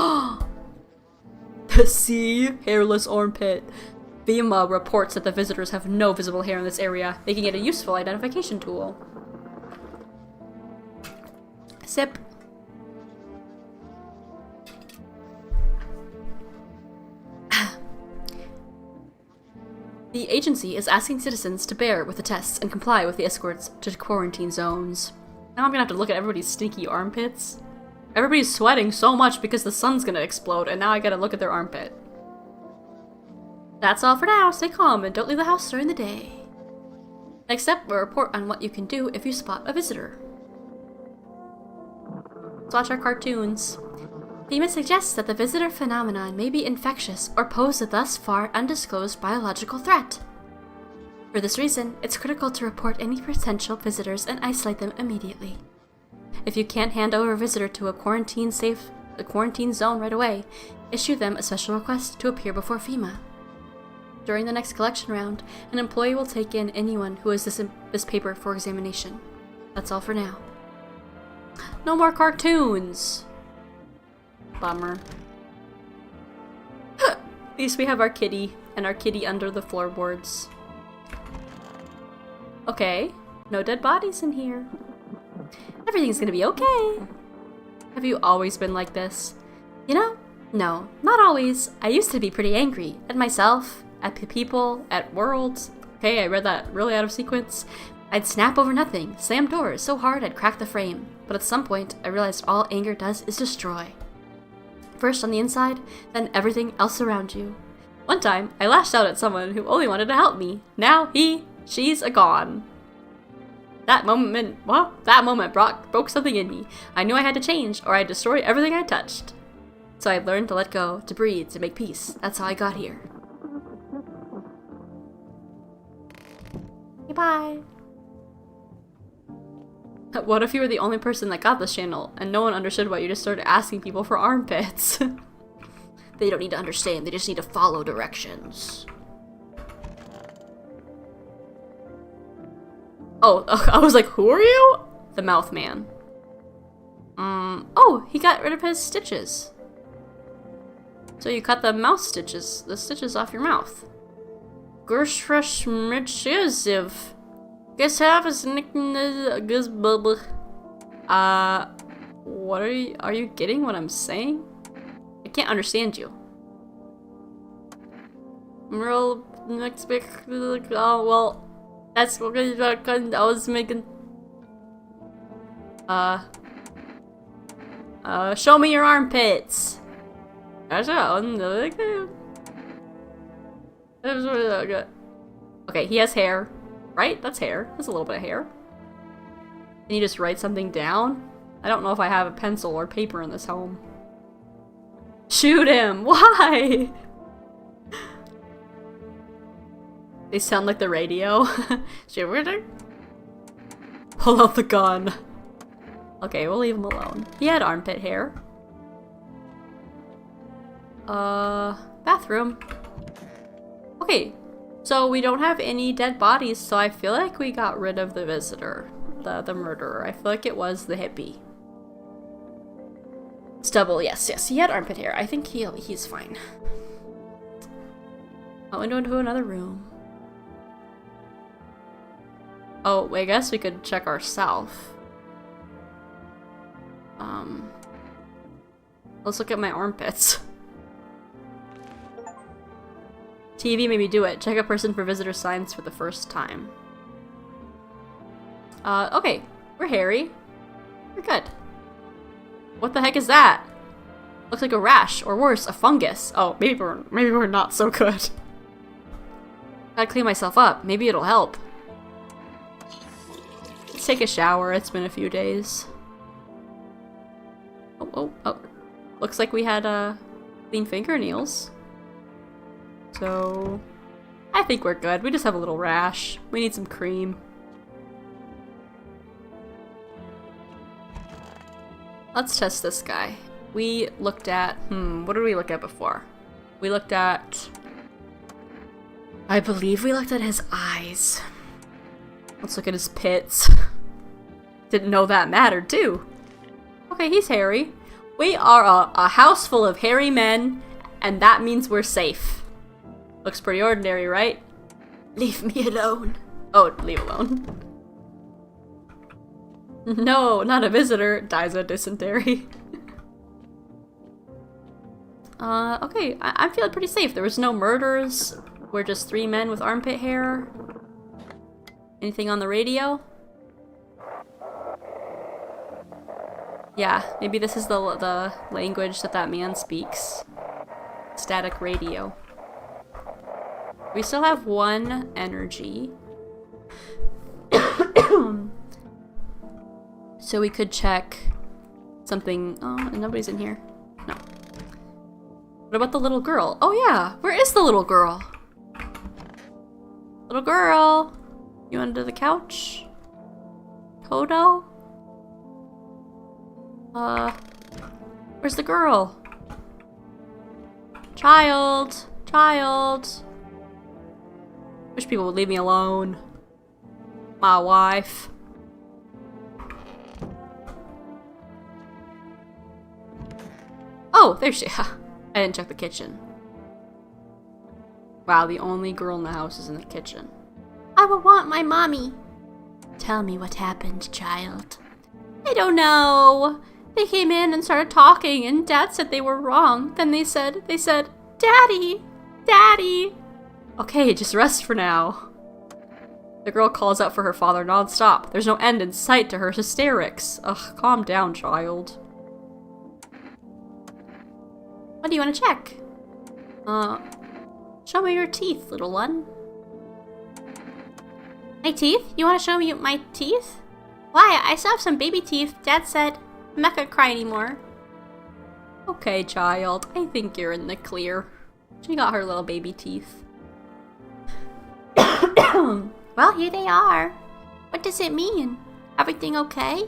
See? Hairless armpit. FEMA reports that the visitors have no visible hair in this area, making it a useful identification tool. Sip. The agency is asking citizens to bear with the tests and comply with the escorts to quarantine zones. Now I'm gonna have to look at everybody's stinky armpits. Everybody's sweating so much because the sun's gonna explode, and now I gotta look at their armpit. That's all for now. Stay calm and don't leave the house during the day. Next up, we'll report on what you can do if you spot a visitor. Let's watch our cartoons. FEMA suggests that the visitor phenomenon may be infectious or pose a thus far undisclosed biological threat. For this reason, it's critical to report any potential visitors and isolate them immediately. If you can't hand over a visitor to a quarantine zone right away, issue them a special request to appear before FEMA. During the next collection round, an employee will take in anyone who has this paper for examination. That's all for now. No more cartoons! Bummer. At least we have our kitty, and our kitty under the floorboards. Okay, no dead bodies in here. Everything's gonna be okay. Have you always been like this? You know, no, not always. I used to be pretty angry at myself, at people, at worlds. Okay, I read that really out of sequence. I'd snap over nothing, slam doors so hard I'd crack the frame. But at some point, I realized all anger does is destroy. First on the inside, then everything else around you. One time, I lashed out at someone who only wanted to help me. Now she's a gone. That moment broke something in me. I knew I had to change, or I'd destroy everything I touched. So I learned to let go, to breathe, to make peace. That's how I got here. Goodbye. What if you were the only person that got this channel, and no one understood why you just started asking people for armpits? They don't need to understand, they just need to follow directions. Oh, I was like, who are you? The mouth man. Oh, he got rid of his stitches. So you cut the mouth stitches, the stitches off your mouth. Gershfresh. Guess half is Gus bubble. What are you getting what I'm saying? I can't understand you. Real next big oh well that's what I was making show me your armpits. Okay, he has hair. Right? That's hair. That's a little bit of hair. Can you just write something down? I don't know if I have a pencil or paper in this home. Shoot him! Why? They sound like the radio. Pull out the gun. Okay, we'll leave him alone. He had armpit hair. Bathroom. Okay. So we don't have any dead bodies, so I feel like we got rid of the visitor. The murderer. I feel like it was the hippie. Stubble, yes, he had armpit hair. I think he's fine. I went into another room. Oh, I guess we could check ourselves. Let's look at my armpits. TV made me do it. Check a person for visitor signs for the first time. Okay. We're hairy. We're good. What the heck is that? Looks like a rash, or worse, a fungus. Oh, maybe we're not so good. Gotta clean myself up. Maybe it'll help. Let's take a shower. It's been a few days. Oh. Looks like we had, clean fingernails. So, I think we're good. We just have a little rash. We need some cream. Let's test this guy. We looked at, what did we look at before? We looked at, I believe we looked at his eyes. Let's look at his pits. Didn't know that mattered too. Okay, he's hairy. We are a house full of hairy men, and that means we're safe. Looks pretty ordinary, right? Leave me alone. Oh, leave alone. No, not a visitor. Dies of dysentery. Okay, I'm feeling pretty safe. There was no murders. We're just 3 men with armpit hair. Anything on the radio? Yeah, maybe this is the language that man speaks. Static radio. We still have 1 energy. So we could check something. Oh, and nobody's in here. No. What about the little girl? Oh yeah, where is the little girl? Little girl, you under the couch? Kodo? Where's the girl? Child. Wish people would leave me alone. My wife. Oh, there she is. I didn't check the kitchen. Wow, the only girl in the house is in the kitchen. I will want my mommy. Tell me what happened, child. I don't know. They came in and started talking, and Dad said they were wrong. Then they said, Daddy! Okay, just rest for now. The girl calls out for her father nonstop. There's no end in sight to her hysterics. Ugh, calm down, child. What do you want to check? Show me your teeth, little one. My teeth? You want to show me my teeth? Why? I still have some baby teeth. Dad said I'm not gonna cry anymore. Okay, child. I think you're in the clear. She got her little baby teeth. Well, here they are. What does it mean? Everything okay?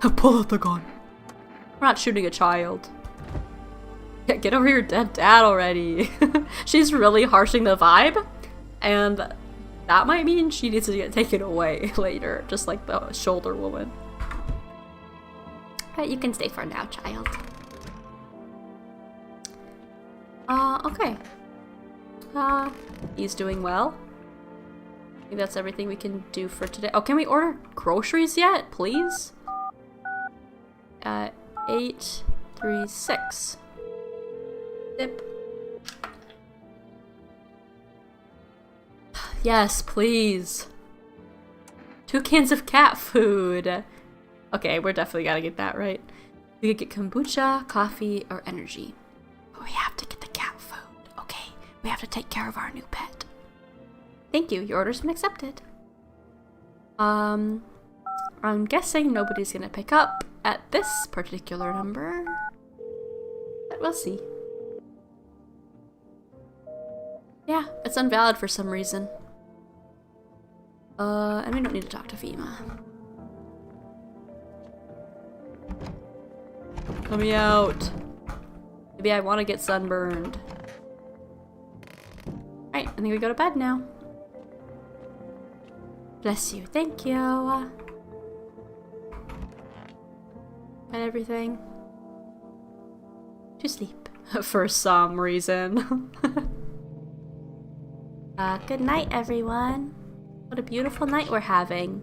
Pull out the gun. We're not shooting a child. Yeah, get over your dead dad already. She's really harshing the vibe, and that might mean she needs to get taken away later, just like the shoulder woman. But you can stay for now, child. Okay. He's doing well. I think that's everything we can do for today. Oh, can we order groceries yet, please? 836. Zip. Yes, please. 2 cans of cat food. Okay, we're definitely gotta get that right. We could get kombucha, coffee, or energy. But we have to get the cat food. Okay, we have to take care of our new pet. Thank you, your order's been accepted. I'm guessing nobody's gonna pick up at this particular number. But we'll see. Yeah, it's invalid for some reason. And we don't need to talk to FEMA. Let me out. Maybe I want to get sunburned. Alright, I think we go to bed now. Bless you. Thank you. And everything. To sleep. For some reason. Good night, everyone. What a beautiful night we're having.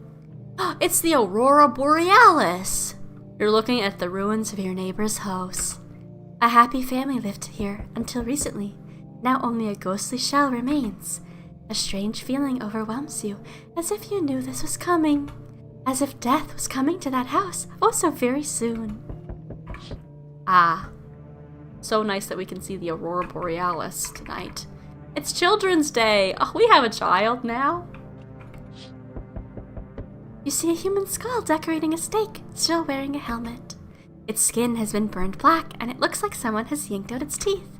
It's the Aurora Borealis! You're looking at the ruins of your neighbor's house. A happy family lived here until recently. Now only a ghostly shell remains. A strange feeling overwhelms you, as if you knew this was coming. As if death was coming to that house, oh so very soon. Ah. So nice that we can see the Aurora Borealis tonight. It's Children's Day! Oh, we have a child now. You see a human skull decorating a stake, still wearing a helmet. Its skin has been burned black, and it looks like someone has yanked out its teeth.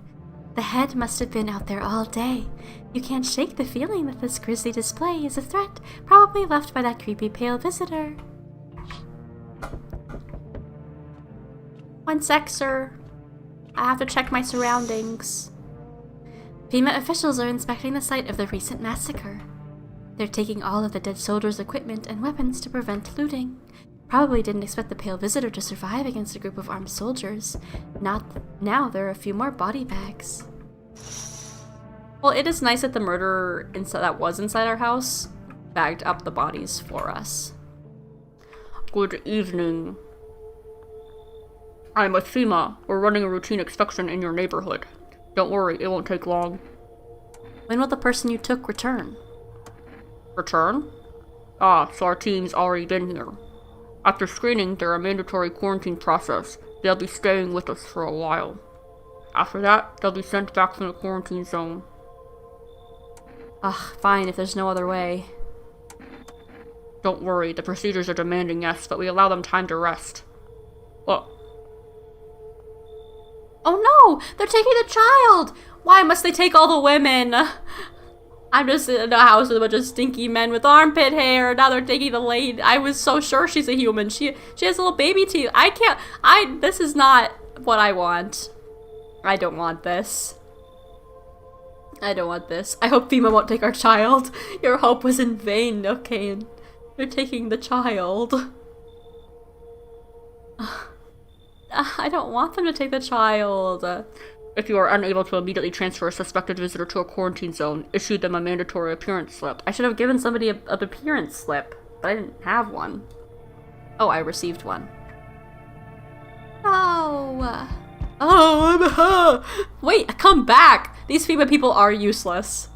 The head must have been out there all day. You can't shake the feeling that this grisly display is a threat, probably left by that creepy pale visitor. One sec, sir. I have to check my surroundings. FEMA officials are inspecting the site of the recent massacre. They're taking all of the dead soldiers' equipment and weapons to prevent looting. Probably didn't expect the pale visitor to survive against a group of armed soldiers. Now there are a few more body bags. Well, it is nice that the murderer that was inside our house bagged up the bodies for us. Good evening. I'm with FEMA. We're running a routine inspection in your neighborhood. Don't worry, it won't take long. When will the person you took return? Return? Ah, so our team's already been here. After screening, they're a mandatory quarantine process. They'll be staying with us for a while. After that, they'll be sent back from the quarantine zone. Ugh, fine if there's no other way. Don't worry, the procedures are demanding, yes, but we allow them time to rest. Look. Oh no! They're taking the child! Why must they take all the women? I'm just in a house with a bunch of stinky men with armpit hair. Now they're taking the lady. I was so sure she's a human. She has little baby teeth. This is not what I want. I don't want this. I don't want this. I hope FEMA won't take our child. Your hope was in vain, okay? You're taking the child. I don't want them to take the child. If you are unable to immediately transfer a suspected visitor to a quarantine zone, issue them a mandatory appearance slip. I should have given somebody an appearance slip, but I didn't have one. Oh, I received one. Wait, come back! These FEMA people are useless.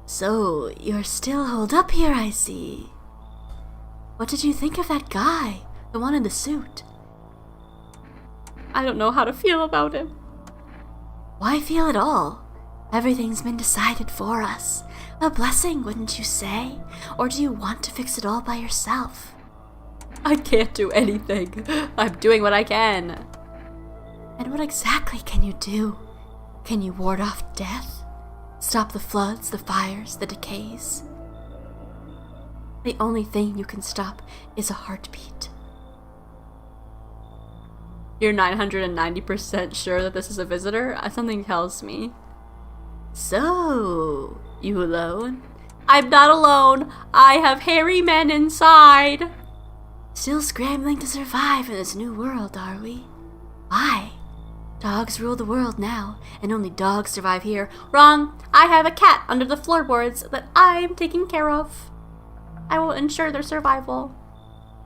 So, you're still holed up here, I see. What did you think of that guy? The one in the suit? I don't know how to feel about him. Why feel at all? Everything's been decided for us. A blessing, wouldn't you say? Or do you want to fix it all by yourself? I can't do anything. I'm doing what I can. And what exactly can you do? Can you ward off death? Stop the floods, the fires, the decays? The only thing you can stop is a heartbeat. You're 990% sure that this is a visitor? Something tells me. So, you alone? I'm not alone. I have hairy men inside. Still scrambling to survive in this new world, are we? Why? Dogs rule the world now, and only dogs survive here. Wrong. I have a cat under the floorboards that I'm taking care of. I will ensure their survival.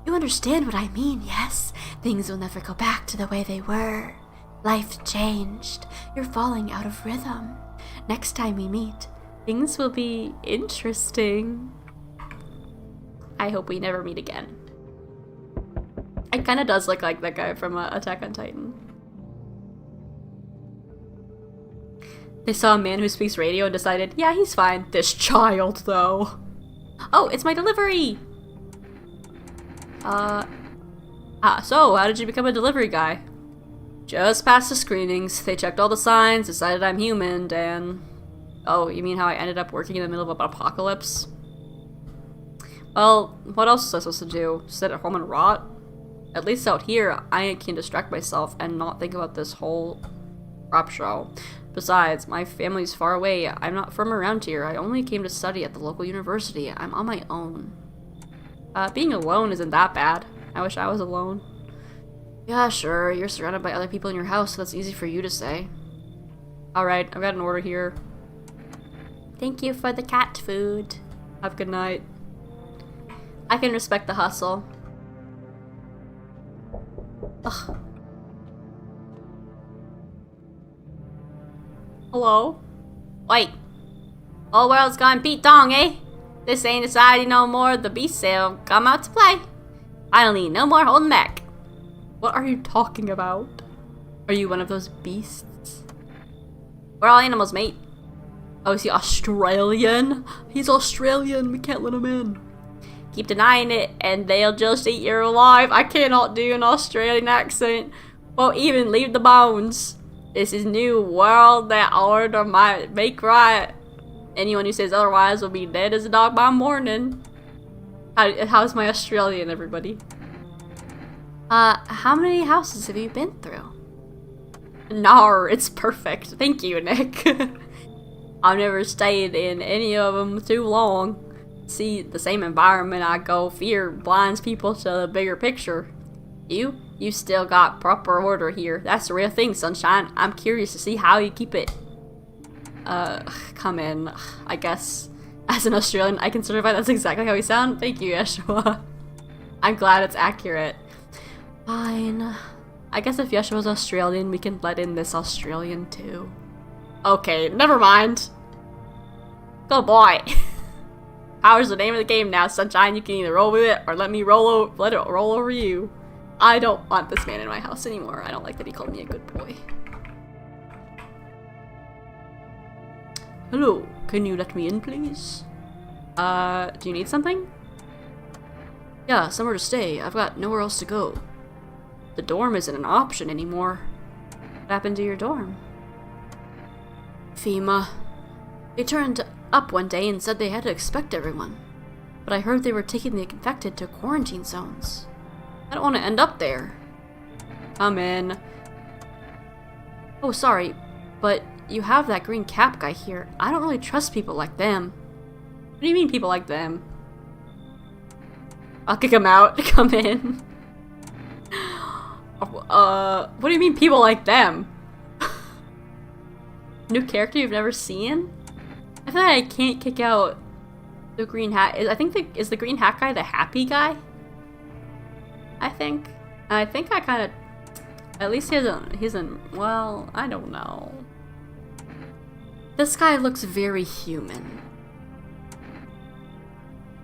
You understand what I mean, yes? Things will never go back to the way they were. Life changed. You're falling out of rhythm. Next time we meet, things will be interesting. I hope we never meet again. It kind of does look like that guy from Attack on Titan. They saw a man who speaks radio and decided, yeah, he's fine. This child, though. Oh, it's my delivery! So, how did you become a delivery guy? Just passed the screenings. They checked all the signs, decided I'm human, and... Oh, you mean how I ended up working in the middle of an apocalypse? Well, what else was I supposed to do? Sit at home and rot? At least out here, I can distract myself and not think about this whole crap show. Besides, my family's far away. I'm not from around here. I only came to study at the local university. I'm on my own. Being alone isn't that bad. I wish I was alone. Yeah, sure, you're surrounded by other people in your house, so that's easy for you to say. Alright, I've got an order here. Thank you for the cat food. Have a good night. I can respect the hustle. Ugh. Hello? Wait. Whole world's gone Pete Dong, eh? This ain't society no more. The beast sale come out to play. Finally, no more holding back. What are you talking about? Are you one of those beasts? We're all animals, mate. Oh, is he Australian? He's Australian. We can't let him in. Keep denying it, and they'll just eat you Alive. I cannot do an Australian accent. Won't even leave the bones. This is new world that order might make right. Anyone who says otherwise will be dead as a dog by morning. How's my Australian, everybody? How many houses have you been through? Nar, it's perfect. Thank you, Nick. I've never stayed in any of them too long. See, the same environment I go, fear blinds people to the bigger picture. You still got proper order here. That's the real thing, sunshine. I'm curious to see how you keep it. Come in. I guess, as an Australian, I can certify that's exactly how we sound. Thank you, Yeshua. I'm glad it's accurate. Fine. I guess if Yeshua's Australian, we can let in this Australian too. Okay, never mind. Good boy. Power's the name of the game now, sunshine. You can either roll with it or let it roll over you. I don't want this man in my house anymore. I don't like that he called me a good boy. Hello, can you let me in, please? Do you need something? Yeah, somewhere to stay. I've got nowhere else to go. The dorm isn't an option anymore. What happened to your dorm? FEMA. They turned up one day and said they had to expect everyone. But I heard they were taking the infected to quarantine zones. I don't want to end up there. Come in. Oh, sorry, but you have that green cap guy here. I don't really trust people like them. What do you mean people like them? I'll kick him out. Come in. What do you mean people like them? New character you've never seen? I feel like I can't kick out the green hat. Is the green hat guy the happy guy? I think I kind of, at least well, I don't know. This guy looks very human.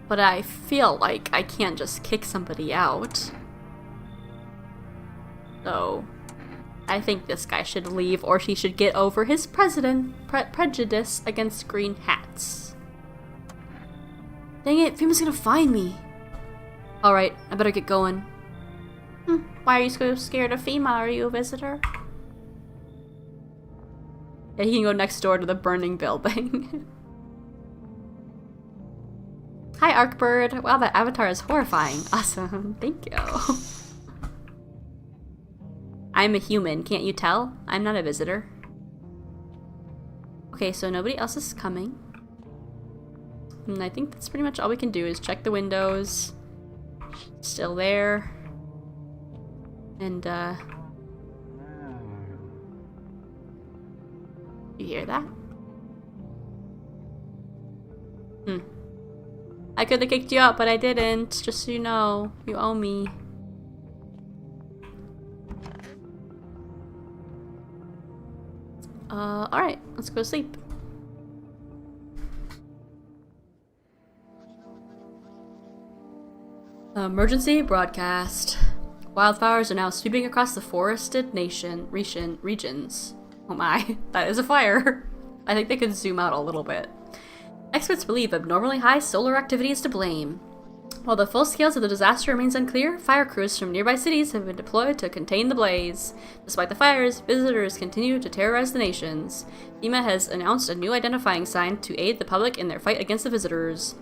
But I feel like I can't just kick somebody out. So, I think this guy should leave, or he should get over his prejudice against green hats. Dang it, FEMA's gonna find me. Alright, I better get going. Why are you so scared of FEMA? Are you a visitor? Yeah, he can go next door to the burning building. Hi, Arkbird. Wow, that avatar is horrifying. Awesome. Thank you. I'm a human. Can't you tell? I'm not a visitor. Okay, so nobody else is coming. And I think that's pretty much all we can do is check the windows. Still there. And, you hear that? I could have kicked you out, but I didn't. Just so you know. You owe me. Alright. Let's go to sleep. Emergency broadcast. Wildfires are now sweeping across the forested regions. Oh my, that is a fire. I think they could zoom out a little bit. Experts believe abnormally high solar activity is to blame. While the full scales of the disaster remains unclear, fire crews from nearby cities have been deployed to contain the blaze. Despite the fires, visitors continue to terrorize the nations. FEMA has announced a new identifying sign to aid the public in their fight against the visitors.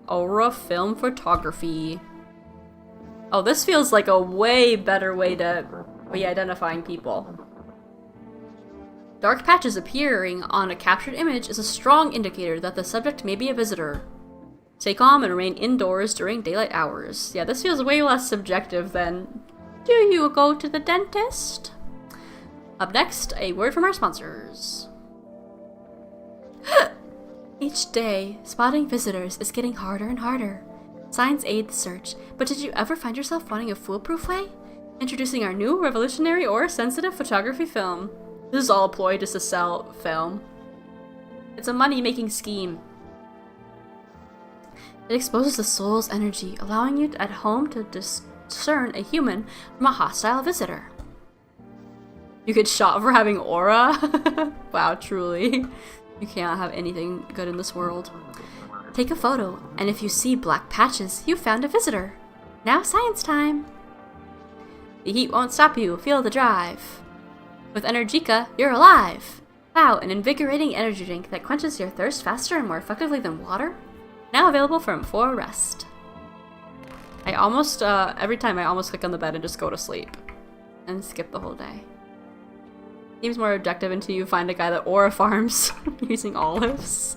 Aura Film Photography. Oh, this feels like a way better way to be identifying people. Dark patches appearing on a captured image is a strong indicator that the subject may be a visitor. Stay calm and remain indoors during daylight hours. Yeah, this feels way less subjective than, do you go to the dentist? Up next, a word from our sponsors. Each day, spotting visitors is getting harder and harder. Signs aid the search, but did you ever find yourself wanting a foolproof way? Introducing our new revolutionary aura-sensitive photography film. This is all a ploy just to sell film. It's a money-making scheme. It exposes the soul's energy, allowing you at home to discern a human from a hostile visitor. You get shot for having aura? Wow, truly. You cannot have anything good in this world. Take a photo, and if you see black patches, you found a visitor. Now science time! The heat won't stop you, feel the drive. With Energica, you're alive! Wow, an invigorating energy drink that quenches your thirst faster and more effectively than water? Now available from For Rest. I almost, every time I almost click on the bed and just go to sleep. And skip the whole day. Seems more objective until you find a guy that aura farms using olives.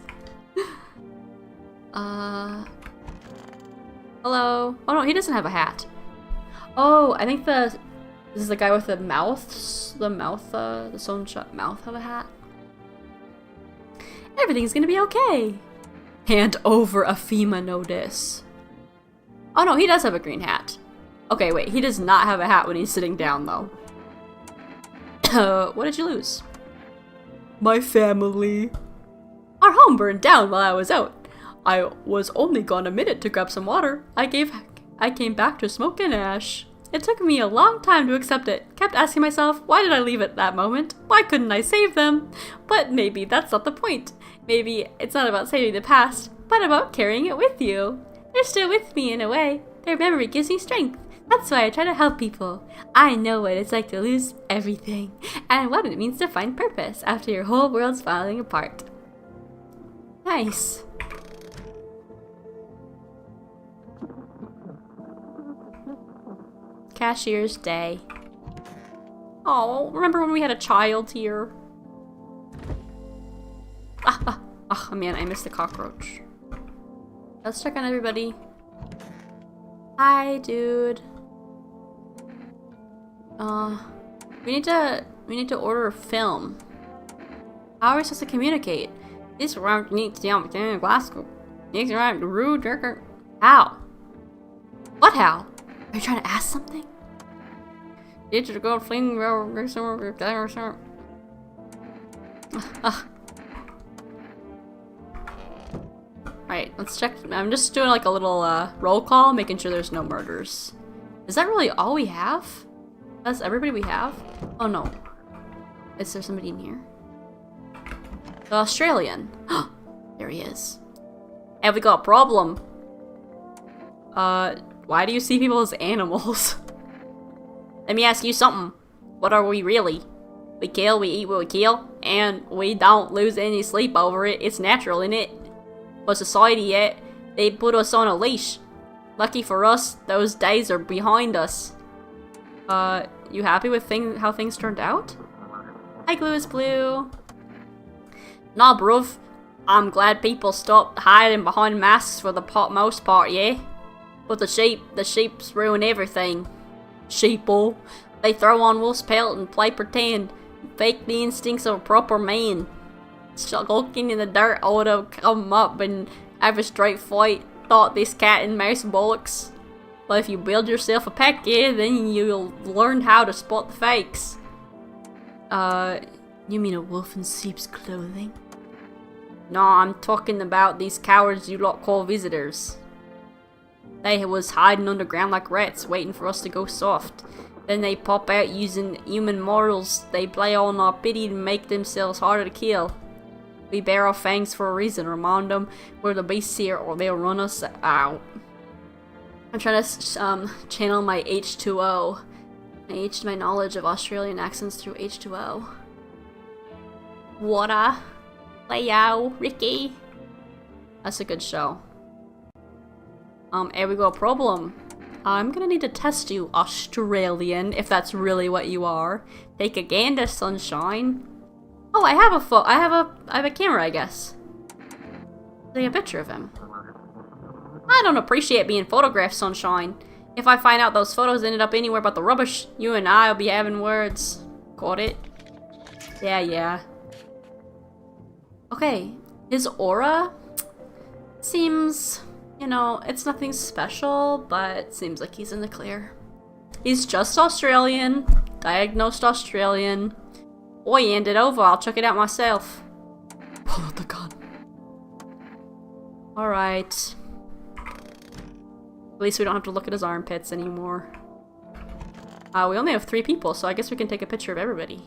Hello? Oh no, he doesn't have a hat. Oh, I think this is the guy with the mouth, the sewn shut mouth of a hat. Everything's gonna be okay. Hand over a FEMA notice. Oh no, he does have a green hat. Okay, wait, he does not have a hat when he's sitting down though. What did you lose? My family. Our home burned down while I was out. I was only gone a minute to grab some water. I came back to smoke and ash. It took me a long time to accept it. Kept asking myself, why did I leave at that moment? Why couldn't I save them? But maybe that's not the point. Maybe it's not about saving the past, but about carrying it with you. They're still with me in a way. Their memory gives me strength. That's why I try to help people. I know what it's like to lose everything, and what it means to find purpose after your whole world's falling apart. Nice. Cashier's Day. Oh, remember when we had a child here? Oh man, I missed the cockroach. Let's check on everybody. Hi, dude. We need to order a film. How are we supposed to communicate? This round needs down in Glasgow. Next round rude jerker. How? What how? Are you trying to ask something? Did you go fling Alright, let's check. I'm just doing like a little roll call, making sure there's no murders. Is that really all we have? That's everybody we have? Oh no. Is there somebody in here? The Australian. There he is. Have we got a problem? Why do you see people as animals? Let me ask you something. What are we really? We kill, we eat what we kill, and we don't lose any sleep over it. It's natural, innit? But society yet, they put us on a leash. Lucky for us, those days are behind us. You happy with how things turned out? Hi, Glue is Blue. Nah, bruv. I'm glad people stopped hiding behind masks for the most part, yeah? But the sheeps ruin everything. Sheeple. They throw on wolf's pelt and play pretend. Fake the instincts of a proper man. Skulking in the dirt, I would have come up and have a straight fight. Thought this cat and mouse bollocks. But if you build yourself a pet, yeah, then you'll learn how to spot the fakes. You mean a wolf in sheep's clothing? No, I'm talking about these cowards you lot call visitors. They was hiding underground like rats, waiting for us to go soft. Then they pop out using human morals. They play on our pity to make themselves harder to kill. We bear our fangs for a reason. Remind them we're the beasts here, or they'll run us out. I'm trying to channel my H2O. I aged my knowledge of Australian accents through H2O. Water. Leo, Ricky. That's a good show. Here we go. Problem. I'm gonna need to test you, Australian, if that's really what you are. Take a gander, sunshine. Oh, I have a camera, I guess. Take a picture of him. I don't appreciate being photographed, sunshine. If I find out those photos ended up anywhere but the rubbish, you and I'll be having words. Got it? Yeah. Okay, his aura seems, you know, it's nothing special, but seems like he's in the clear. He's just Australian, diagnosed Australian. Oi, hand it over, I'll check it out myself. Pull out the gun. Alright. At least we don't have to look at his armpits anymore. We only have 3 people, so I guess we can take a picture of everybody.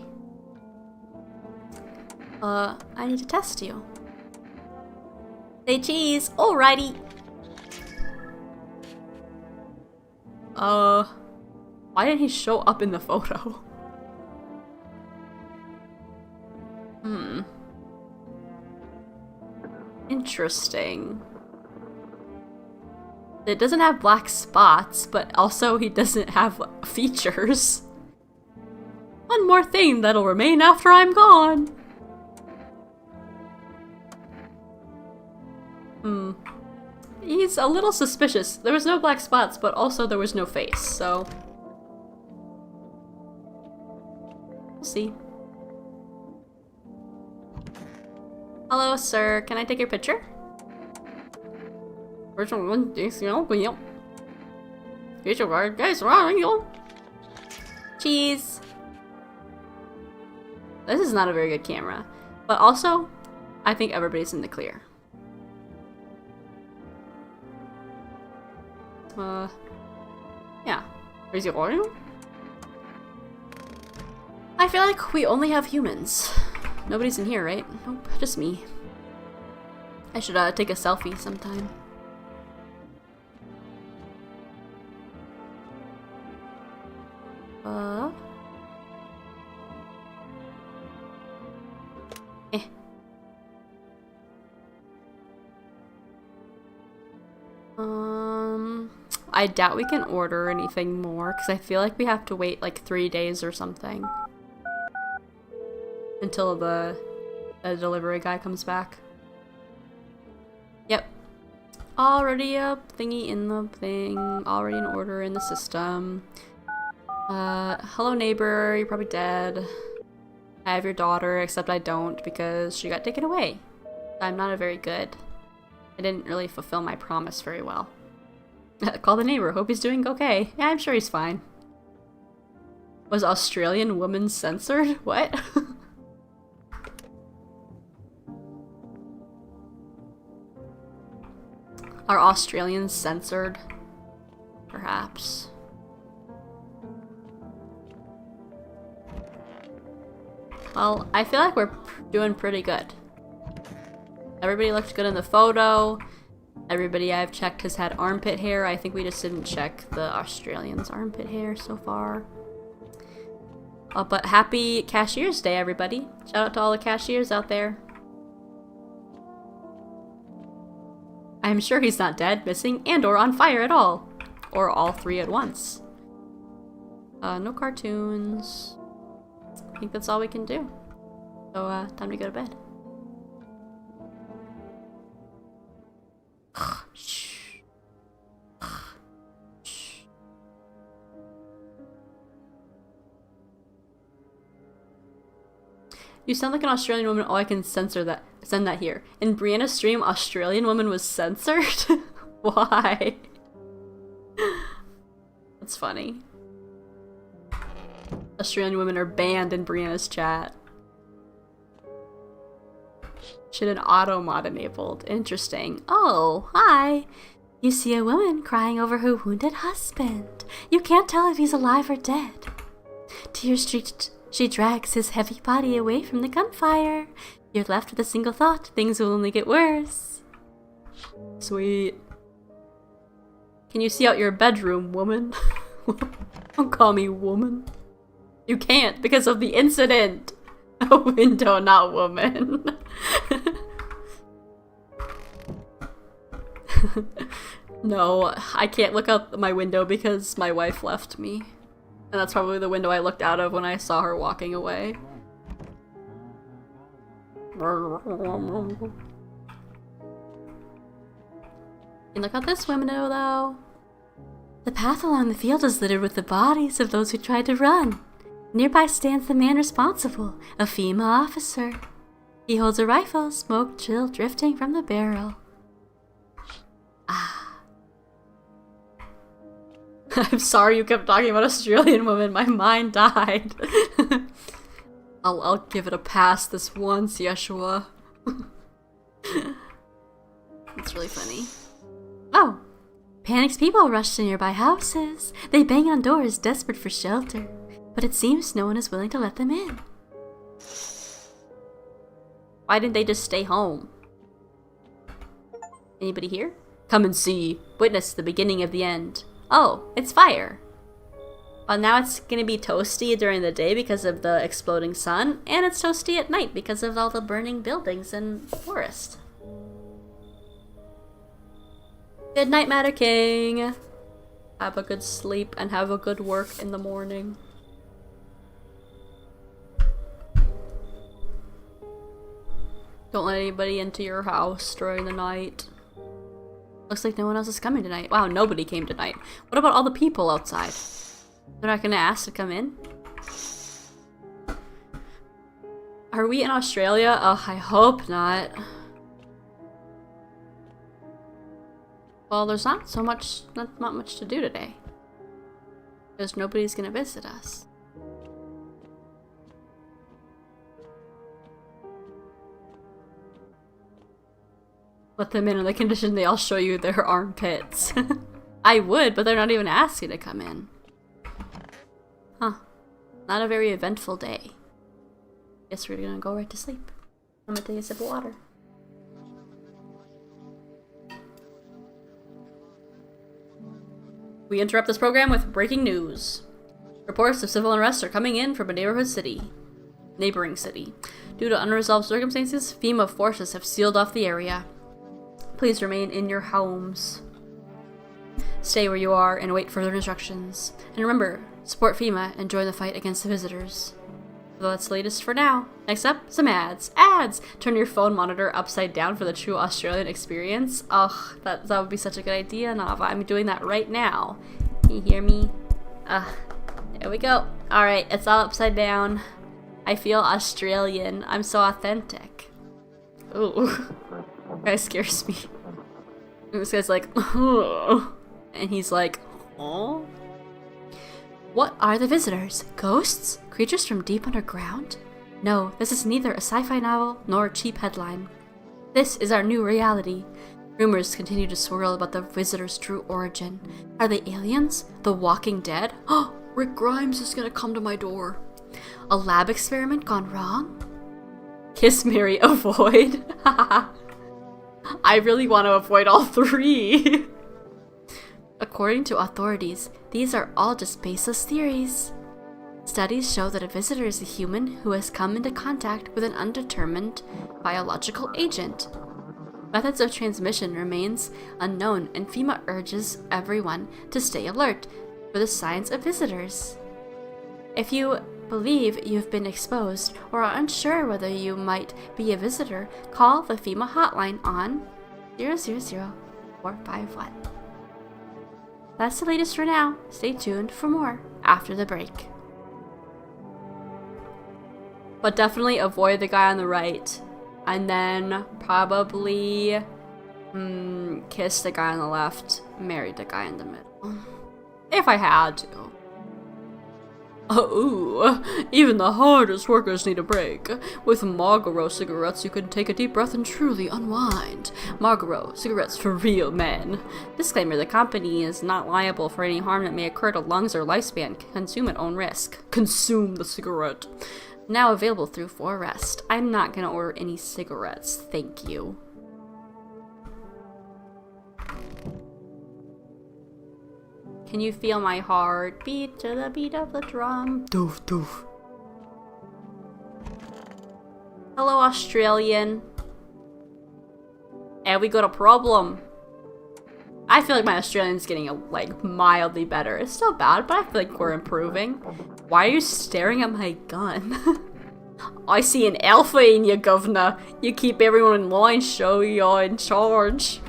I need to test you. Say cheese! Alrighty! Why didn't he show up in the photo? Interesting. It doesn't have black spots, but also he doesn't have features. One more thing that'll remain after I'm gone. He's a little suspicious. There was no black spots, but also there was no face, so... we'll see. Hello, sir. Can I take your picture? Cheese. This is not a very good camera. But also, I think everybody's in the clear. Yeah. I feel like we only have humans. Nobody's in here, right? Nope, just me. I should take a selfie sometime. I doubt we can order anything more, because I feel like we have to wait like 3 days or something. Until the delivery guy comes back. Yep. Already a thingy in the thing. Already an order in the system. Hello neighbor, you're probably dead. I have your daughter, except I don't because she got taken away. I'm not a very good. I didn't really fulfill my promise very well. Call the neighbor, hope he's doing okay. Yeah, I'm sure he's fine. Was Australian woman censored? What? Are Australians censored? Perhaps. Well, I feel like we're doing pretty good. Everybody looked good in the photo. Everybody I've checked has had armpit hair. I think we just didn't check the Australians' armpit hair so far. But happy Cashier's Day, everybody. Shout out to all the cashiers out there. I'm sure he's not dead, missing, and or on fire at all. Or all 3 at once. No cartoons. I think that's all we can do. So, time to go to bed. You sound like an Australian woman. Oh, I can censor that. Send that here. In Brianna's stream, Australian woman was censored? Why? That's funny. Australian women are banned in Brianna's chat. Should an auto mod enabled? Interesting. Oh, hi. You see a woman crying over her wounded husband. You can't tell if he's alive or dead. Tears streaked. She drags his heavy body away from the gunfire. You're left with a single thought. Things will only get worse. Sweet. Can you see out your bedroom, woman? Don't call me woman. You can't because of the incident. A window, not woman. No, I can't look out my window because my wife left me. And that's probably the window I looked out of when I saw her walking away. And look out this window, though. The path along the field is littered with the bodies of those who tried to run. Nearby stands the man responsible, a female officer. He holds a rifle, smoke chill drifting from the barrel. Ah. I'm sorry you kept talking about Australian women. My mind died. I'll give it a pass this once, Yeshua. It's That's really funny. Oh! Panicked people rush to nearby houses. They bang on doors, desperate for shelter. But it seems no one is willing to let them in. Why didn't they just stay home? Anybody here? Come and see. Witness the beginning of the end. Oh, it's fire. Well, now it's gonna be toasty during the day because of the exploding sun, and it's toasty at night because of all the burning buildings and forest. Good night, Matter King. Have a good sleep and have a good work in the morning. Don't let anybody into your house during the night. Looks like no one else is coming tonight. Wow, nobody came tonight. What about all the people outside? They're not gonna ask to come in? Are we in Australia? Oh, I hope not. Well, there's not much to do today. Because nobody's gonna visit us. Let them in on the condition they all show you their armpits. I would, but they're not even asking to come in. Huh. Not a very eventful day. Guess we're gonna go right to sleep. I'm gonna take a sip of water. We interrupt this program with breaking news. Reports of civil unrest are coming in from a neighboring city. Due to unresolved circumstances, FEMA forces have sealed off the area. Please remain in your homes. Stay where you are and wait further instructions. And remember, support FEMA and join the fight against the visitors. Well, that's the latest for now. Next up, some ads. Ads! Turn your phone monitor upside down for the true Australian experience. Ugh, that would be such a good idea, Nava. I'm doing that right now. Can you hear me? There we go. Alright, it's all upside down. I feel Australian. I'm so authentic. Ooh. That guy scares me. This guy's like, oh. And he's like, oh? What are the visitors? Ghosts? Creatures from deep underground? No, this is neither a sci-fi novel nor a cheap headline. This is our new reality. Rumors continue to swirl about the visitors' true origin. Are they aliens? The Walking Dead? Oh, Rick Grimes is gonna come to my door. A lab experiment gone wrong? Kiss, marry, avoid? I really want to avoid all three. According to authorities, these are all just baseless theories. Studies show that a visitor is a human who has come into contact with an undetermined biological agent. Methods of transmission remains unknown, and FEMA urges everyone to stay alert for the signs of visitors. If you believe you've been exposed or are unsure whether you might be a visitor, call the FEMA hotline on 000-451. That's the latest for now. Stay tuned for more after the break. But definitely avoid the guy on the right. And then probably kiss the guy on the left, marry the guy in the middle. If I had to. Oh, even the hardest workers need a break. With Marlboro cigarettes, you can take a deep breath and truly unwind. Marlboro, cigarettes for real men. Disclaimer, the company is not liable for any harm that may occur to lungs or lifespan. Consume at own risk. Consume the cigarette. Now available through Forrest. I'm not gonna order any cigarettes, thank you. Can you feel my heart beat to the beat of the drum? Doof doof. Hello, Australian. And we got a problem. I feel like my Australian's getting like mildly better. It's still bad, but I feel like we're improving. Why are you staring at my gun? I see an alpha in you, governor. You keep everyone in line, show you're in charge.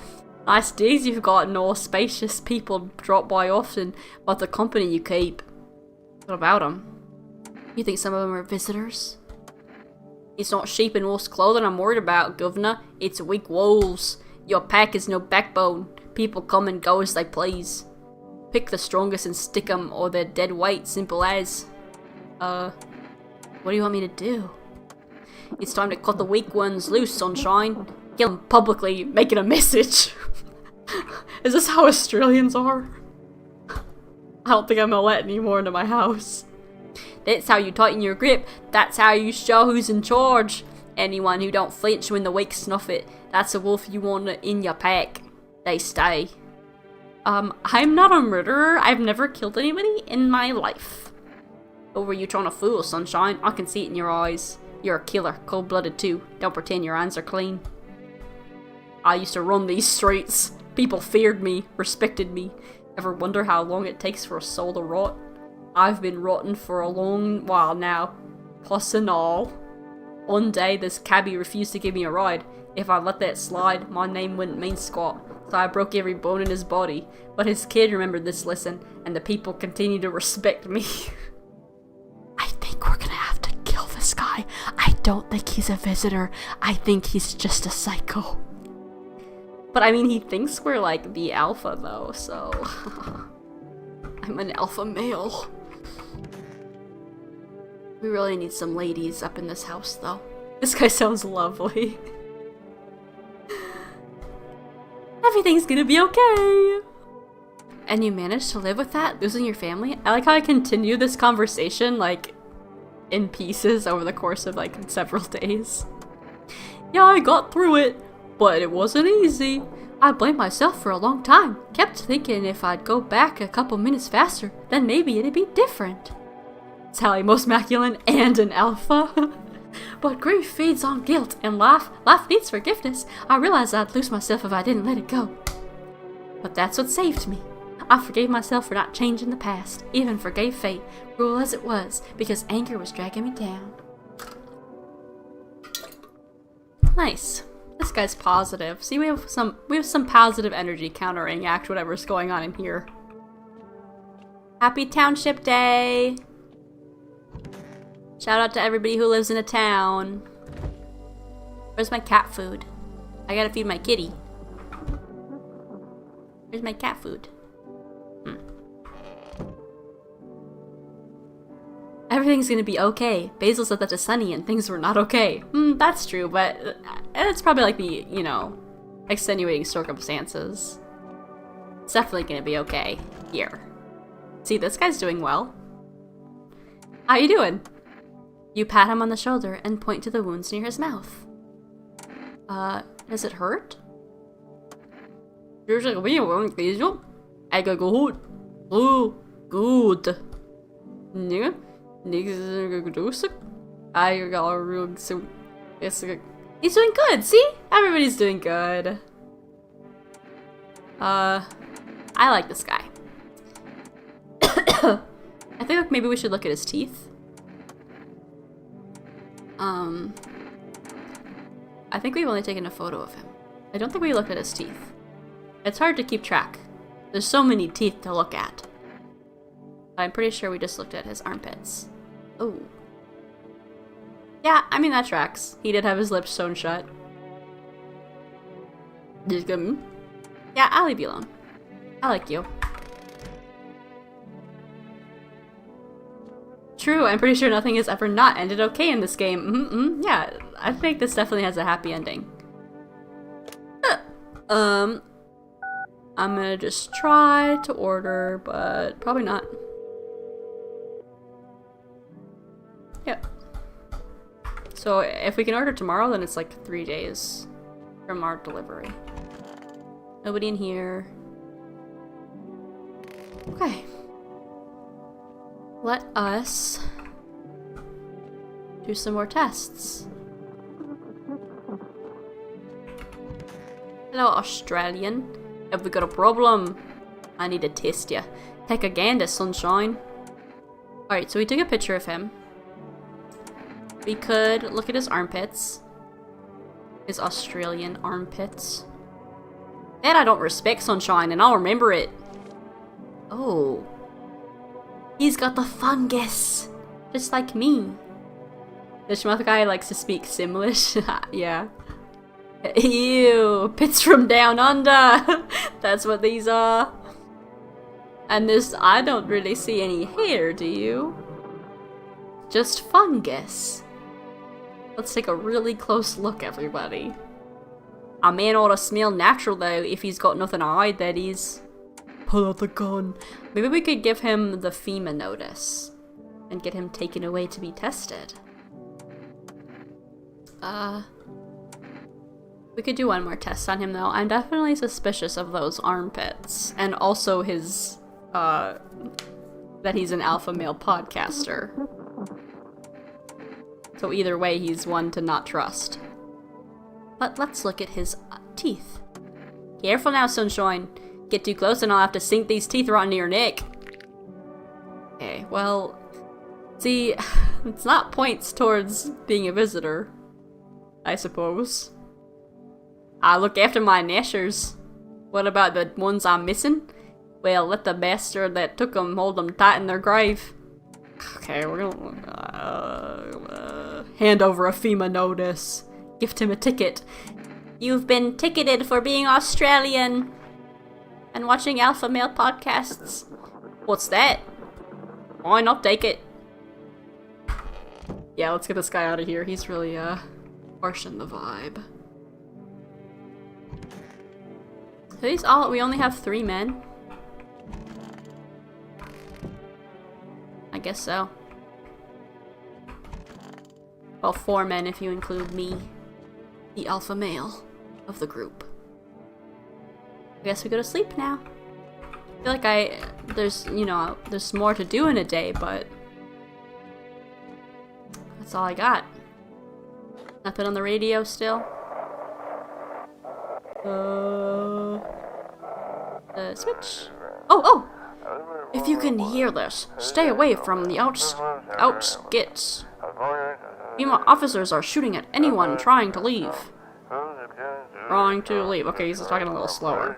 Nice days you've got, no spacious people drop by often, but the company you keep. What about them? You think some of them are visitors? It's not sheep in wolf's clothing I'm worried about, governor. It's weak wolves. Your pack is no backbone. People come and go as they please. Pick the strongest and stick 'em, or they're dead weight, simple as. What do you want me to do? It's time to cut the weak ones loose, sunshine. kill him publicly, making a message. Is this how Australians are? I don't think I'm gonna let any more into my house. That's how you tighten your grip. That's how you show who's in charge. Anyone who don't flinch when the weak snuff it, that's a wolf you want in your pack. They stay. I'm not a murderer. I've never killed anybody in my life. What were you trying to fool, Sunshine? I can see it in your eyes. You're a killer, cold-blooded too. Don't pretend your hands are clean. I used to run these streets. People feared me, respected me. Ever wonder how long it takes for a soul to rot? I've been rotten for a long while now. Plus and all. One day, this cabbie refused to give me a ride. If I let that slide, my name wouldn't mean squat. So I broke every bone in his body. But his kid remembered this lesson, and the people continue to respect me. I think we're gonna have to kill this guy. I don't think he's a visitor. I think he's just a psycho. But I mean, he thinks we're like the alpha though, so... I'm an alpha male. We really need some ladies up in this house though. This guy sounds lovely. Everything's gonna be okay! And you managed to live with that? Losing your family? I like how I continue this conversation, like, in pieces over the course of, like, several days. Yeah, I got through it, but it wasn't easy. I blamed myself for a long time. Kept thinking if I'd go back a couple minutes faster, then maybe it'd be different. Sally, most masculine and an alpha. But grief feeds on guilt, and life needs forgiveness. I realized I'd lose myself if I didn't let it go. But that's what saved me. I forgave myself for not changing the past, even forgave fate, cruel as it was, because anger was dragging me down. Nice. This guy's positive. See, we have some positive energy counteract whatever's going on in here. Happy Township Day! Shout out to everybody who lives in a town. Where's my cat food? I gotta feed my kitty. Where's my cat food? Everything's gonna be okay. Basil said that to Sunny and things were not okay. That's true, but it's probably like the, you know, extenuating circumstances. It's definitely gonna be okay here. See, this guy's doing well. How you doing? You pat him on the shoulder and point to the wounds near his mouth. Does it hurt? I go good. Oh, good. He's doing good, see? Everybody's doing good. I like this guy. I think maybe we should look at his teeth. I think we've only taken a photo of him. I don't think we looked at his teeth. It's hard to keep track. There's so many teeth to look at. I'm pretty sure we just looked at his armpits. Oh. Yeah, I mean, that tracks. He did have his lips sewn shut. Yeah, I'll leave you alone. I like you. True, I'm pretty sure nothing has ever not ended okay in this game. Yeah, I think this definitely has a happy ending. I'm gonna just try to order, but probably not. Yep. So if we can order tomorrow, then it's like 3 days from our delivery. Nobody in here. Okay. Let us do some more tests. Hello, Australian. Have we got a problem? I need to test you. Take a gander, Sunshine. Alright, so we took a picture of him. We could look at his armpits. His Australian armpits. That I don't respect, Sunshine, and I'll remember it. Oh. He's got the fungus. Just like me. The Schmuck guy likes to speak Simlish. Yeah. Ew. Pits from down under. That's what these are. And this, I don't really see any hair, do you? Just fungus. Let's take a really close look, everybody. A man ought to smell natural though, if he's got nothing to hide, that is. Pull out the gun. Maybe we could give him the FEMA notice and get him taken away to be tested. We could do one more test on him though. I'm definitely suspicious of those armpits. And also his, that he's an alpha male podcaster. So either way, he's one to not trust. But let's look at his teeth. Careful now, Sunshine. Get too close and I'll have to sink these teeth right into your neck. Okay, well, see, it's not points towards being a visitor, I suppose. I look after my nashers. What about the ones I'm missing? Well, let the bastard that took them hold them tight in their grave. Okay, we're gonna hand over a FEMA notice. Gift him a ticket. You've been ticketed for being Australian and watching alpha male podcasts. What's that? Why not take it? Yeah, let's get this guy out of here. He's really harshing the vibe. So these all, we only have 3 men. I guess so. Well, 4 men if you include me, the alpha male of the group. I guess we go to sleep now. I feel like there's more to do in a day, but that's all I got. Nothing on the radio still. The switch. Oh! If you can hear this, stay away from the outskits. FEMA officers are shooting at anyone trying to leave. Okay, he's talking a little slower.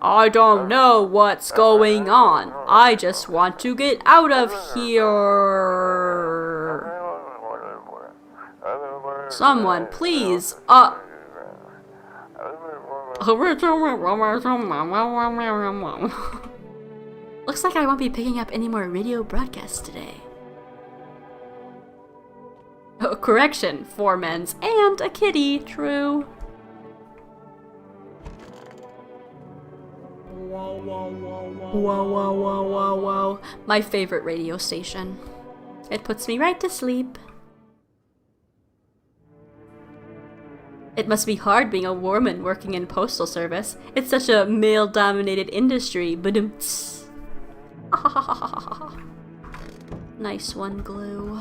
I don't know what's going on. I just want to get out of here. Someone, please, Looks like I won't be picking up any more radio broadcasts today. Oh, correction, 4 men's and a kitty, true. Whoa. My favorite radio station. It puts me right to sleep. It must be hard being a woman working in postal service. It's such a male-dominated industry. Ba-dum-ts. Nice one, Glue.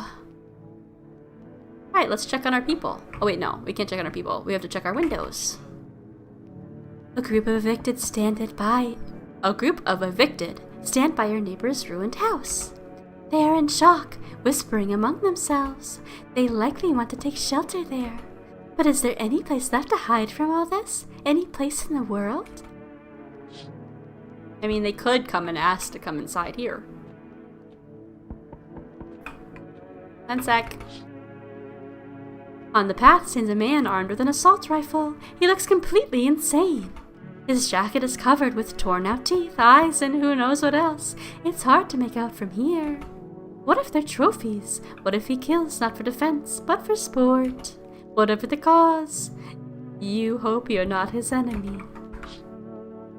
Alright, let's check on our people. Oh wait, no, we can't check on our people. We have to check our windows. A group of evicted stand by your neighbor's ruined house. They are in shock, whispering among themselves. They likely want to take shelter there. But is there any place left to hide from all this? Any place in the world? I mean, they could come and ask to come inside here. 1 sec. On the path stands a man armed with an assault rifle. He looks completely insane. His jacket is covered with torn out teeth, eyes, and who knows what else. It's hard to make out from here. What if they're trophies? What if he kills not for defense, but for sport? Whatever the cause, you hope you're not his enemy.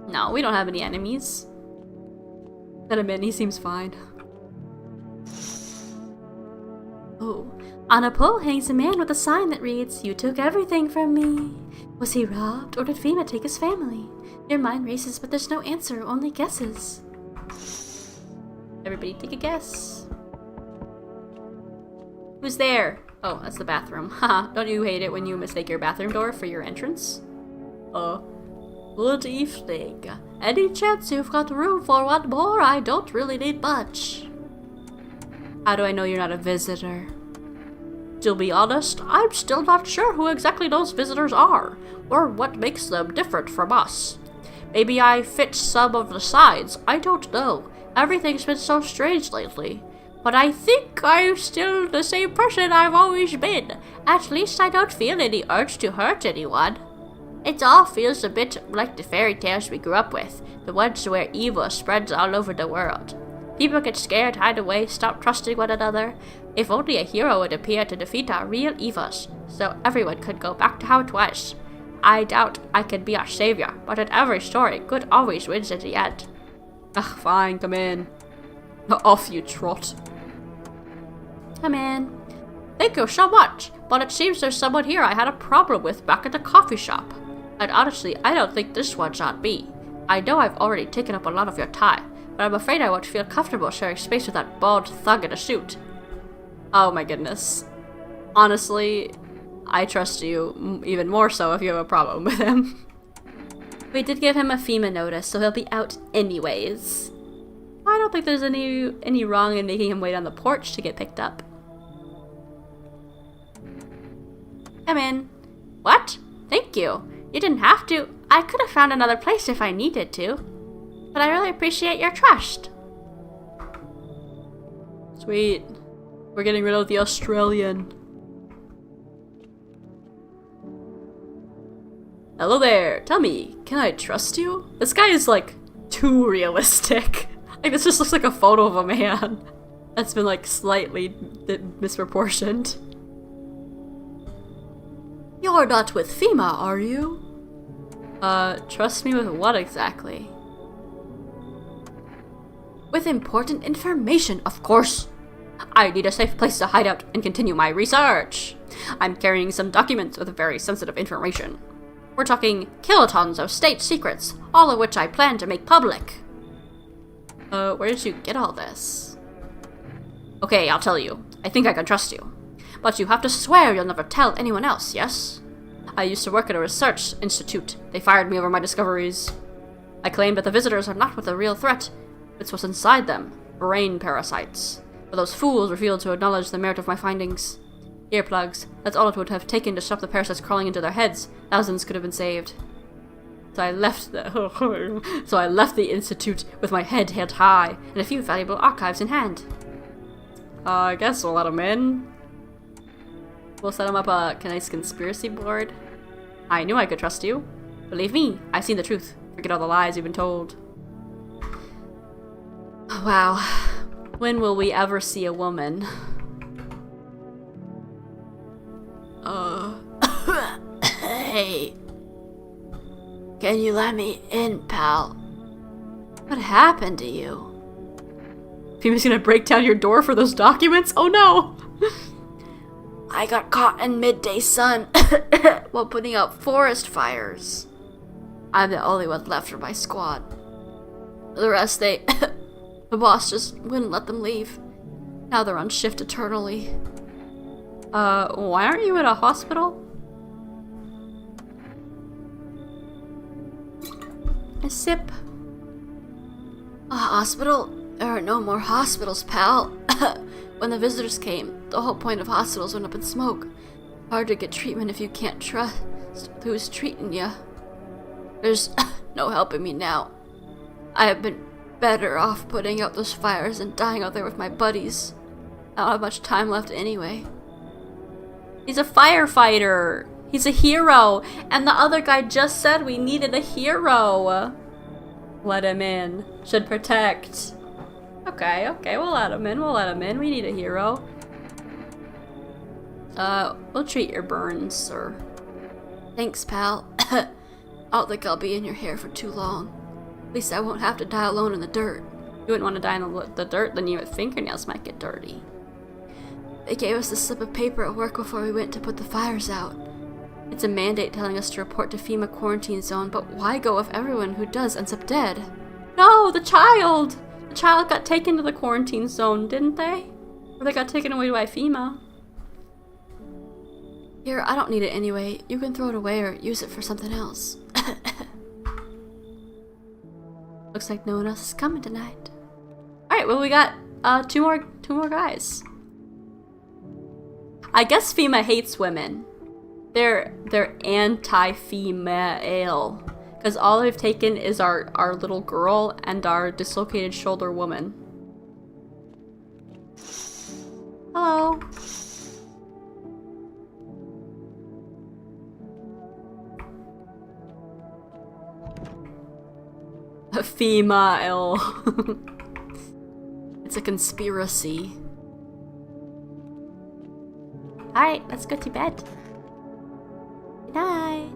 No, we don't have any enemies. Let him in, he seems fine. Oh, on a pole hangs a man with a sign that reads, "You took everything from me." Was he robbed, or did FEMA take his family? Your mind races, but there's no answer, only guesses. Everybody take a guess. Who's there? Oh, that's the bathroom. Haha, don't you hate it when you mistake your bathroom door for your entrance? Good evening. Any chance you've got room for one more? I don't really need much. How do I know you're not a visitor? To be honest, I'm still not sure who exactly those visitors are, or what makes them different from us. Maybe I fit some of the signs, I don't know. Everything's been so strange lately. But I think I'm still the same person I've always been. At least I don't feel any urge to hurt anyone. It all feels a bit like the fairy tales we grew up with, the ones where evil spreads all over the world. People get scared, hide away, stop trusting one another. If only a hero would appear to defeat our real evils, so everyone could go back to how it was. I doubt I can be our savior, but in every story, good always wins in the end. Ugh, fine, come in. Off you trot. Come in. Thank you so much, but it seems there's someone here I had a problem with back at the coffee shop. And honestly, I don't think this one's on me. I know I've already taken up a lot of your time, but I'm afraid I won't feel comfortable sharing space with that bald thug in a suit. Oh my goodness. Honestly, I trust you even more so if you have a problem with him. We did give him a FEMA notice, so he'll be out anyways. I don't think there's any wrong in making him wait on the porch to get picked up. Come in. What? Thank you. You didn't have to. I could have found another place if I needed to. But I really appreciate your trust. Sweet. We're getting rid of the Australian. Hello there. Tell me, can I trust you? This guy is like too realistic. Like this just looks like a photo of a man that's been like slightly misproportioned. You're not with FEMA, are you? Trust me with what exactly? With important information, of course. I need a safe place to hide out and continue my research. I'm carrying some documents with very sensitive information. We're talking kilotons of state secrets, all of which I plan to make public. Where did you get all this? Okay, I'll tell you. I think I can trust you. But you have to swear you'll never tell anyone else, yes? I used to work at a research institute. They fired me over my discoveries. I claimed that the visitors are not what the real threat. It's what's inside them. Brain parasites. But those fools refused to acknowledge the merit of my findings. Earplugs. That's all it would have taken to stop the parasites crawling into their heads. Thousands could have been saved. So I left the institute with my head held high and a few valuable archives in hand. I guess we'll let him in. We'll set him up a nice conspiracy board. I knew I could trust you. Believe me, I've seen the truth. Forget all the lies you've been told. Wow. When will we ever see a woman? Hey. Can you let me in, pal? What happened to you? Fema's gonna break down your door for those documents? Oh no! I got caught in midday sun while putting out forest fires. I'm the only one left from my squad. The rest, the boss just wouldn't let them leave. Now they're on shift eternally. Why aren't you at a hospital? A sip. A hospital? There are no more hospitals, pal. When the visitors came, the whole point of hospitals went up in smoke. Hard to get treatment if you can't trust who's treating you. There's no helping me now. I have been better off putting out those fires and dying out there with my buddies. I don't have much time left anyway. He's a firefighter. He's a hero. And the other guy just said we needed a hero. Let him in. Should protect. Okay, we'll let him in. We need a hero. We'll treat your burns, sir. Thanks, pal. I don't think I'll be in your hair for too long. At least I won't have to die alone in the dirt. You wouldn't want to die in the dirt, then your fingernails might get dirty. They gave us a slip of paper at work before we went to put the fires out. It's a mandate telling us to report to FEMA quarantine zone, but why go if everyone who does ends up dead? No, the child! The child got taken to the quarantine zone, didn't they? Or they got taken away by FEMA. Here, I don't need it anyway. You can throw it away or use it for something else. Looks like no one else is coming tonight. Alright, well we got two more guys. I guess FEMA hates women. They're anti-female. Because all they've taken is our little girl and our dislocated shoulder woman. Hello. A female. It's a conspiracy. Alright, let's go to bed. Good night.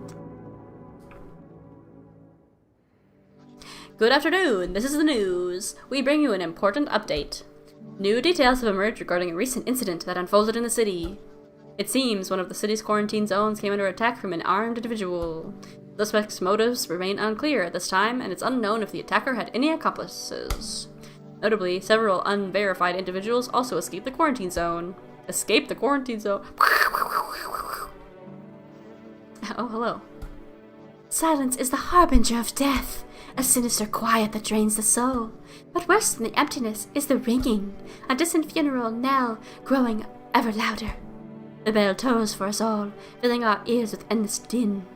Good afternoon, this is the news. We bring you an important update. New details have emerged regarding a recent incident that unfolded in the city. It seems one of the city's quarantine zones came under attack from an armed individual. The suspect's motives remain unclear at this time, and it's unknown if the attacker had any accomplices. Notably, several unverified individuals also escaped the quarantine zone. Escaped the quarantine zone. Oh, hello. Silence is the harbinger of death, a sinister quiet that drains the soul. But worse than the emptiness is the ringing, a distant funeral knell growing ever louder. The bell tolls for us all, filling our ears with endless din.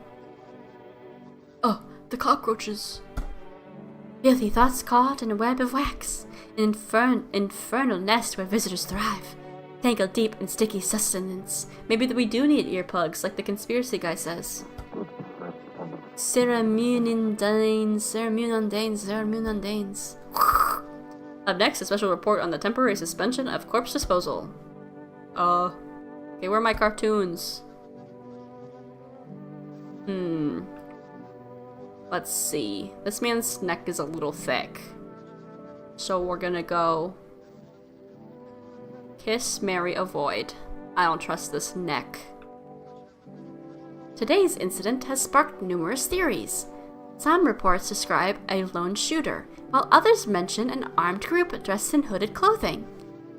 Oh, the cockroaches. Filthy thoughts caught in a web of wax, an infernal nest where visitors thrive. Tangled deep in sticky sustenance. Maybe we do need earplugs, like the conspiracy guy says. Ceramunandanes. Up next, a special report on the temporary suspension of corpse disposal. Okay, where are my cartoons? Let's see. This man's neck is a little thick. So we're gonna go... Kiss, marry, avoid. I don't trust this neck. Today's incident has sparked numerous theories. Some reports describe a lone shooter, while others mention an armed group dressed in hooded clothing.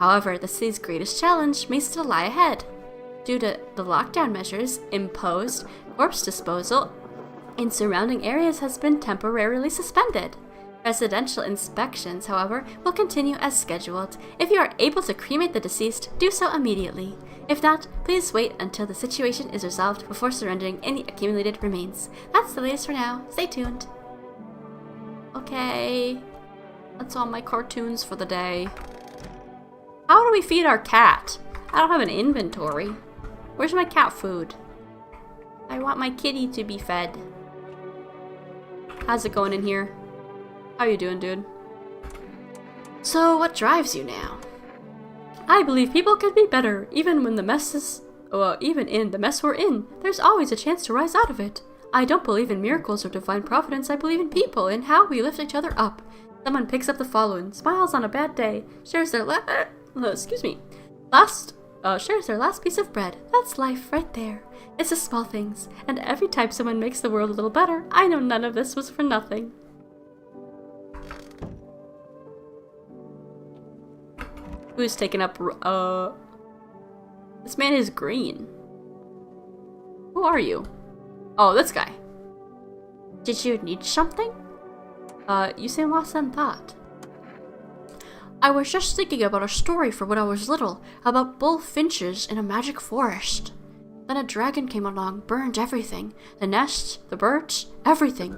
However, the city's greatest challenge may still lie ahead. Due to the lockdown measures imposed, corpse disposal in surrounding areas has been temporarily suspended. Residential inspections, however, will continue as scheduled. If you are able to cremate the deceased, do so immediately. If not, please wait until the situation is resolved before surrendering any accumulated remains. That's the latest for now. Stay tuned. Okay. That's all my cartoons for the day. How do we feed our cat? I don't have an inventory. Where's my cat food? I want my kitty to be fed. How's it going in here? How you doing, dude? So, what drives you now? I believe people can be better, even in the mess we're in. There's always a chance to rise out of it. I don't believe in miracles or divine providence. I believe in people and how we lift each other up. Someone picks up the following, smiles on a bad day, shares their shares their last piece of bread. That's life right there. It's the small things, and every time someone makes the world a little better, I know none of this was for nothing. Who's taking up, this man is green. Who are you? Oh, this guy. Did you need something? You seem lost in thought. I was just thinking about a story from when I was little, about bullfinches in a magic forest. Then a dragon came along, burned everything. The nests, the birds, everything.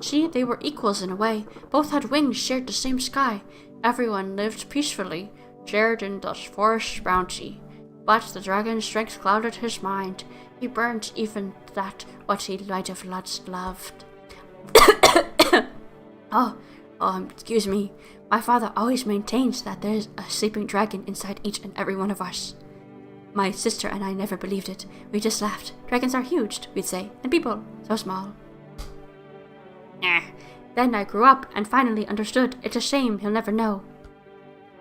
See, they were equals in a way. Both had wings, shared the same sky. Everyone lived peacefully, shared in the forest's bounty. But the dragon's strength clouded his mind. He burned even that what he might have loved. Excuse me. My father always maintains that there is a sleeping dragon inside each and every one of us. My sister and I never believed it. We just laughed. Dragons are huge, we'd say, and people so small. Then I grew up and finally understood. It's a shame he'll never know.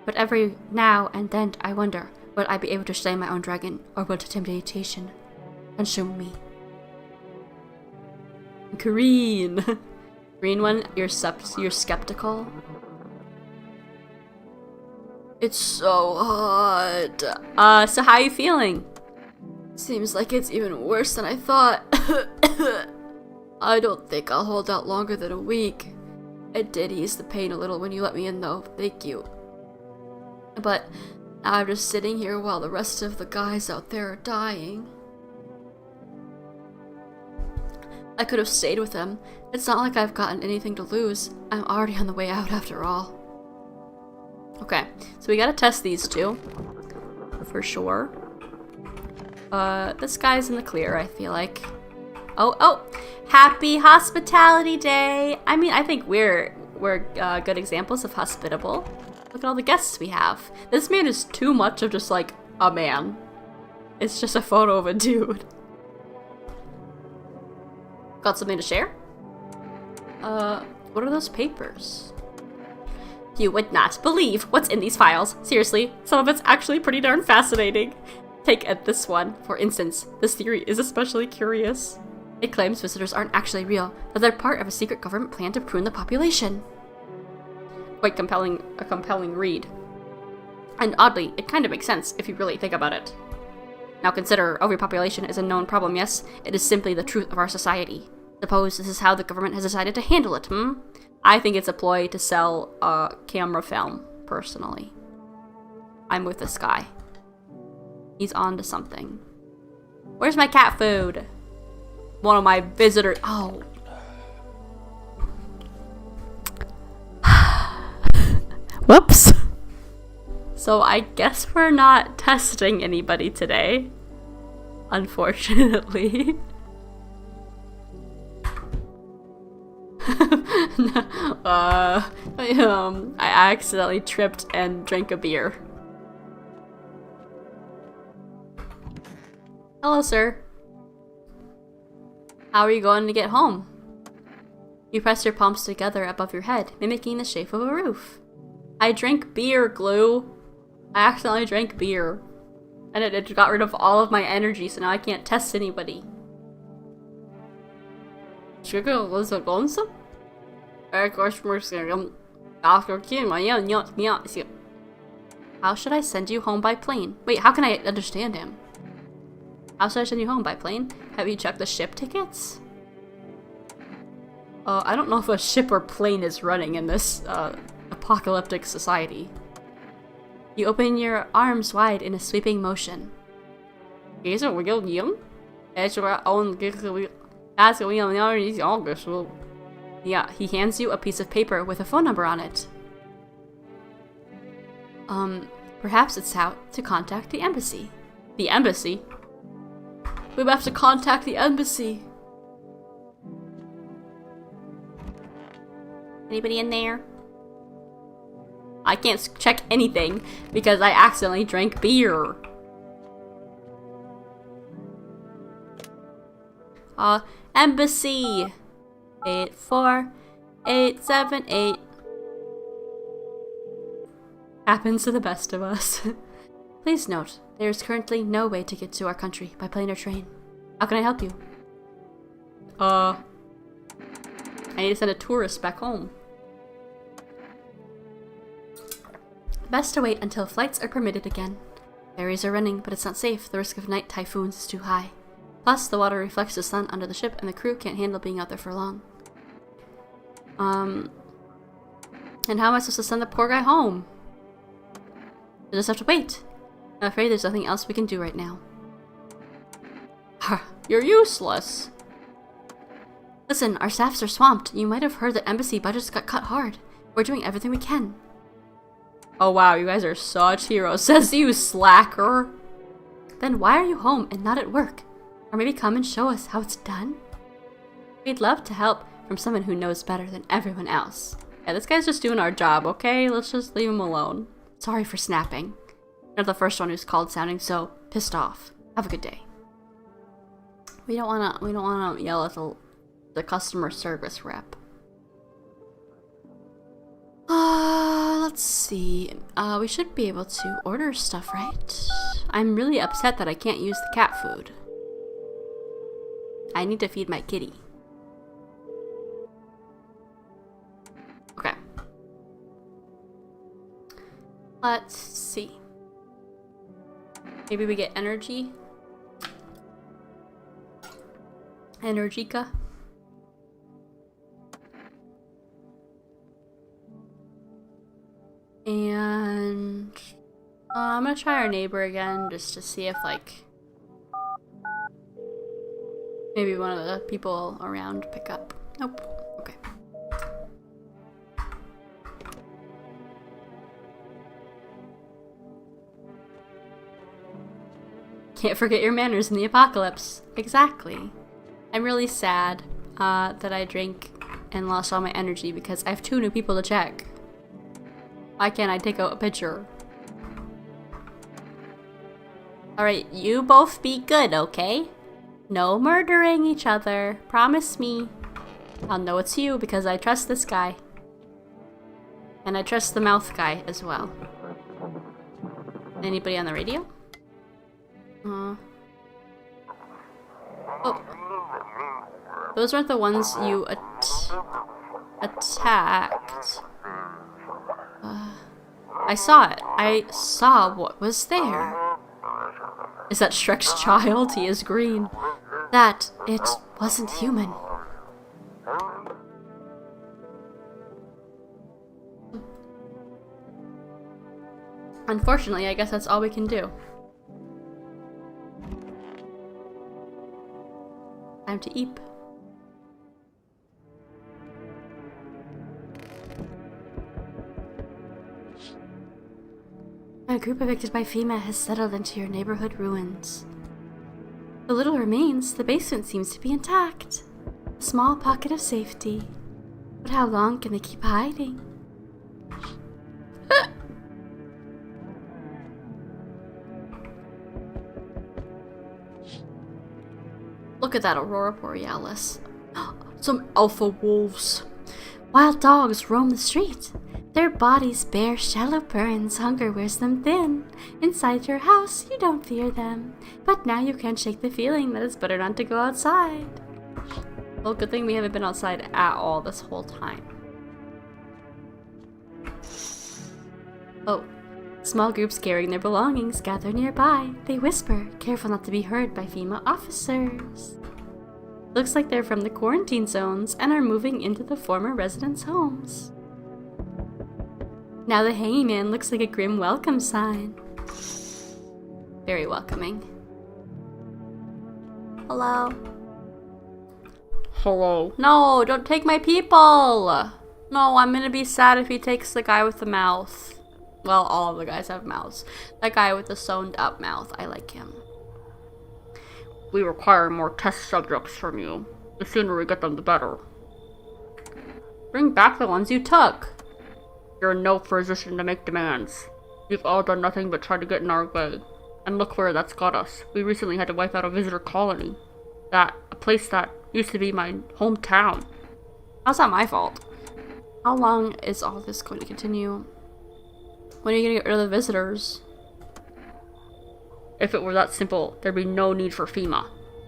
But every now and then I wonder, will I be able to slay my own dragon, or will the temptation consume me? Green. Green one, you're skeptical? It's so hot. So how are you feeling? Seems like it's even worse than I thought. I don't think I'll hold out longer than a week. It did ease the pain a little when you let me in though, thank you. But now I'm just sitting here while the rest of the guys out there are dying. I could have stayed with them. It's not like I've gotten anything to lose. I'm already on the way out after all. Okay, so we gotta test these two. For sure. This guy's in the clear, I feel like. Oh! Happy Hospitality Day! I mean, I think we're good examples of hospitable. Look at all the guests we have. This man is too much of just like a man. It's just a photo of a dude. Got something to share? What are those papers? You would not believe what's in these files. Seriously, some of it's actually pretty darn fascinating. Take this one, for instance. This theory is especially curious. It claims visitors aren't actually real, that they're part of a secret government plan to prune the population. Quite a compelling read. And oddly, it kind of makes sense if you really think about it. Now consider, overpopulation is a known problem, yes? It is simply the truth of our society. Suppose this is how the government has decided to handle it, I think it's a ploy to sell camera film, personally. I'm with this guy. He's on to something. Where's my cat food? One of my visitors. Oh. Whoops. So I guess we're not testing anybody today. Unfortunately. I accidentally tripped and drank a beer. Hello, sir. How are you going to get home? You press your palms together above your head, mimicking the shape of a roof. I drank beer, Glue. I accidentally drank beer. And it got rid of all of my energy, so now I can't test anybody. How should I send you home by plane? Wait, how can I understand him? How should I send you home by plane? Have you checked the ship tickets? I don't know if a ship or plane is running in this apocalyptic society. You open your arms wide in a sweeping motion. Yeah, he hands you a piece of paper with a phone number on it. Perhaps it's how to contact the embassy. The embassy? We have to contact the embassy. Anybody in there? I can't check anything because I accidentally drank beer. Embassy 84878. Happens to the best of us. Please note, there is currently no way to get to our country by plane or train. How can I help you? I need to send a tourist back home. Best to wait until flights are permitted again. Ferries are running, but it's not safe. The risk of night typhoons is too high. Plus, the water reflects the sun under the ship, and the crew can't handle being out there for long. And how am I supposed to send the poor guy home? I just have to wait. I'm afraid there's nothing else we can do right now. You're useless. Listen, our staffs are swamped. You might have heard that embassy budgets got cut hard. We're doing everything we can. Oh wow, you guys are such heroes. Says you, slacker. Then why are you home and not at work? Or maybe come and show us how it's done? We'd love to help from someone who knows better than everyone else. Yeah, this guy's just doing our job, okay? Let's just leave him alone. Sorry for snapping. You're not the first one who's called sounding so pissed off. Have a good day. We don't wanna yell at the customer service rep. Let's see. We should be able to order stuff, right? I'm really upset that I can't use the cat food. I need to feed my kitty. Okay. Let's see. Maybe we get energy. Energica. And I'm gonna try our neighbor again just to see if, like, maybe one of the people around pick up. Nope. Okay. Can't forget your manners in the apocalypse. Exactly. I'm really sad that I drank and lost all my energy because I have 2 new people to check. Why can't I take a picture? Alright, you both be good, okay? No murdering each other. Promise me. I'll know it's you because I trust this guy. And I trust the mouth guy as well. Anybody on the radio? Oh. Those aren't the ones you attacked. I saw it. I saw what was there. Is that Shrek's child? He is green. That, it wasn't human. Unfortunately, I guess that's all we can do. Time to eat. A group evicted by FEMA has settled into your neighborhood ruins. The little remains, the basement seems to be intact. A small pocket of safety. But how long can they keep hiding? Look at that Aurora Borealis. Some alpha wolves. Wild dogs roam the street. Their bodies bear shallow burns, hunger wears them thin. Inside your house, you don't fear them. But now you can't shake the feeling that it's better not to go outside. Well, good thing we haven't been outside at all this whole time. Oh. Small groups carrying their belongings gather nearby. They whisper, careful not to be heard by FEMA officers. Looks like they're from the quarantine zones and are moving into the former residents' homes. Now the hanging man looks like a grim welcome sign. Very welcoming. Hello? Hello. No, don't take my people! No, I'm gonna be sad if he takes the guy with the mouth. Well, all of the guys have mouths. That guy with the sewn up mouth, I like him. We require more test subjects from you. The sooner we get them, the better. Bring back the ones you took. You're in no position to make demands. We've all done nothing but try to get in our way. And look where that's got us. We recently had to wipe out a visitor colony. A place that used to be my hometown. How's that my fault? How long is all this going to continue? When are you gonna get rid of the visitors? If it were that simple, there'd be no need for FEMA.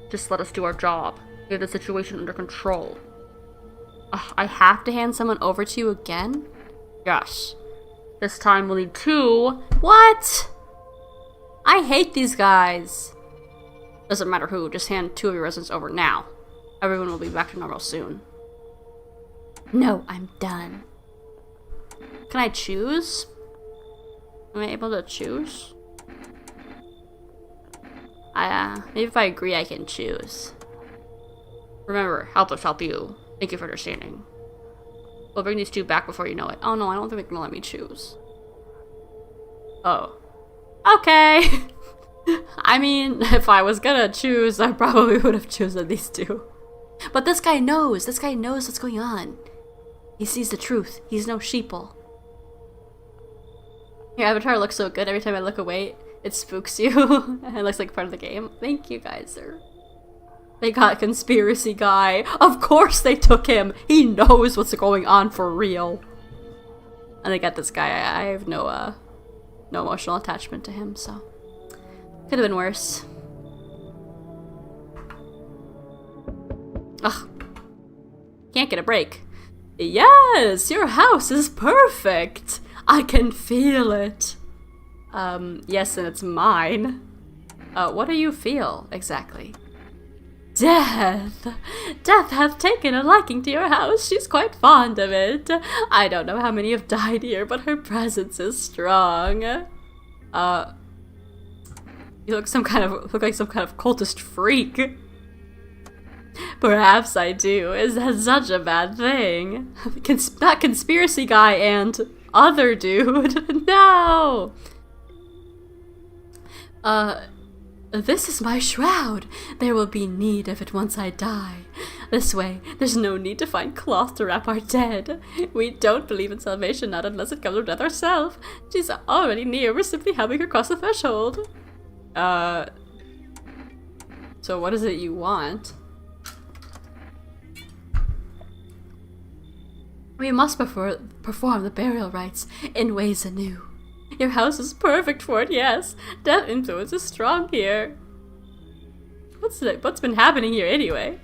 Just let us do our job. We have the situation under control. I have to hand someone over to you again? Yes. This time we'll need 2. What? I hate these guys. Doesn't matter who, just hand 2 of your residents over now. Everyone will be back to normal soon. No, I'm done. Can I choose? Am I able to choose? Maybe if I agree I can choose. Remember, help us help you. Thank you for understanding. We'll bring these 2 back before you know it. Oh no, I don't think they're gonna let me choose. Oh. Okay! I mean, if I was gonna choose, I probably would have chosen these 2. But this guy knows! This guy knows what's going on. He sees the truth. He's no sheeple. Your avatar looks so good every time I look away. It spooks you. It looks like part of the game. Thank you guys, sir. They got conspiracy guy. Of course they took him. He knows what's going on for real. And they got this guy. I have no emotional attachment to him, so could have been worse. Ugh. Can't get a break. Yes, your house is perfect. I can feel it. Yes, and it's mine. What do you feel, exactly? Death! Death hath taken a liking to your house. She's quite fond of it. I don't know how many have died here, but her presence is strong. You look like some kind of cultist freak. Perhaps I do. Is that such a bad thing? Not conspiracy guy and other dude. No! This is my shroud. There will be need of it once I die. This way, there's no need to find cloth to wrap our dead. We don't believe in salvation, not unless it comes from death ourselves. She's already near. We're simply helping her cross the threshold. So what is it you want? We must perform the burial rites in ways anew. Your house is perfect for it, yes. Death influence is strong here. What's been happening here anyway?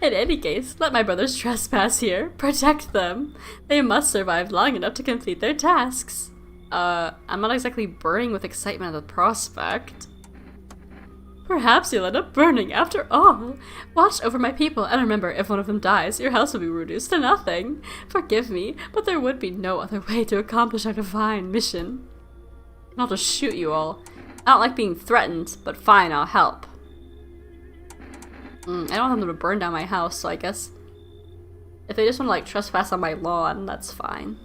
In any case, let my brothers trespass here. Protect them. They must survive long enough to complete their tasks. I'm not exactly burning with excitement at the prospect. Perhaps you'll end up burning after all. Watch over my people, and remember, if one of them dies, your house will be reduced to nothing. Forgive me, but there would be no other way to accomplish our divine mission. I'll just shoot you all. I don't like being threatened, but fine, I'll help. I don't want them to burn down my house, so I guess if they just want to like trespass on my lawn, that's fine.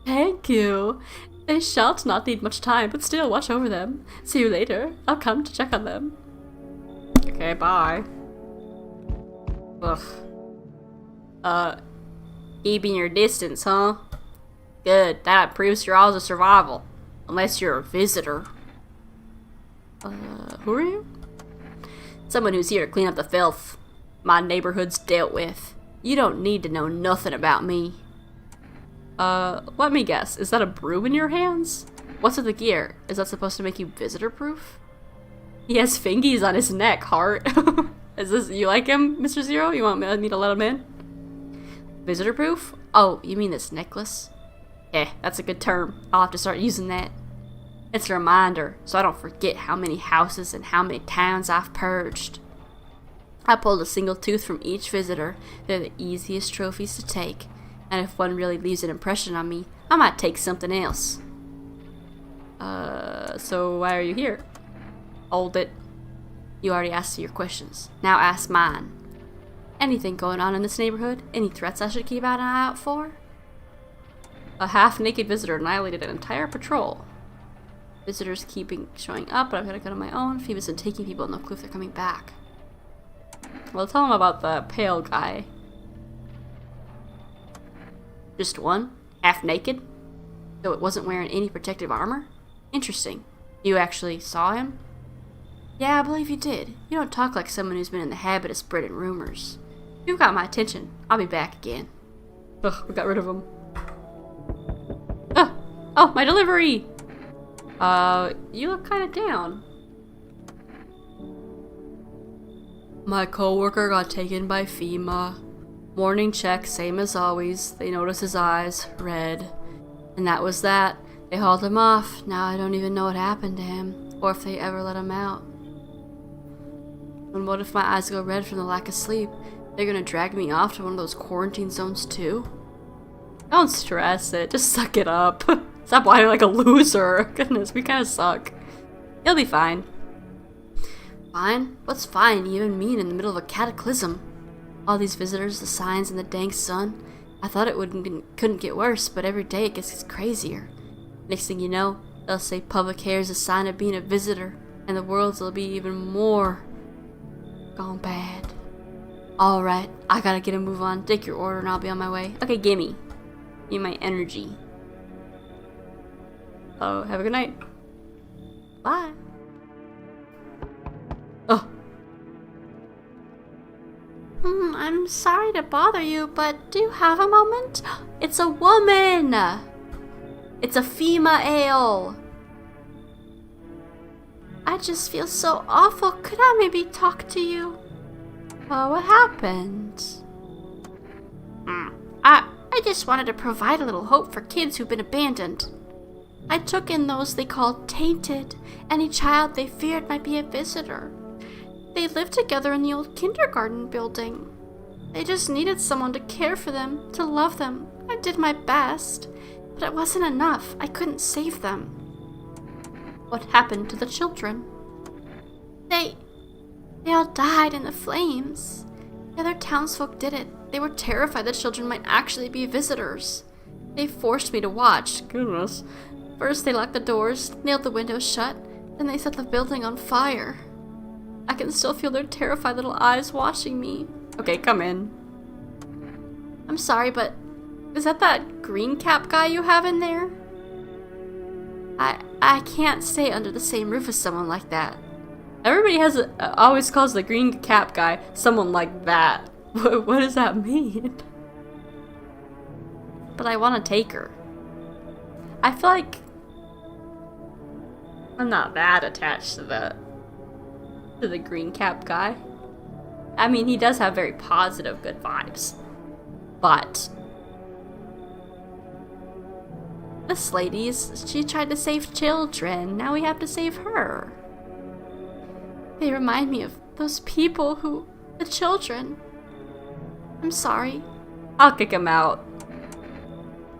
Thank you. They shall not need much time, but still watch over them. See you later. I'll come to check on them. Okay, bye. Ugh. Keeping your distance, huh? Good. That proves your odds of survival. Unless you're a visitor. Who are you? Someone who's here to clean up the filth my neighborhood's dealt with. You don't need to know nothing about me. Let me guess. Is that a broom in your hands? What's with the gear? Is that supposed to make you visitor-proof? He has fingies on his neck, heart. Is this, you like him, Mr. Zero? You want me to let him in? Visitor-proof? Oh, you mean this necklace? Yeah, that's a good term. I'll have to start using that. It's a reminder, so I don't forget how many houses and how many towns I've purged. I pulled a single tooth from each visitor. They're the easiest trophies to take. And if one really leaves an impression on me, I might take something else. So why are you here? Hold it. You already asked your questions. Now ask mine. Anything going on in this neighborhood? Any threats I should keep an eye out for? A half-naked visitor annihilated an entire patrol. Visitors showing up, but I've got to go on my own. Phoebe's been taking people, no clue if they're coming back. Well, tell them about the pale guy. Just one? Half-naked? So it wasn't wearing any protective armor? Interesting. You actually saw him? Yeah, I believe you did. You don't talk like someone who's been in the habit of spreading rumors. You've got my attention. I'll be back again. Ugh, we got rid of him. Oh, my delivery! You look kind of down. My coworker got taken by FEMA. Morning check, same as always. They notice his eyes, red. And that was that. They hauled him off. Now I don't even know what happened to him, or if they ever let him out. And what if my eyes go red from the lack of sleep? They're gonna drag me off to one of those quarantine zones too? Don't stress it, just suck it up. Stop whining like a loser. Goodness, we kinda suck. He'll be fine. Fine? What's fine even mean in the middle of a cataclysm? All these visitors, the signs, and the dank sun. I thought it couldn't get worse, but every day it gets crazier. Next thing you know, they'll say public hair is a sign of being a visitor, and the world's will be even more gone bad. Alright, I gotta get a move on. Take your order and I'll be on my way. Okay, gimme. Give me my energy. Oh, have a good night. Bye. Oh. I'm sorry to bother you, but do you have a moment? It's a woman! It's a FEMA ale! I just feel so awful. Could I maybe talk to you? What happened? I just wanted to provide a little hope for kids who've been abandoned. I took in those they called tainted. Any child they feared might be a visitor. They lived together in the old kindergarten building. They just needed someone to care for them, to love them. I did my best, but it wasn't enough. I couldn't save them. What happened to the children? They all died in the flames. The other townsfolk did it. They were terrified the children might actually be visitors. They forced me to watch. Goodness. First they locked the doors, nailed the windows shut, Then they set the building on fire. I can still feel their terrified little eyes watching me. Okay, come in. I'm sorry, but is that green cap guy you have in there? I can't stay under the same roof as someone like that. Everybody always calls the green cap guy someone like that. What does that mean? But I want to take her. I feel like I'm not that attached to the green cap guy. I mean, he does have very positive, good vibes. But this she tried to save children. Now we have to save her. They remind me of those people the children. I'm sorry. I'll kick him out.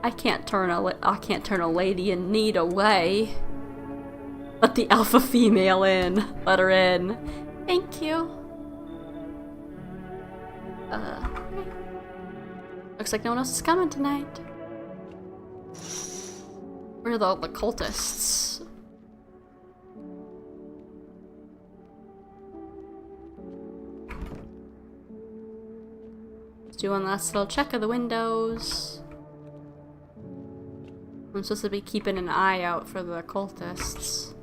I can't turn a lady in need away. Let the alpha female in. Let her in. Thank you. Looks like no one else is coming tonight. Where are the cultists? Let's do one last little check of the windows. I'm supposed to be keeping an eye out for the cultists.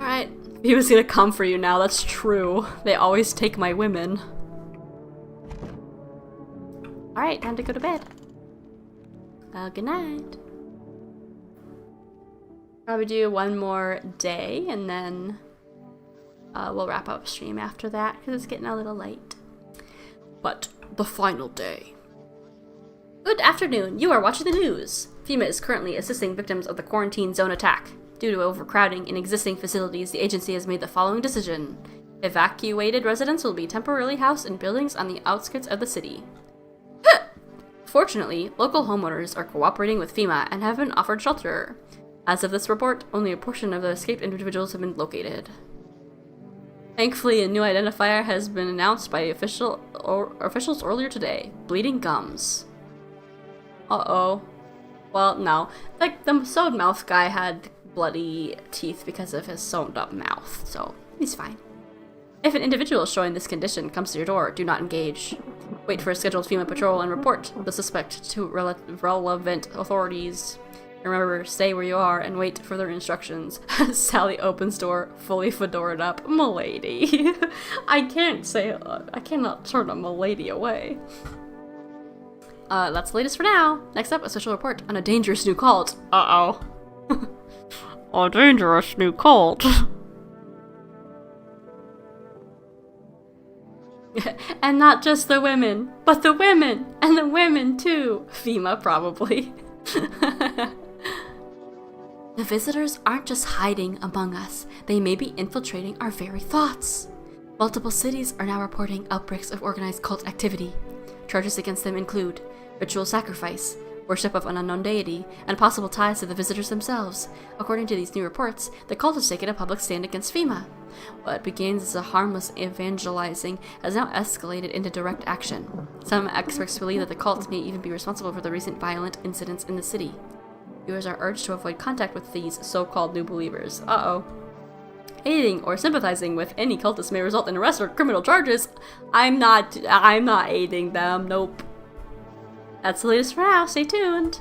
Alright, he was gonna come for you now, that's true. They always take my women. Alright, time to go to bed. Good night. Probably do one more day and then we'll wrap up stream after that because it's getting a little late. But the final day. Good afternoon. You are watching the news. FEMA is currently assisting victims of the quarantine zone attack. Due to overcrowding in existing facilities, the agency has made the following decision. Evacuated residents will be temporarily housed in buildings on the outskirts of the city. Fortunately, local homeowners are cooperating with FEMA and have been offered shelter. As of this report, only a portion of the escaped individuals have been located. Thankfully, a new identifier has been announced by officials earlier today. Bleeding gums. Uh-oh. Well, no. Like, the sewed mouth guy had bloody teeth because of his sewn up mouth, so he's fine. If an individual showing this condition comes to your door, do not engage. Wait for a scheduled FEMA patrol and report the suspect to relevant authorities. Remember, stay where you are and wait for their instructions. Sally opens door, fully fedoraed up. Milady. I cannot turn a milady away. That's the latest for now. Next up, a special report on a dangerous new cult. Uh-oh. A dangerous new cult. And not just the women, but the women, and the women too. FEMA, probably. The visitors aren't just hiding among us. They may be infiltrating our very thoughts. Multiple cities are now reporting outbreaks of organized cult activity. Charges against them include ritual sacrifice, worship of an unknown deity, and possible ties to the visitors themselves. According to these new reports, the cult has taken a public stand against FEMA. What begins as a harmless evangelizing has now escalated into direct action. Some experts believe that the cult may even be responsible for the recent violent incidents in the city. Viewers are urged to avoid contact with these so-called new believers. Uh-oh. Aiding or sympathizing with any cultist may result in arrest or criminal charges. I'm not aiding them, nope. That's the latest for now, stay tuned.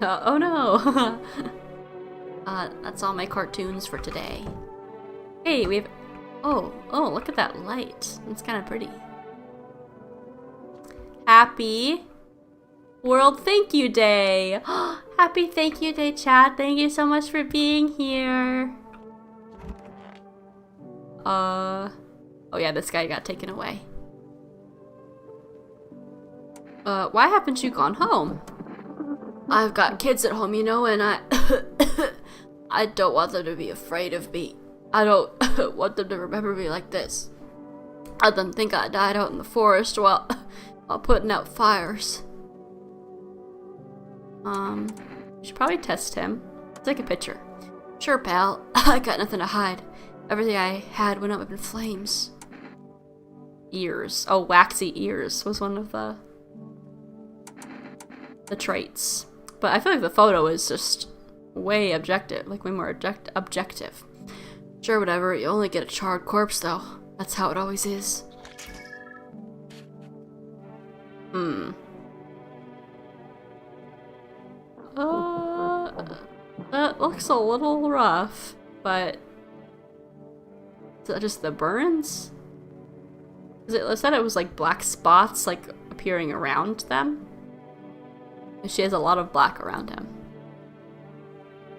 Oh no. That's all my cartoons for today. Hey, we have... Oh, look at that light. It's kind of pretty. Happy World Thank You Day. Happy Thank You Day, chat. Thank you so much for being here. Oh yeah, this guy got taken away. Why haven't you gone home? I've got kids at home, you know, and I don't want them to be afraid of me. I don't want them to remember me like this. I don't think I died out in the forest while putting out fires. You should probably test him. Take a picture. Sure, pal. I got nothing to hide. Everything I had went up in flames. Ears. Oh, waxy ears was one of the traits. But I feel like the photo is just way objective, like way more objective. Sure, whatever, you only get a charred corpse though. That's how it always is. That looks a little rough, but is that just the burns? It said it was like black spots like appearing around them. And she has a lot of black around him.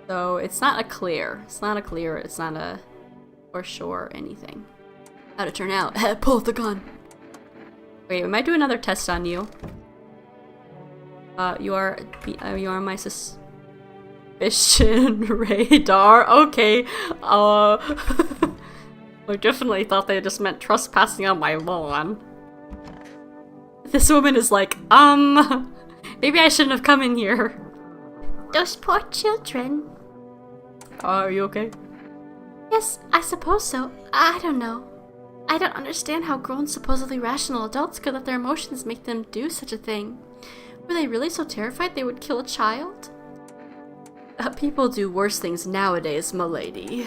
So it's not a clear. It's not a for sure anything. How'd it turn out? Pull the gun. Wait, we might do another test on you. You are my suspicion radar. Okay. I definitely thought they just meant trespassing on my lawn. This woman is like, maybe I shouldn't have come in here. Those poor children. Are you okay? Yes, I suppose so. I don't know. I don't understand how grown, supposedly rational adults could let their emotions make them do such a thing. Were they really so terrified they would kill a child? People do worse things nowadays, m'lady.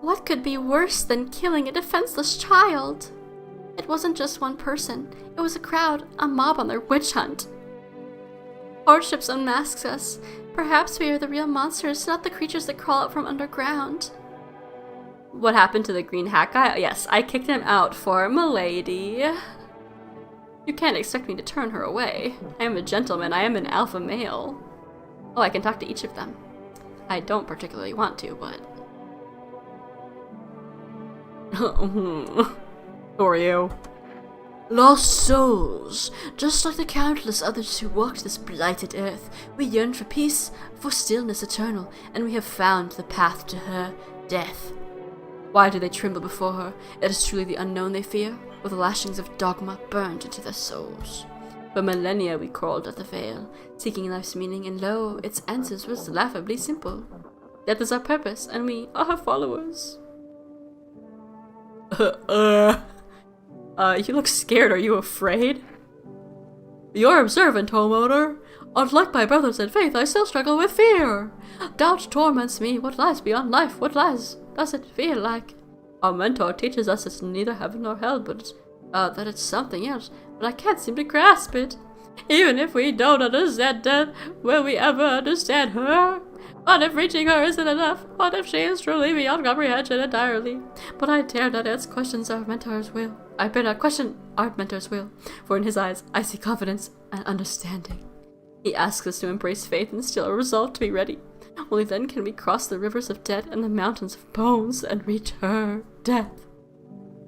What could be worse than killing a defenseless child? It wasn't just one person. It was a crowd, a mob on their witch hunt. Hardships unmasks us. Perhaps we are the real monsters, not the creatures that crawl out from underground. What happened to the green hat guy? Yes, I kicked him out for m'lady. You can't expect me to turn her away. I am a gentleman. I am an alpha male. Oh, I can talk to each of them. I don't particularly want to, but... Who are you? Lost souls. Just like the countless others who walked this blighted earth, we yearn for peace, for stillness eternal, and we have found the path to her death. Why do they tremble before her? It is truly the unknown they fear, with the lashings of dogma burned into their souls. For millennia we crawled at the veil, seeking life's meaning, and lo, its answers was laughably simple. Death is our purpose, and we are her followers. You look scared. Are you afraid? You're observant, homeowner. Unlike my brothers in faith, I still struggle with fear. Doubt torments me. What lies beyond life? What lies does it feel like? Our mentor teaches us it's neither heaven nor hell, but that it's something else. But I can't seem to grasp it. Even if we don't understand death, will we ever understand her? What if reaching her isn't enough? What if she is truly beyond comprehension entirely? But I dare not ask questions our mentor's will. I better not question our mentor's will, for in his eyes I see confidence and understanding. He asks us to embrace faith and still a resolve to be ready. Only then can we cross the rivers of death and the mountains of bones and reach her death.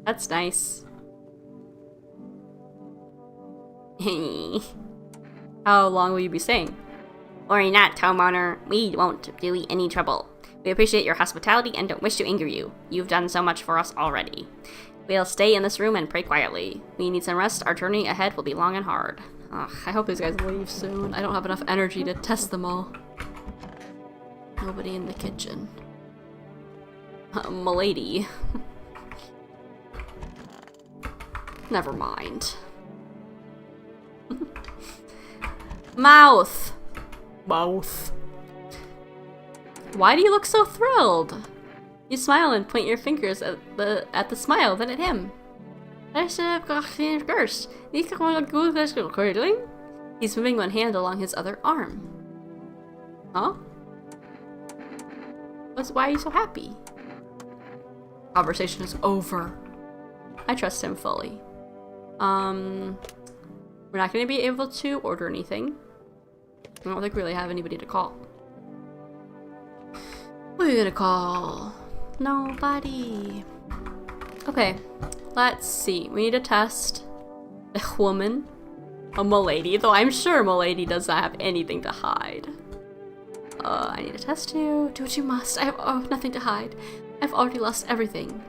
That's nice. How long will you be staying? Worry not, homeowner. We won't do you any trouble. We appreciate your hospitality and don't wish to anger you. You've done so much for us already. We'll stay in this room and pray quietly. We need some rest. Our journey ahead will be long and hard. Ugh, I hope these guys leave soon. I don't have enough energy to test them all. Nobody in the kitchen. M'lady. Never mind. Mouth! Mouth. Why do you look so thrilled? You smile and point your fingers at the smile, then at him. He's moving one hand along his other arm. Huh? Why are you so happy? Conversation is over. I trust him fully. We're not going to be able to order anything. I don't think we really have anybody to call. Who are you gonna call? Nobody. Okay, let's see. We need to test a woman, a m'lady, though I'm sure m'lady does not have anything to hide. I need to test you. Do what you must. I have nothing to hide. I've already lost everything.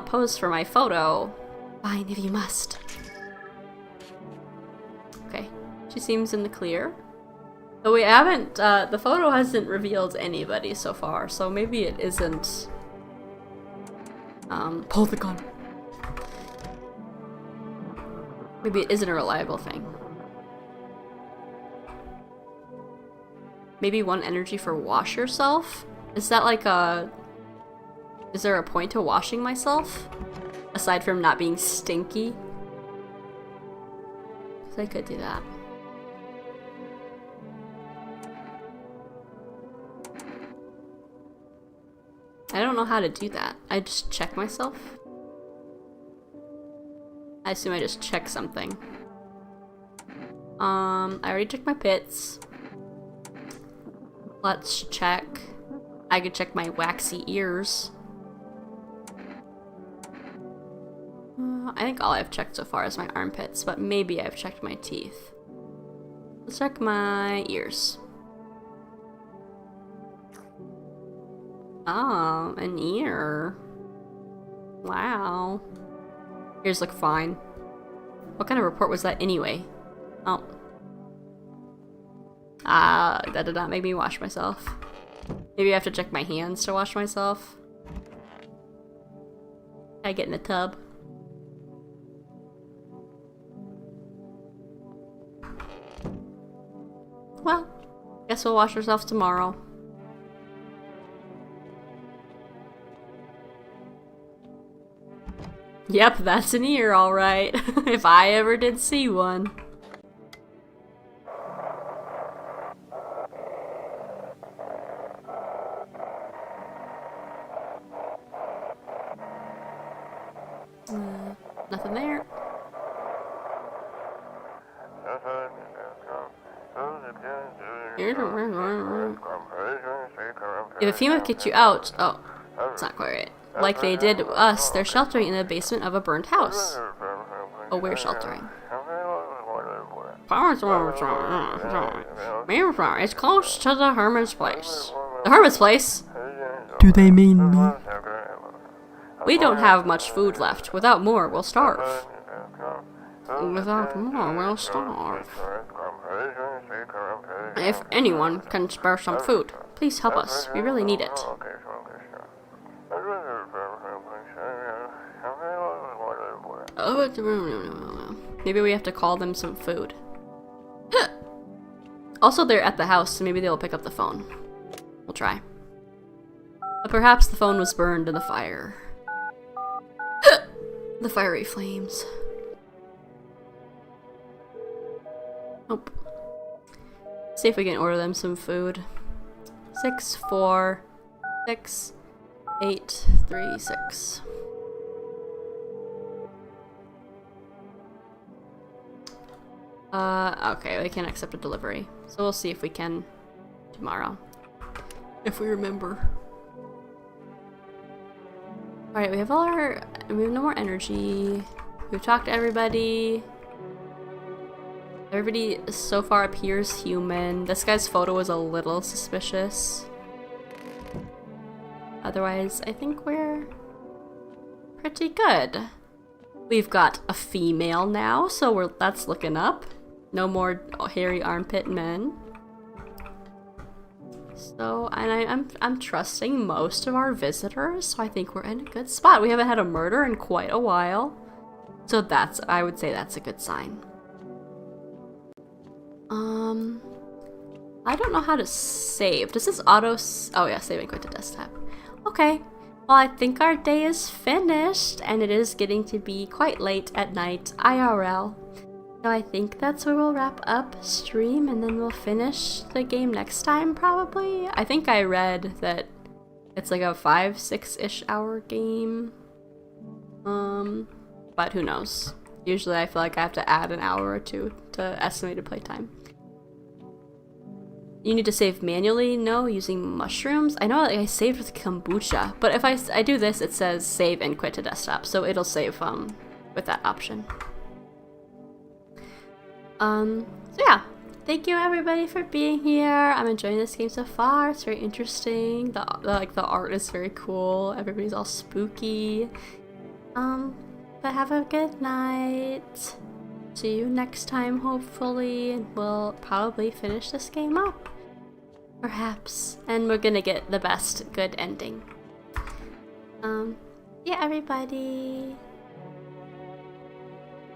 Pose for my photo. Fine, if you must. Okay, she seems in the clear. But we haven't, the photo hasn't revealed anybody so far, so maybe it isn't... pull the gun. Maybe it isn't a reliable thing. Maybe 1 energy for wash yourself? Is that like a... Is there a point to washing myself? Aside from not being stinky? 'Cause I could do that. I don't know how to do that. I just check myself? I assume I just check something. I already checked my pits. Let's check. I could check my waxy ears. I think all I've checked so far is my armpits, but maybe I've checked my teeth. Let's check my ears. Oh, an ear. Wow. Ears look fine. What kind of report was that anyway? Oh. That did not make me wash myself. Maybe I have to check my hands to wash myself. I get in the tub. Well, guess we'll wash ourselves tomorrow. Yep, that's an ear, alright. If I ever did see one. Nothing there. If a female kicked you out, oh, it's not quite right. Like they did us, they're sheltering in the basement of a burned house. Oh, we're sheltering. It's close to the hermit's place. The hermit's place? Do they mean me? We don't have much food left. Without more, we'll starve. Without more, we'll starve. If anyone can spare some food, please help us. We really need it. Maybe we have to call them some food. Also, they're at the house, so maybe they'll pick up the phone. We'll try. But perhaps the phone was burned in the fire. The fiery flames. Nope. See if we can order them some food. 6, 4, 6, 8, 3, 6. Okay, they can't accept a delivery. So we'll see if we can tomorrow. If we remember. Alright, we have no more energy. We've talked to everybody. Everybody so far appears human. This guy's photo is a little suspicious. Otherwise, I think we're pretty good. We've got a female now, so that's looking up. No more hairy armpit men. So, and I'm trusting most of our visitors, so I think we're in a good spot. We haven't had a murder in quite a while, so I would say that's a good sign. I don't know how to save. Does this oh yeah, save and quit to desktop. Okay, well I think our day is finished, and it is getting to be quite late at night, IRL. So I think that's where we'll wrap up stream, and then we'll finish the game next time, probably. I think I read that it's like a 5-6-ish hour game. But who knows? Usually I feel like I have to add an hour or two to estimated playtime. You need to save manually? No, using mushrooms? I know I saved with kombucha, but if I do this, it says save and quit to desktop, so it'll save with that option. So yeah, thank you everybody for being here. I'm enjoying this game so far. It's very interesting. The art is very cool. Everybody's all spooky. But have a good night. See you next time, hopefully, and we'll probably finish this game up. Perhaps. And we're gonna get the best good ending. Yeah, everybody.